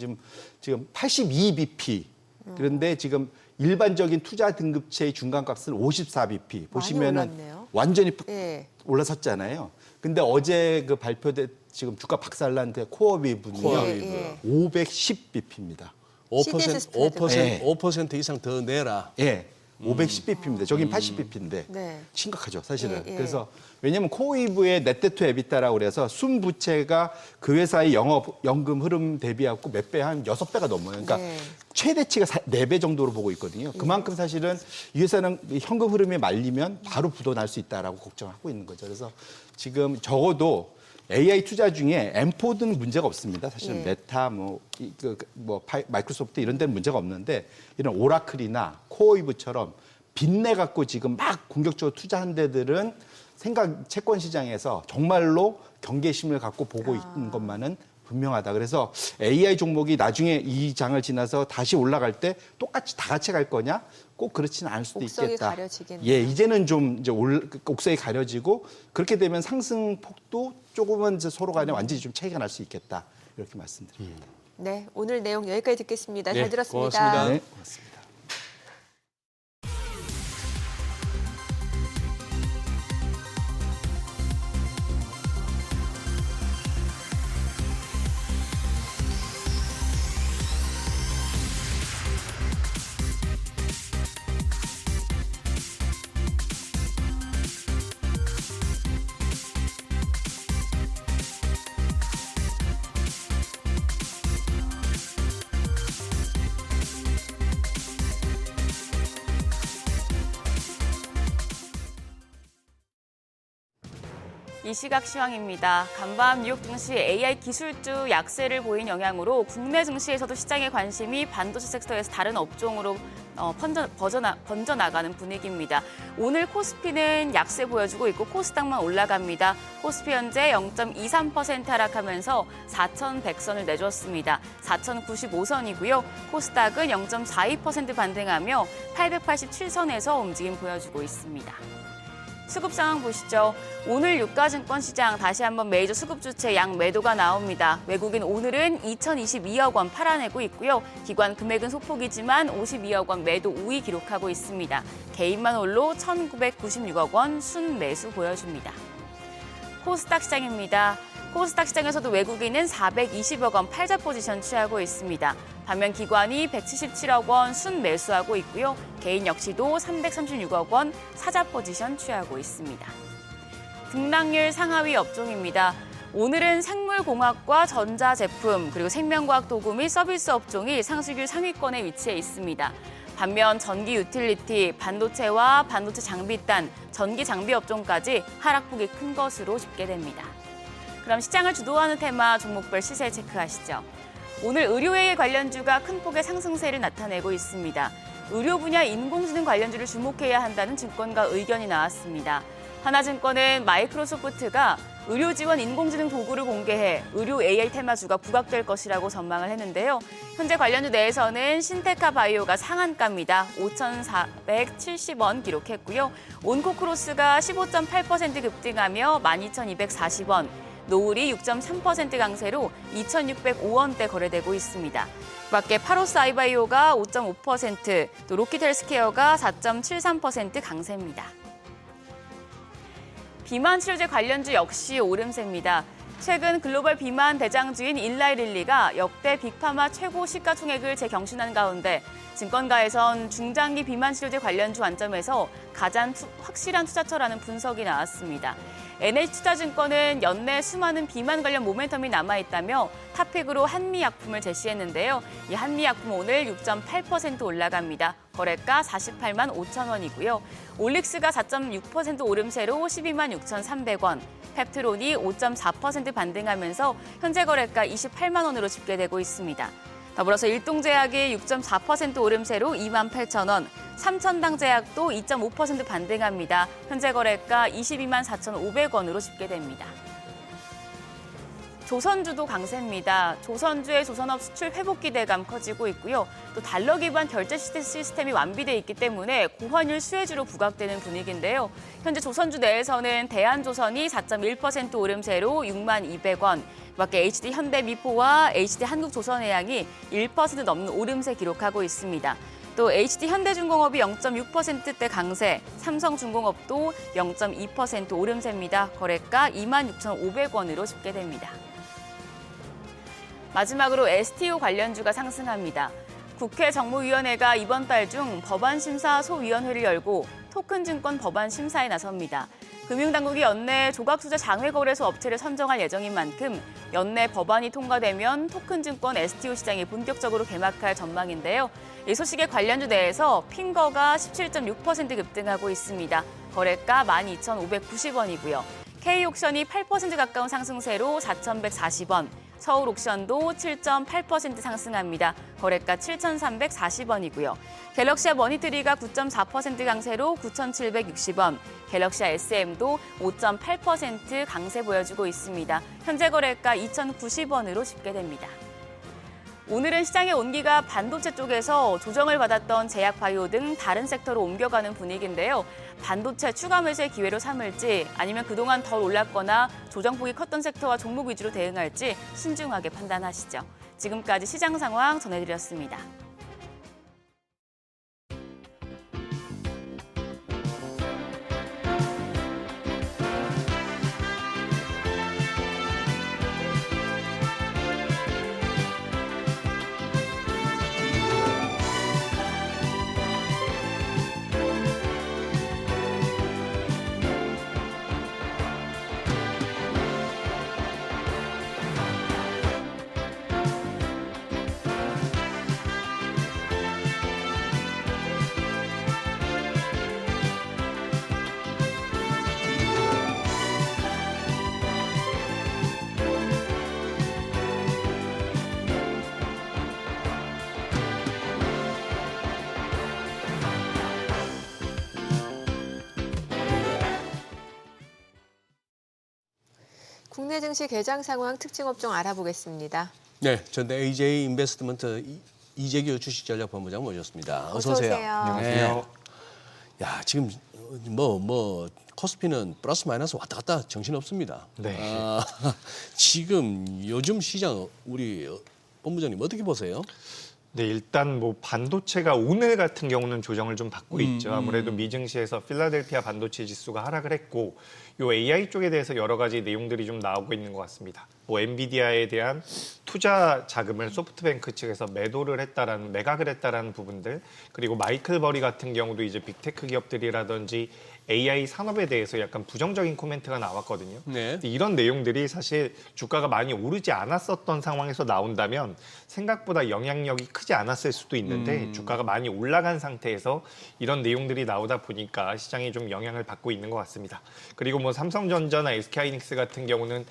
S6: 지금 82bp. 그런데 지금 일반적인 투자 등급체의 중간값은 54bp. 보시면은
S1: 올랐네요.
S6: 완전히
S1: 예.
S6: 올라섰잖아요. 근데 어제 그 발표된 지금 주가 박살난 그 코어비브는요.
S2: 코어비브.
S1: 예.
S6: 510bp입니다.
S2: 5%
S1: 스프레드가.
S2: 5% 이상 더 내라.
S6: 예. 510bp입니다. 저긴 80bp인데
S1: 네.
S6: 심각하죠, 사실은.
S1: 예, 예.
S6: 그래서 왜냐하면 코어위브의 넷데투 에비타라고 그래서 순부채가 그 회사의 연금 흐름 대비하고 몇 배, 한 6배가 넘어요. 그러니까
S1: 네.
S6: 최대치가 4배 정도로 보고 있거든요. 그만큼 사실은 이 회사는 현금 흐름에 말리면 바로 부도 날 수 있다라고 걱정하고 있는 거죠. 그래서 지금 적어도 AI 투자 중에 엠포드는 문제가 없습니다. 사실은
S1: 예.
S6: 메타, 마이크로소프트 이런 데는 문제가 없는데 이런 오라클이나 코어위브처럼 빚내 갖고 지금 막 공격적으로 투자한 데들은 채권 시장에서 정말로 경계심을 갖고 보고 있는 것만은 분명하다. 그래서 AI 종목이 나중에 이 장을 지나서 다시 올라갈 때 똑같이 다 같이 갈 거냐? 꼭 그렇지는 않을 수도
S1: 옥석이
S6: 있겠다.
S1: 가려지겠네요.
S6: 예, 이제는 좀 이제 옥석이 가려지고 그렇게 되면 상승폭도 조금은 이제 서로 간에 완전히 좀 차이가 날 수 있겠다. 이렇게 말씀드립니다.
S1: 네, 오늘 내용 여기까지 듣겠습니다.
S2: 네,
S1: 잘 들었습니다.
S2: 고맙습니다.
S6: 네, 고맙습니다.
S5: 이 시각 시황입니다. 간밤 뉴욕 증시 AI 기술주 약세를 보인 영향으로 국내 증시에서도 시장의 관심이 반도체 섹터에서 다른 업종으로 번져나가는 분위기입니다. 오늘 코스피는 약세 보여주고 있고 코스닥만 올라갑니다. 코스피 현재 0.23% 하락하면서 4,100선을 내줬습니다. 4,095선이고요. 코스닥은 0.42% 반등하며 887선에서 움직임 보여주고 있습니다. 수급 상황 보시죠. 오늘 유가증권 시장 다시 한번 메이저 수급 주체 양 매도가 나옵니다. 외국인 오늘은 2,022억 원 팔아내고 있고요. 기관 금액은 소폭이지만 52억 원 매도 우위 기록하고 있습니다. 개인만 홀로 1,996억 원 순매수 보여줍니다. 코스닥 시장입니다. 코스닥 시장에서도 외국인은 420억 원 팔자 포지션 취하고 있습니다. 반면 기관이 177억 원 순매수하고 있고요. 개인 역시도 336억 원 사자 포지션 취하고 있습니다. 등락률 상하위 업종입니다. 오늘은 생물공학과 전자제품 그리고 생명과학 도구 및 서비스 업종이 상승률 상위권에 위치해 있습니다. 반면 전기 유틸리티, 반도체와 반도체 장비단, 전기 장비 업종까지 하락폭이 큰 것으로 집계됩니다. 그럼 시장을 주도하는 테마 종목별 시세 체크하시죠. 오늘 의료회계 관련주가 큰 폭의 상승세를 나타내고 있습니다. 의료 분야 인공지능 관련주를 주목해야 한다는 증권가 의견이 나왔습니다. 하나증권은 마이크로소프트가 의료 지원 인공지능 도구를 공개해 의료 AI 테마주가 부각될 것이라고 전망을 했는데요. 현재 관련주 내에서는 신테카 바이오가 상한가입니다. 5,470원 기록했고요. 온코크로스가 15.8% 급등하며 12,240원. 노을이 6.3% 강세로 2,605원대 거래되고 있습니다. 그 밖에 파로스아이바이오가 5.5%, 또 로키텔스케어가 4.73% 강세입니다. 비만 치료제 관련주 역시 오름세입니다. 최근 글로벌 비만 대장주인 일라이릴리가 역대 빅파마 최고 시가총액을 재경신한 가운데 증권가에선 중장기 비만 치료제 관련주 관점에서 가장 확실한 투자처라는 분석이 나왔습니다. NH투자증권은 연내 수많은 비만 관련 모멘텀이 남아있다며 탑픽으로 한미약품을 제시했는데요. 이 한미약품 오늘 6.8% 올라갑니다. 거래가 48만 5천 원이고요. 올릭스가 4.6% 오름세로 12만 6,300원. 펩트론이 5.4% 반등하면서 현재 거래가 28만 원으로 집계되고 있습니다. 더불어서 일동제약이 6.4% 오름세로 2만 8천 원. 삼천당제약도 2.5% 반등합니다. 현재 거래가 22만 4,500원으로 집계됩니다. 조선주도 강세입니다. 조선주의 조선업 수출 회복 기대감 커지고 있고요. 또 달러 기반 결제 시스템이 완비돼 있기 때문에 고환율 수혜주로 부각되는 분위기인데요. 현재 조선주 내에서는 대한조선이 4.1% 오름세로 6만 200원, 밖에 HD 현대미포와 HD 한국조선해양이 1% 넘는 오름세 기록하고 있습니다. 또 HD 현대중공업이 0.6%대 강세, 삼성중공업도 0.2% 오름세입니다. 거래가 26,500원으로 집계됩니다. 마지막으로 STO 관련주가 상승합니다. 국회 정무위원회가 이번 달 중 법안심사 소위원회를 열고 토큰증권 법안 심사에 나섭니다. 금융당국이 연내 조각투자 장외거래소 업체를 선정할 예정인 만큼 연내 법안이 통과되면 토큰증권 STO 시장이 본격적으로 개막할 전망인데요. 이 소식에 관련주 내에서 핑거가 17.6% 급등하고 있습니다. 거래가 12,590원이고요. K옥션이 8% 가까운 상승세로 4,140원. 서울옥션도 7.8% 상승합니다. 거래가 7,340원이고요. 갤럭시아 머니트리가 9.4% 강세로 9,760원. 갤럭시아 SM도 5.8% 강세 보여주고 있습니다. 현재 거래가 2,090원으로 집계됩니다. 오늘은 시장의 온기가 반도체 쪽에서 조정을 받았던 제약바이오 등 다른 섹터로 옮겨가는 분위기인데요. 반도체 추가 매수의 기회로 삼을지 아니면 그동안 덜 올랐거나 조정폭이 컸던 섹터와 종목 위주로 대응할지 신중하게 판단하시죠. 지금까지 시장 상황 전해드렸습니다.
S1: 국내 증시 개장 상황 특징 업종 알아보겠습니다.
S2: 네, 전대 AJ 인베스트먼트 이재규 주식전략본부장 모셨습니다. 어서 오세요.
S1: 안녕하세요.
S2: 네. 야, 지금 코스피는 플러스 마이너스 왔다 갔다 정신 없습니다.
S7: 네.
S2: 지금 요즘 시장 우리 본부장님 어떻게 보세요?
S7: 네, 일단 뭐 반도체가 오늘 같은 경우는 조정을 좀 받고 있죠. 아무래도 미증시에서 필라델피아 반도체 지수가 하락을 했고, 요 AI 쪽에 대해서 여러 가지 내용들이 좀 나오고 있는 것 같습니다. 뭐 엔비디아에 대한 투자 자금을 소프트뱅크 측에서 매각을 했다라는 부분들, 그리고 마이클 버리 같은 경우도 이제 빅테크 기업들이라든지 AI 산업에 대해서 약간 부정적인 코멘트가 나왔거든요.
S2: 네.
S7: 근데 이런 내용들이 사실 주가가 많이 오르지 않았었던 상황에서 나온다면 생각보다 영향력이 크지 않았을 수도 있는데 주가가 많이 올라간 상태에서 이런 내용들이 나오다 보니까 시장이 좀 영향을 받고 있는 것 같습니다. 그리고 뭐 삼성전자나 SK하이닉스 같은 경우는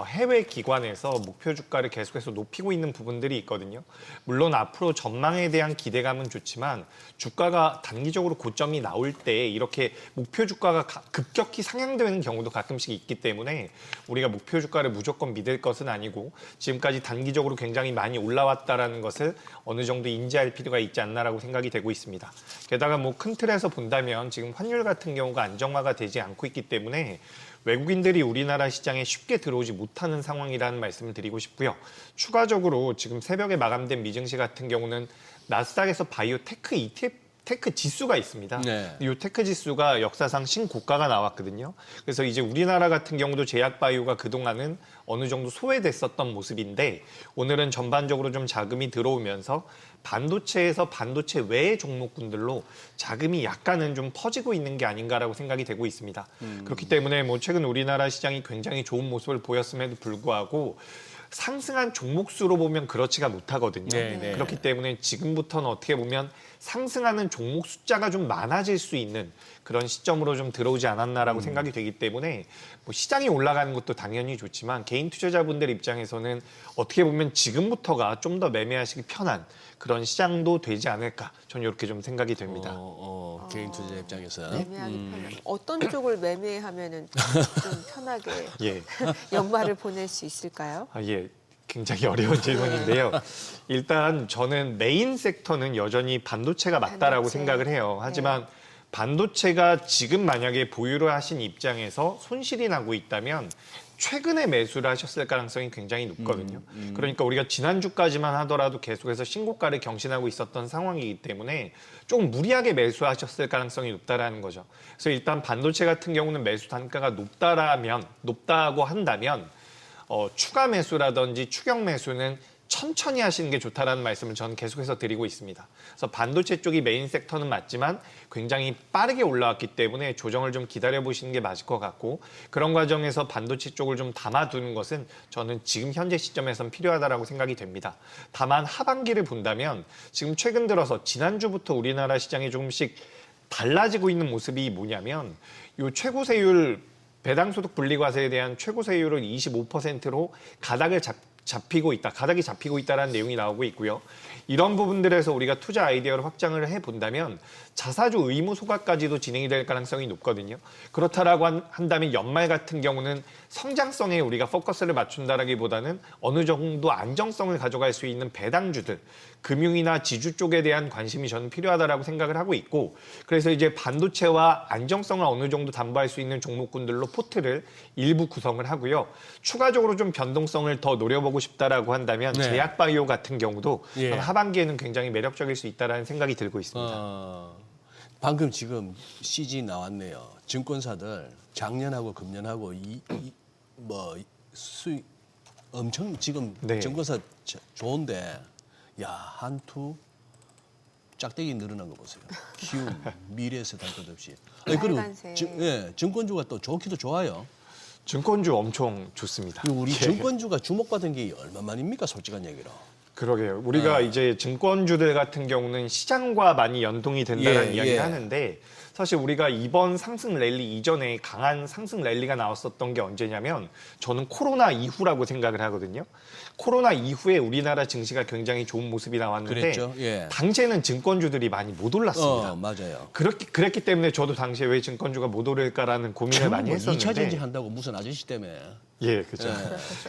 S7: 해외 기관에서 목표 주가를 계속해서 높이고 있는 부분들이 있거든요. 물론 앞으로 전망에 대한 기대감은 좋지만 주가가 단기적으로 고점이 나올 때 이렇게 목표 주가가 급격히 상향되는 경우도 가끔씩 있기 때문에 우리가 목표 주가를 무조건 믿을 것은 아니고 지금까지 단기적으로 굉장히 많이 올라왔다라는 것을 어느 정도 인지할 필요가 있지 않나라고 생각이 되고 있습니다. 게다가 뭐 큰 틀에서 본다면 지금 환율 같은 경우가 안정화가 되지 않고 있기 때문에 외국인들이 우리나라 시장에 쉽게 들어오지 못하는 상황이라는 말씀을 드리고 싶고요. 추가적으로 지금 새벽에 마감된 미증시 같은 경우는 나스닥에서 바이오 테크 ETF 테크 지수가 있습니다.
S2: 네.
S7: 이 테크 지수가 역사상 신고가가 나왔거든요. 그래서 이제 우리나라 같은 경우도 제약 바이오가 그동안은 어느 정도 소외됐었던 모습인데 오늘은 전반적으로 좀 자금이 들어오면서 반도체에서 반도체 외의 종목군들로 자금이 약간은 좀 퍼지고 있는 게 아닌가라고 생각이 되고 있습니다. 그렇기 때문에 뭐 최근 우리나라 시장이 굉장히 좋은 모습을 보였음에도 불구하고 상승한 종목 수로 보면 그렇지가 못하거든요.
S2: 네.
S7: 그렇기 때문에 지금부터는 어떻게 보면 상승하는 종목 숫자가 좀 많아질 수 있는 그런 시점으로 좀 들어오지 않았나라고 생각이 되기 때문에 뭐 시장이 올라가는 것도 당연히 좋지만 개인 투자자분들 입장에서는 어떻게 보면 지금부터가 좀 더 매매하시기 편한 그런 시장도 되지 않을까 저는 이렇게 좀 생각이 됩니다.
S2: 개인 투자 입장에서
S1: 매매하기 편한 어떤 쪽을 매매하면은 좀 편하게
S7: 예.
S1: 연말을 보낼 수 있을까요?
S7: 예. 굉장히 어려운 질문인데요. 일단 저는 메인 섹터는 여전히 반도체가 맞다라고
S1: 반도체.
S7: 생각을 해요. 하지만 반도체가 지금 만약에 보유를 하신 입장에서 손실이 나고 있다면 최근에 매수를 하셨을 가능성이 굉장히 높거든요. 그러니까 우리가 지난주까지만 하더라도 계속해서 신고가를 경신하고 있었던 상황이기 때문에 좀 무리하게 매수하셨을 가능성이 높다라는 거죠. 그래서 일단 반도체 같은 경우는 매수 단가가 높다고 한다면 추가 매수라든지 추격 매수는 천천히 하시는 게 좋다라는 말씀을 저는 계속해서 드리고 있습니다. 그래서 반도체 쪽이 메인 섹터는 맞지만 굉장히 빠르게 올라왔기 때문에 조정을 좀 기다려보시는 게 맞을 것 같고 그런 과정에서 반도체 쪽을 좀 담아두는 것은 저는 지금 현재 시점에선 필요하다라고 생각이 됩니다. 다만 하반기를 본다면 지금 최근 들어서 지난주부터 우리나라 시장이 조금씩 달라지고 있는 모습이 뭐냐면 이 최고세율 배당소득 분리과세에 대한 최고세율을 25%로 가닥이 잡히고 있다라는 내용이 나오고 있고요. 이런 부분들에서 우리가 투자 아이디어를 확장을 해본다면 자사주 의무 소각까지도 진행이 될 가능성이 높거든요. 그렇다라고 한다면 연말 같은 경우는 성장성에 우리가 포커스를 맞춘다라기보다는 어느 정도 안정성을 가져갈 수 있는 배당주들, 금융이나 지주 쪽에 대한 관심이 저는 필요하다라고 생각을 하고 있고 그래서 이제 반도체와 안정성을 어느 정도 담보할 수 있는 종목군들로 포트를 일부 구성을 하고요. 추가적으로 좀 변동성을 더 노려보고 싶다라고 한다면
S2: 네.
S7: 제약바이오 같은 경우도
S2: 예.
S7: 하반기에는 굉장히 매력적일 수 있다라는 생각이 들고 있습니다.
S2: 방금 지금 CG 나왔네요. 증권사들 작년하고 금년하고 수익 엄청 지금
S7: 네.
S2: 증권사 좋은데 한투 짝대기 늘어난 거 보세요. 키움, 미래에서 달 것 없이. 그리고
S1: 빨간색.
S2: 증권주가 또 좋기도 좋아요.
S7: 증권주 엄청 좋습니다.
S2: 우리
S7: 예.
S2: 증권주가 주목받은 게 얼마만입니까? 솔직한 얘기로.
S7: 그러게요. 우리가 이제 증권주들 같은 경우는 시장과 많이 연동이 된다는 이야기를 하는데 사실 우리가 이번 상승 랠리 이전에 강한 상승 랠리가 나왔었던 게 언제냐면 저는 코로나 이후라고 생각을 하거든요. 코로나 이후에 우리나라 증시가 굉장히 좋은 모습이 나왔는데
S2: 그랬죠. 예.
S7: 당시에는 증권주들이 많이 못 올랐습니다.
S2: 맞아요.
S7: 그랬기 때문에 저도 당시에 왜 증권주가 못 오를까라는 고민을 많이 했었는데
S2: 2차 전지 한다고 무슨 아저씨 때문에
S7: 예, 그렇죠.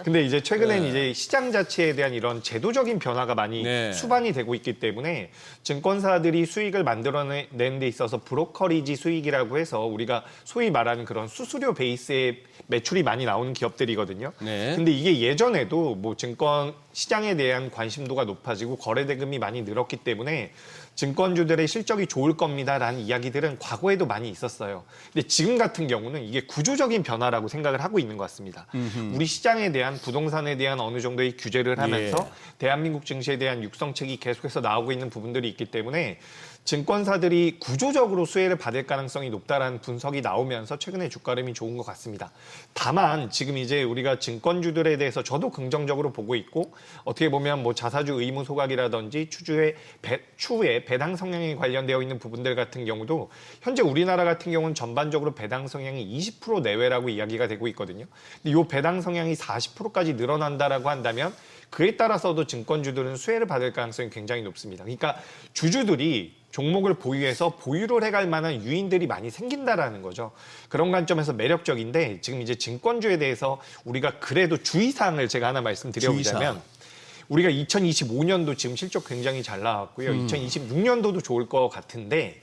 S7: 근데 이제 최근엔 이제 시장 자체에 대한 이런 제도적인 변화가 많이
S2: 네.
S7: 수반이 되고 있기 때문에 증권사들이 수익을 만들어내는 데 있어서 브로커리지 수익이라고 해서 우리가 소위 말하는 그런 수수료 베이스의 매출이 많이 나오는 기업들이거든요.
S2: 네.
S7: 근데 이게 예전에도 뭐 증권 시장에 대한 관심도가 높아지고 거래 대금이 많이 늘었기 때문에 증권주들의 실적이 좋을 겁니다라는 이야기들은 과거에도 많이 있었어요. 근데 지금 같은 경우는 이게 구조적인 변화라고 생각을 하고 있는 것 같습니다. 우리 시장에 대한 부동산에 대한 어느 정도의 규제를 하면서
S2: 예.
S7: 대한민국 증시에 대한 육성책이 계속해서 나오고 있는 부분들이 있기 때문에 증권사들이 구조적으로 수혜를 받을 가능성이 높다라는 분석이 나오면서 최근에 주가 흐름이 좋은 것 같습니다. 다만 지금 이제 우리가 증권주들에 대해서 저도 긍정적으로 보고 있고 어떻게 보면 뭐 자사주 의무 소각이라든지 추후에 배당 성향이 관련되어 있는 부분들 같은 경우도 현재 우리나라 같은 경우는 전반적으로 배당 성향이 20% 내외라고 이야기가 되고 있거든요. 근데 이 배당 성향이 40%까지 늘어난다라고 한다면 그에 따라서도 증권주들은 수혜를 받을 가능성이 굉장히 높습니다. 그러니까 주주들이 종목을 보유해서 보유를 해갈 만한 유인들이 많이 생긴다라는 거죠. 그런 관점에서 매력적인데 지금 이제 증권주에 대해서 우리가 그래도 주의사항을 제가 하나 말씀드려보자면 우리가 2025년도 지금 실적 굉장히 잘 나왔고요. 2026년도도 좋을 것 같은데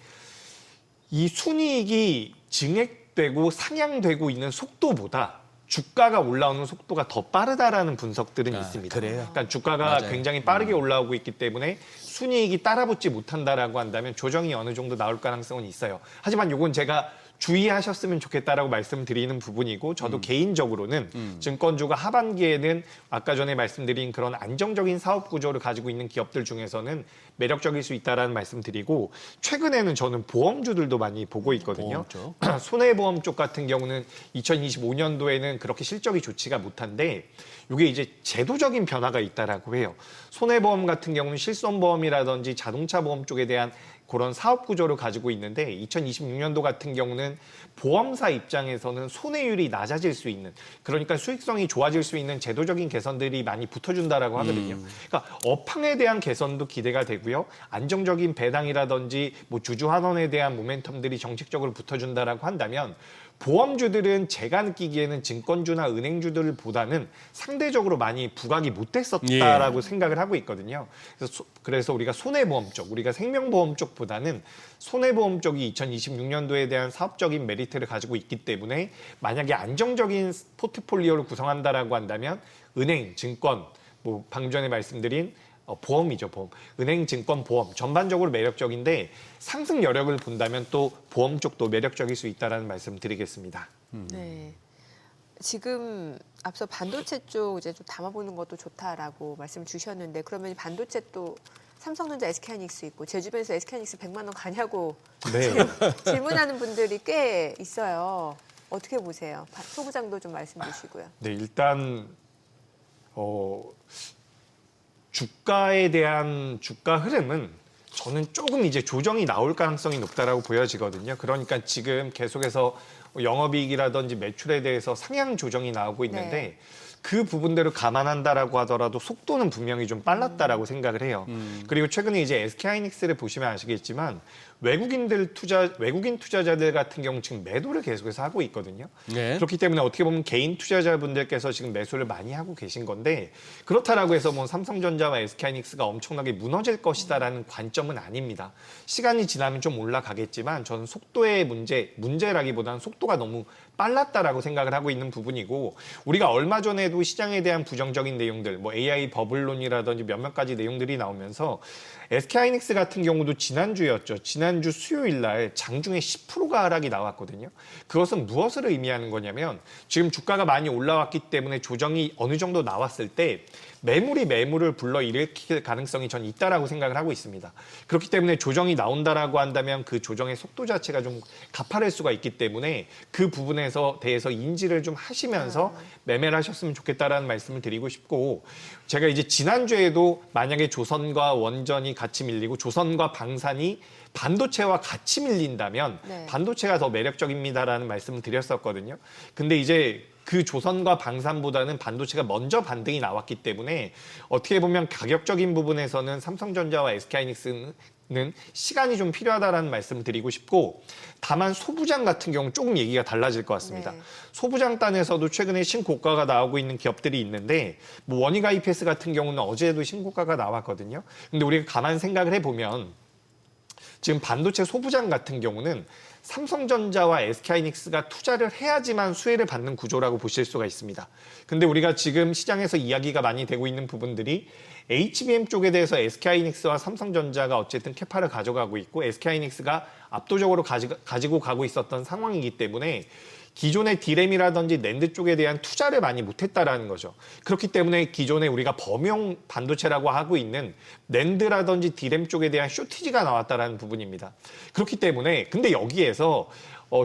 S7: 이 순이익이 증액되고 상향되고 있는 속도보다 주가가 올라오는 속도가 더 빠르다라는 분석들은 있습니다.
S2: 그래요?
S7: 그러니까 주가가
S2: 맞아요.
S7: 굉장히 빠르게 올라오고 있기 때문에 순이익이 따라붙지 못한다라고 한다면 조정이 어느 정도 나올 가능성은 있어요. 하지만 이건 제가 주의하셨으면 좋겠다라고 말씀드리는 부분이고 저도 개인적으로는 증권주가 하반기에는 아까 전에 말씀드린 그런 안정적인 사업 구조를 가지고 있는 기업들 중에서는 매력적일 수 있다라는 말씀드리고 최근에는 저는 보험주들도 많이 보고 있거든요.
S2: 보험 쪽.
S7: 손해보험 쪽 같은 경우는 2025년도에는 그렇게 실적이 좋지가 못한데 이게 이제 제도적인 변화가 있다라고 해요. 손해보험 같은 경우는 실손보험이라든지 자동차 보험 쪽에 대한 그런 사업 구조를 가지고 있는데 2026년도 같은 경우는 보험사 입장에서는 손해율이 낮아질 수 있는 그러니까 수익성이 좋아질 수 있는 제도적인 개선들이 많이 붙어준다라고 하거든요. 그러니까 업황에 대한 개선도 기대가 되고요. 안정적인 배당이라든지 뭐 주주 환원에 대한 모멘텀들이 정책적으로 붙어준다라고 한다면 보험주들은 제가 느끼기에는 증권주나 은행주들보다는 상대적으로 많이 부각이 못 됐었다라고 생각을 하고 있거든요. 그래서 우리가 손해보험 쪽, 우리가 생명보험 쪽보다는 손해보험 쪽이 2026년도에 대한 사업적인 메리트를 가지고 있기 때문에 만약에 안정적인 포트폴리오를 구성한다라고 한다면 은행, 증권, 뭐 방금 전에 말씀드린 보험이죠, 보험. 은행, 증권, 보험 전반적으로 매력적인데 상승 여력을 본다면 또 보험 쪽도 매력적일 수 있다는 말씀 드리겠습니다.
S1: 네. 지금 앞서 반도체 쪽 이제 좀 담아보는 것도 좋다라고 말씀 주셨는데 그러면 반도체 또 삼성전자, SK하이닉스 있고 제 주변에서 SK하이닉스 100만 원 가냐고
S7: 네.
S1: 질문하는 분들이 꽤 있어요. 어떻게 보세요? 소부장도 좀 말씀 주시고요.
S7: 네, 일단 주가에 대한 주가 흐름은 저는 조금 이제 조정이 나올 가능성이 높다라고 보여지거든요. 그러니까 지금 계속해서 영업이익이라든지 매출에 대해서 상향 조정이 나오고 있는데
S1: 네.
S7: 그 부분들을 감안한다라고 하더라도 속도는 분명히 좀 빨랐다라고 생각을 해요. 그리고 최근에 이제 SK하이닉스를 보시면 아시겠지만 외국인 투자자들 같은 경우 지금 매도를 계속해서 하고 있거든요.
S2: 네.
S7: 그렇기 때문에 어떻게 보면 개인 투자자분들께서 지금 매수를 많이 하고 계신 건데 그렇다라고 해서 뭐 삼성전자와 SK하이닉스가 엄청나게 무너질 것이다라는 관점은 아닙니다. 시간이 지나면 좀 올라가겠지만 저는 속도의 문제라기보다는 속도가 너무 빨랐다라고 생각을 하고 있는 부분이고 우리가 얼마 전에도 시장에 대한 부정적인 내용들, 뭐 AI 버블론이라든지 몇몇 가지 내용들이 나오면서 SK하이닉스 같은 경우도 지난주였죠. 지난주 수요일 날 장중에 10%가 하락이 나왔거든요. 그것은 무엇을 의미하는 거냐면 지금 주가가 많이 올라왔기 때문에 조정이 어느 정도 나왔을 때 매물을 불러일으킬 가능성이 전 있다라고 생각을 하고 있습니다. 그렇기 때문에 조정이 나온다라고 한다면 그 조정의 속도 자체가 좀 가파를 수가 있기 때문에 그 부분에서 대해서 인지를 좀 하시면서 매매를 하셨으면 좋겠다라는 말씀을 드리고 싶고 제가 이제 지난주에도 만약에 조선과 원전이 같이 밀리고 조선과 방산이 반도체와 같이 밀린다면
S1: 네.
S7: 반도체가 더 매력적입니다라는 말씀을 드렸었거든요. 근데 이제 그 조선과 방산보다는 반도체가 먼저 반등이 나왔기 때문에 어떻게 보면 가격적인 부분에서는 삼성전자와 SK하이닉스는 시간이 좀 필요하다라는 말씀을 드리고 싶고, 다만 소부장 같은 경우는 조금 얘기가 달라질 것 같습니다.
S1: 네.
S7: 소부장 단에서도 최근에 신고가가 나오고 있는 기업들이 있는데, 뭐 원익 IPS 같은 경우는 어제도 신고가가 나왔거든요. 근데 우리가 가만 생각을 해보면 지금 반도체 소부장 같은 경우는 삼성전자와 SK하이닉스가 투자를 해야지만 수혜를 받는 구조라고 보실 수가 있습니다. 근데 우리가 지금 시장에서 이야기가 많이 되고 있는 부분들이 HBM 쪽에 대해서 SK하이닉스와 삼성전자가 어쨌든 캐파를 가져가고 있고 SK하이닉스가 압도적으로 가지고 가고 있었던 상황이기 때문에 기존의 디램이라든지 낸드 쪽에 대한 투자를 많이 못했다라는 거죠. 그렇기 때문에 기존에 우리가 범용 반도체라고 하고 있는 낸드라든지 디램 쪽에 대한 쇼티지가 나왔다라는 부분입니다. 그렇기 때문에 근데 여기에서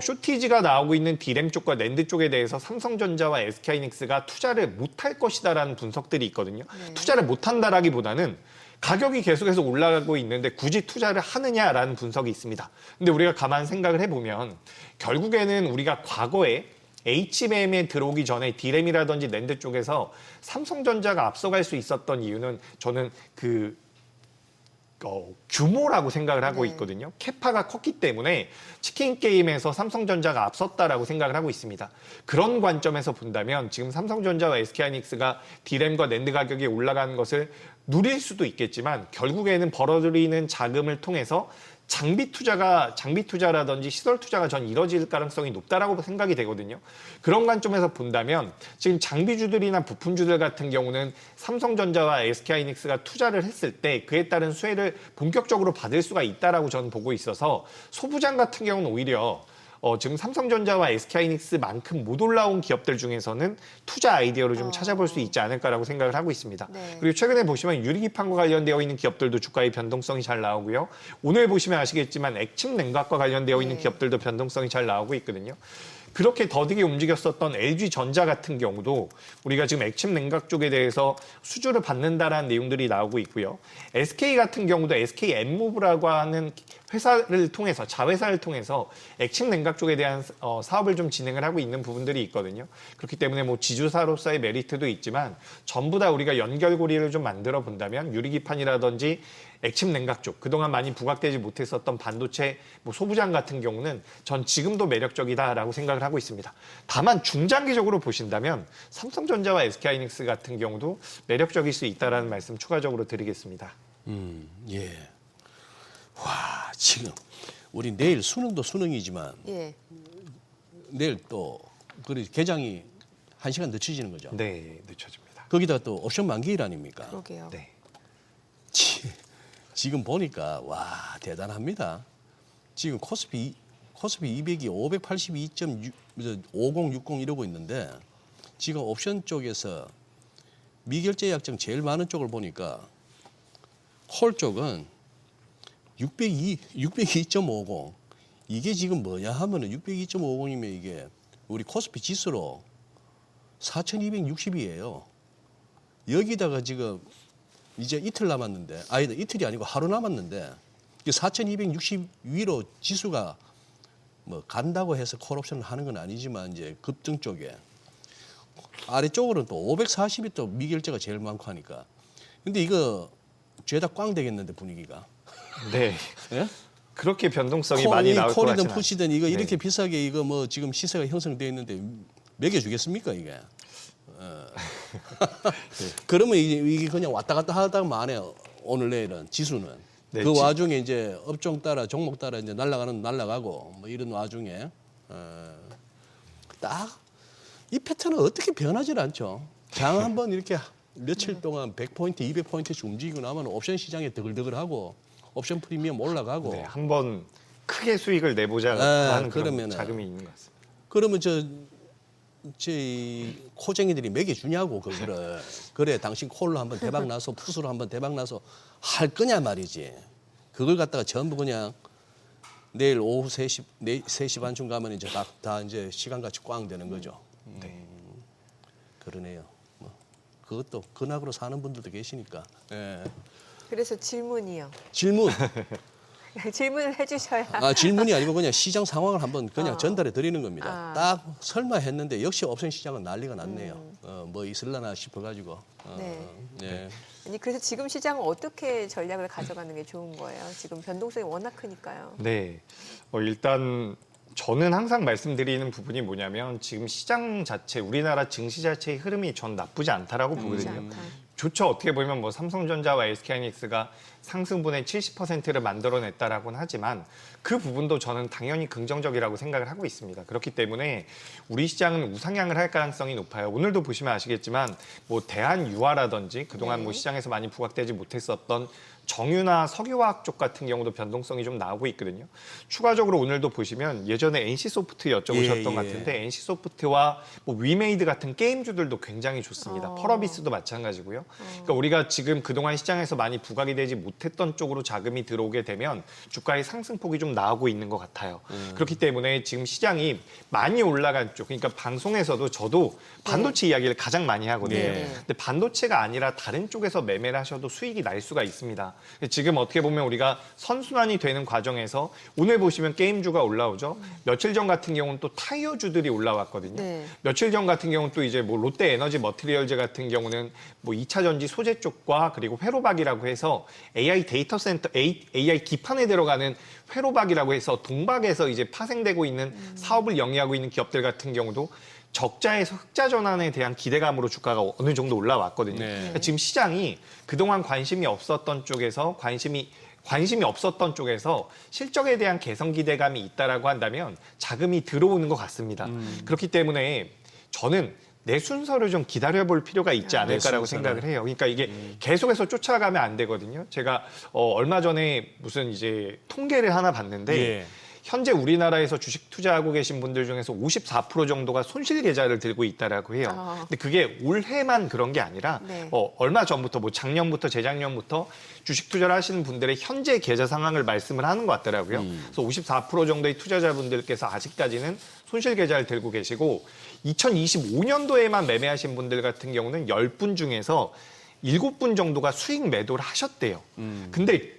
S7: 쇼티지가 나오고 있는 디램 쪽과 낸드 쪽에 대해서 삼성전자와 SK하이닉스가 투자를 못할 것이다라는 분석들이 있거든요. 투자를 못한다라기보다는 가격이 계속해서 올라가고 있는데 굳이 투자를 하느냐라는 분석이 있습니다. 근데 우리가 가만 생각을 해보면 결국에는 우리가 과거에 HBM에 들어오기 전에 디램이라든지 낸드 쪽에서 삼성전자가 앞서갈 수 있었던 이유는 저는 규모라고 생각을 하고 있거든요. 캐파가 컸기 때문에 치킨 게임에서 삼성전자가 앞섰다라고 생각을 하고 있습니다. 그런 관점에서 본다면 지금 삼성전자와 SK하이닉스가 디램과 낸드 가격이 올라가는 것을 누릴 수도 있겠지만 결국에는 벌어들이는 자금을 통해서 장비 투자라든지 시설 투자가 전 이뤄질 가능성이 높다라고 생각이 되거든요. 그런 관점에서 본다면 지금 장비주들이나 부품주들 같은 경우는 삼성전자와 SK하이닉스가 투자를 했을 때 그에 따른 수혜를 본격적으로 받을 수가 있다라고 저는 보고 있어서 소부장 같은 경우는 오히려 지금 삼성전자와 SK하이닉스만큼 못 올라온 기업들 중에서는 투자 아이디어를 좀 찾아볼 수 있지 않을까라고 생각을 하고 있습니다.
S1: 네.
S7: 그리고 최근에 보시면 유리기판과 관련되어 있는 기업들도 주가의 변동성이 잘 나오고요. 오늘 보시면 아시겠지만 액침 냉각과 관련되어 있는 기업들도 변동성이 잘 나오고 있거든요. 그렇게 더디게 움직였었던 LG전자 같은 경우도 우리가 지금 액침 냉각 쪽에 대해서 수주를 받는다라는 내용들이 나오고 있고요. SK 같은 경우도 SK 엠무브라고 하는 회사를 통해서 자회사를 통해서 액침 냉각 쪽에 대한 사업을 좀 진행을 하고 있는 부분들이 있거든요. 그렇기 때문에 뭐 지주사로서의 메리트도 있지만 전부 다 우리가 연결고리를 좀 만들어 본다면 유리기판이라든지 액침 냉각 쪽 그동안 많이 부각되지 못했었던 반도체 뭐 소부장 같은 경우는 전 지금도 매력적이다라고 생각을 하고 있습니다. 다만 중장기적으로 보신다면 삼성전자와 SK하이닉스 같은 경우도 매력적일 수 있다라는 말씀 추가적으로 드리겠습니다.
S2: 예. 와, 지금 우리 내일 수능도 수능이지만
S1: 예.
S2: 내일 또 개장이 1시간 늦춰지는 거죠.
S7: 네, 늦춰집니다.
S2: 거기다 또 옵션 만기일 아닙니까?
S1: 그러게요.
S7: 네.
S2: 지금 보니까 와 대단합니다. 지금 코스피 200이 582.5060 이러고 있는데 지금 옵션 쪽에서 미결제 약정 제일 많은 쪽을 보니까 콜 쪽은 602.50 이게 지금 뭐냐 하면은 602.50이면 이게 우리 코스피 지수로 4,260이에요. 여기다가 지금 이제 이틀 남았는데, 아니다, 이틀이 아니고 하루 남았는데, 4,260 위로 지수가 뭐 간다고 해서 콜옵션을 하는 건 아니지만, 이제 급등 쪽에. 아래쪽으로는 또 540이 또 미결제가 제일 많고 하니까. 근데 이거 죄다 꽝 되겠는데, 분위기가.
S7: 네.
S2: 예?
S7: 그렇게 변동성이 많이 나올 것
S2: 콜이든
S7: 같지는
S2: 푸시든 이거
S7: 네.
S2: 이렇게 비싸게 이거 뭐 지금 시세가 형성되어 있는데 매겨주겠습니까, 이게? 그러면 이게 그냥 왔다 갔다 하다만 해요. 오늘 내일은 지수는.
S7: 네,
S2: 그 와중에 이제 업종 따라 종목 따라 이제 날아가고 뭐 이런 와중에 딱 이 패턴은 어떻게 변하질 않죠. 장 한번 이렇게 며칠 동안 100포인트, 200포인트씩 움직이고 나면 옵션 시장에 드글드글하고 옵션 프리미엄 올라가고
S7: 네, 한번 크게 수익을 내보자 하는 그런
S2: 그러면은
S7: 자금이 있는 것 같습니다.
S2: 그러면 제 코쟁이들이 먹여주냐고 그거를. 그래 당신 콜로 한번 대박 나서 푸스로 한번 대박 나서 할 거냐 말이지. 그걸 갖다가 전부 그냥 내일 오후 3시 반쯤 가면 이제 다 이제 시간같이 꽝 되는 거죠.
S7: 네.
S2: 그러네요. 뭐 그것도 근학으로 사는 분들도 계시니까. 예.
S1: 그래서 질문이요.
S2: 질문.
S1: 질문을 해주셔야.
S2: 질문이 아니고 그냥 시장 상황을 한번 그냥 전달해 드리는 겁니다.
S1: 아.
S2: 딱 설마 했는데 역시 옵션 시장은 난리가 났네요. 뭐 있을라나 싶어가지고.
S1: 네.
S2: 네.
S1: 아니 그래서 지금 시장은 어떻게 전략을 가져가는 게 좋은 거예요? 지금 변동성이 워낙 크니까요.
S7: 네. 일단 저는 항상 말씀드리는 부분이 뭐냐면 지금 시장 자체, 우리나라 증시 자체의 흐름이 전 나쁘지 않다라고 보거든요.
S1: 않다.
S7: 좋죠. 어떻게 보면 뭐 삼성전자와 SK하이닉스가 상승분의 70%를 만들어냈다라고는 하지만 그 부분도 저는 당연히 긍정적이라고 생각을 하고 있습니다. 그렇기 때문에 우리 시장은 우상향을 할 가능성이 높아요. 오늘도 보시면 아시겠지만 뭐 대한유화라든지 그동안 뭐 시장에서 많이 부각되지 못했었던 정유나 석유화학 쪽 같은 경우도 변동성이 좀 나오고 있거든요. 추가적으로 오늘도 보시면 예전에 NC소프트 여쭤보셨던 것 같은데 NC소프트와 뭐 위메이드 같은 게임주들도 굉장히 좋습니다. 펄어비스도 마찬가지고요. 그러니까 우리가 지금 그동안 시장에서 많이 부각이 되지 못했던 쪽으로 자금이 들어오게 되면 주가의 상승폭이 좀 나오고 있는 것 같아요. 그렇기 때문에 지금 시장이 많이 올라간 쪽, 그러니까 방송에서도 저도 반도체 이야기를 가장 많이 하거든요.
S2: 네.
S7: 근데 반도체가 아니라 다른 쪽에서 매매를 하셔도 수익이 날 수가 있습니다. 지금 어떻게 보면 우리가 선순환이 되는 과정에서 오늘 보시면 게임주가 올라오죠. 며칠 전 같은 경우는 또 타이어주들이 올라왔거든요.
S1: 네.
S7: 며칠 전 같은 경우는 또 이제 뭐 롯데 에너지 머티리얼즈 같은 경우는 뭐 2차 전지 소재 쪽과 그리고 회로박이라고 해서 AI 데이터 센터, AI 기판에 들어가는 회로박이라고 해서 동박에서 이제 파생되고 있는 사업을 영위하고 있는 기업들 같은 경우도 적자에서 흑자 전환에 대한 기대감으로 주가가 어느 정도 올라왔거든요.
S2: 네.
S7: 그러니까 지금 시장이 그동안 관심이 없었던 쪽에서 관심이 없었던 쪽에서 실적에 대한 개선 기대감이 있다라고 한다면 자금이 들어오는 것 같습니다. 그렇기 때문에 저는 내 순서를 좀 기다려볼 필요가 있지 않을까라고 생각을 해요. 그러니까 이게 계속해서 쫓아가면 안 되거든요. 제가 얼마 전에 무슨 이제 통계를 하나 봤는데
S2: 예.
S7: 현재 우리나라에서 주식 투자하고 계신 분들 중에서 54% 정도가 손실 계좌를 들고 있다라고 해요. 근데 그게 올해만 그런 게 아니라
S1: 네.
S7: 얼마 전부터 뭐 작년부터 재작년부터 주식 투자를 하시는 분들의 현재 계좌 상황을 말씀을 하는 것 같더라고요. 그래서 54% 정도의 투자자분들께서 아직까지는 손실 계좌를 들고 계시고 2025년도에만 매매하신 분들 같은 경우는 10분 중에서 7분 정도가 수익 매도를 하셨대요. 근데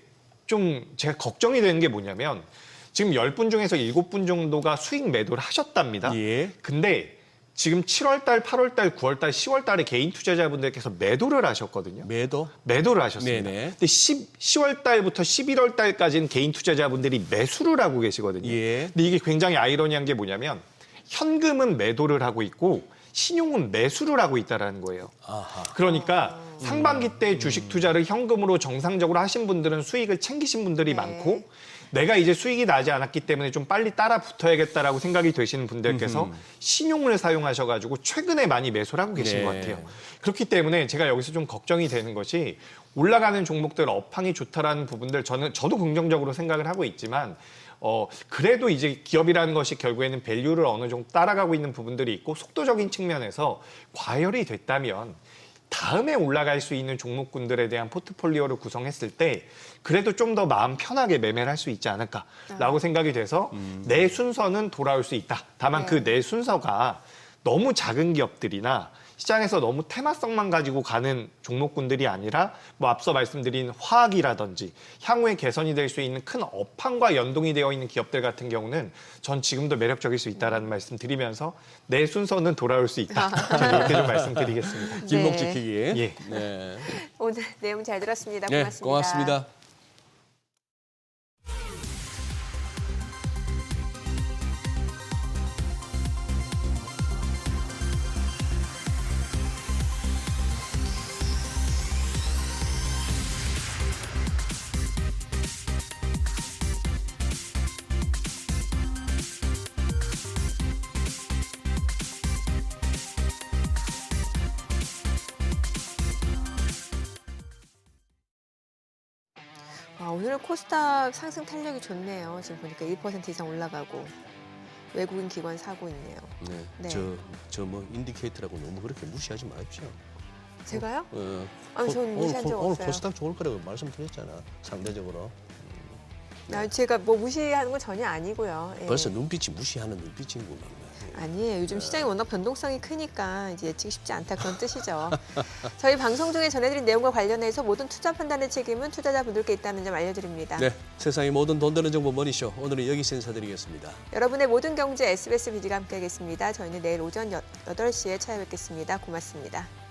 S7: 좀 제가 걱정이 되는 게 뭐냐면 지금 10분 중에서 7분 정도가 수익 매도를 하셨답니다.
S2: 예.
S7: 근데 지금 7월 달, 8월 달, 9월 달, 10월 달에 개인 투자자분들께서 매도를 하셨거든요. 매도를 하셨습니다.
S2: 네네.
S7: 근데 10월 달부터 11월 달까지는 개인 투자자분들이 매수를 하고 계시거든요.
S2: 예.
S7: 근데 이게 굉장히 아이러니한 게 뭐냐면 현금은 매도를 하고 있고 신용은 매수를 하고 있다라는 거예요.
S2: 아하.
S7: 그러니까 상반기 때 주식 투자를 현금으로 정상적으로 하신 분들은 수익을 챙기신 분들이 많고 내가 이제 수익이 나지 않았기 때문에 좀 빨리 따라 붙어야겠다라고 생각이 되시는 분들께서 신용을 사용하셔가지고 최근에 많이 매수를 하고 계신
S2: 네.
S7: 것 같아요. 그렇기 때문에 제가 여기서 좀 걱정이 되는 것이 올라가는 종목들 업황이 좋다라는 부분들 저도 긍정적으로 생각을 하고 있지만 그래도 이제 기업이라는 것이 결국에는 밸류를 어느 정도 따라가고 있는 부분들이 있고 속도적인 측면에서 과열이 됐다면 다음에 올라갈 수 있는 종목군들에 대한 포트폴리오를 구성했을 때 그래도 좀 더 마음 편하게 매매를 할 수 있지 않을까라고 생각이 돼서 내 순서는 돌아올 수 있다. 다만 그 내 순서가 너무 작은 기업들이나 시장에서 너무 테마성만 가지고 가는 종목군들이 아니라 뭐 앞서 말씀드린 화학이라든지 향후에 개선이 될 수 있는 큰 업황과 연동이 되어 있는 기업들 같은 경우는 전 지금도 매력적일 수 있다라는 말씀 드리면서 내 순서는 돌아올 수 있다. 저는 이렇게 좀 말씀드리겠습니다.
S2: 길목
S1: 네.
S2: 지키기.
S7: 예.
S2: 네.
S1: 오늘 내용 잘 들었습니다.
S2: 네,
S1: 고맙습니다.
S2: 고맙습니다.
S1: 오늘 코스닥 상승 탄력이 좋네요. 지금 보니까 1% 이상 올라가고 외국인 기관 사고 있네요.
S2: 네.
S1: 네.
S2: 저 뭐 인디케이터라고 너무 그렇게 무시하지 마십시오.
S1: 제가요?
S2: 아니,
S1: 전 무시한 적
S2: 오늘
S1: 없어요.
S2: 코스닥 좋을 거라고 말씀드렸잖아. 상대적으로.
S1: 제가 뭐 무시하는 건 전혀 아니고요. 예.
S2: 벌써 눈빛이 무시하는 눈빛인구만.
S1: 아니에요. 요즘 시장이 워낙 변동성이 크니까 이제 예측이 쉽지 않다 그런 뜻이죠. 저희 방송 중에 전해드린 내용과 관련해서 모든 투자 판단의 책임은 투자자분들께 있다는 점 알려드립니다.
S2: 네, 세상의 모든 돈 되는 정보 머니쇼. 오늘은 여기서 인사드리겠습니다.
S1: 여러분의 모든 경제 SBS BD가 함께하겠습니다. 저희는 내일 오전 8시에 찾아뵙겠습니다. 고맙습니다.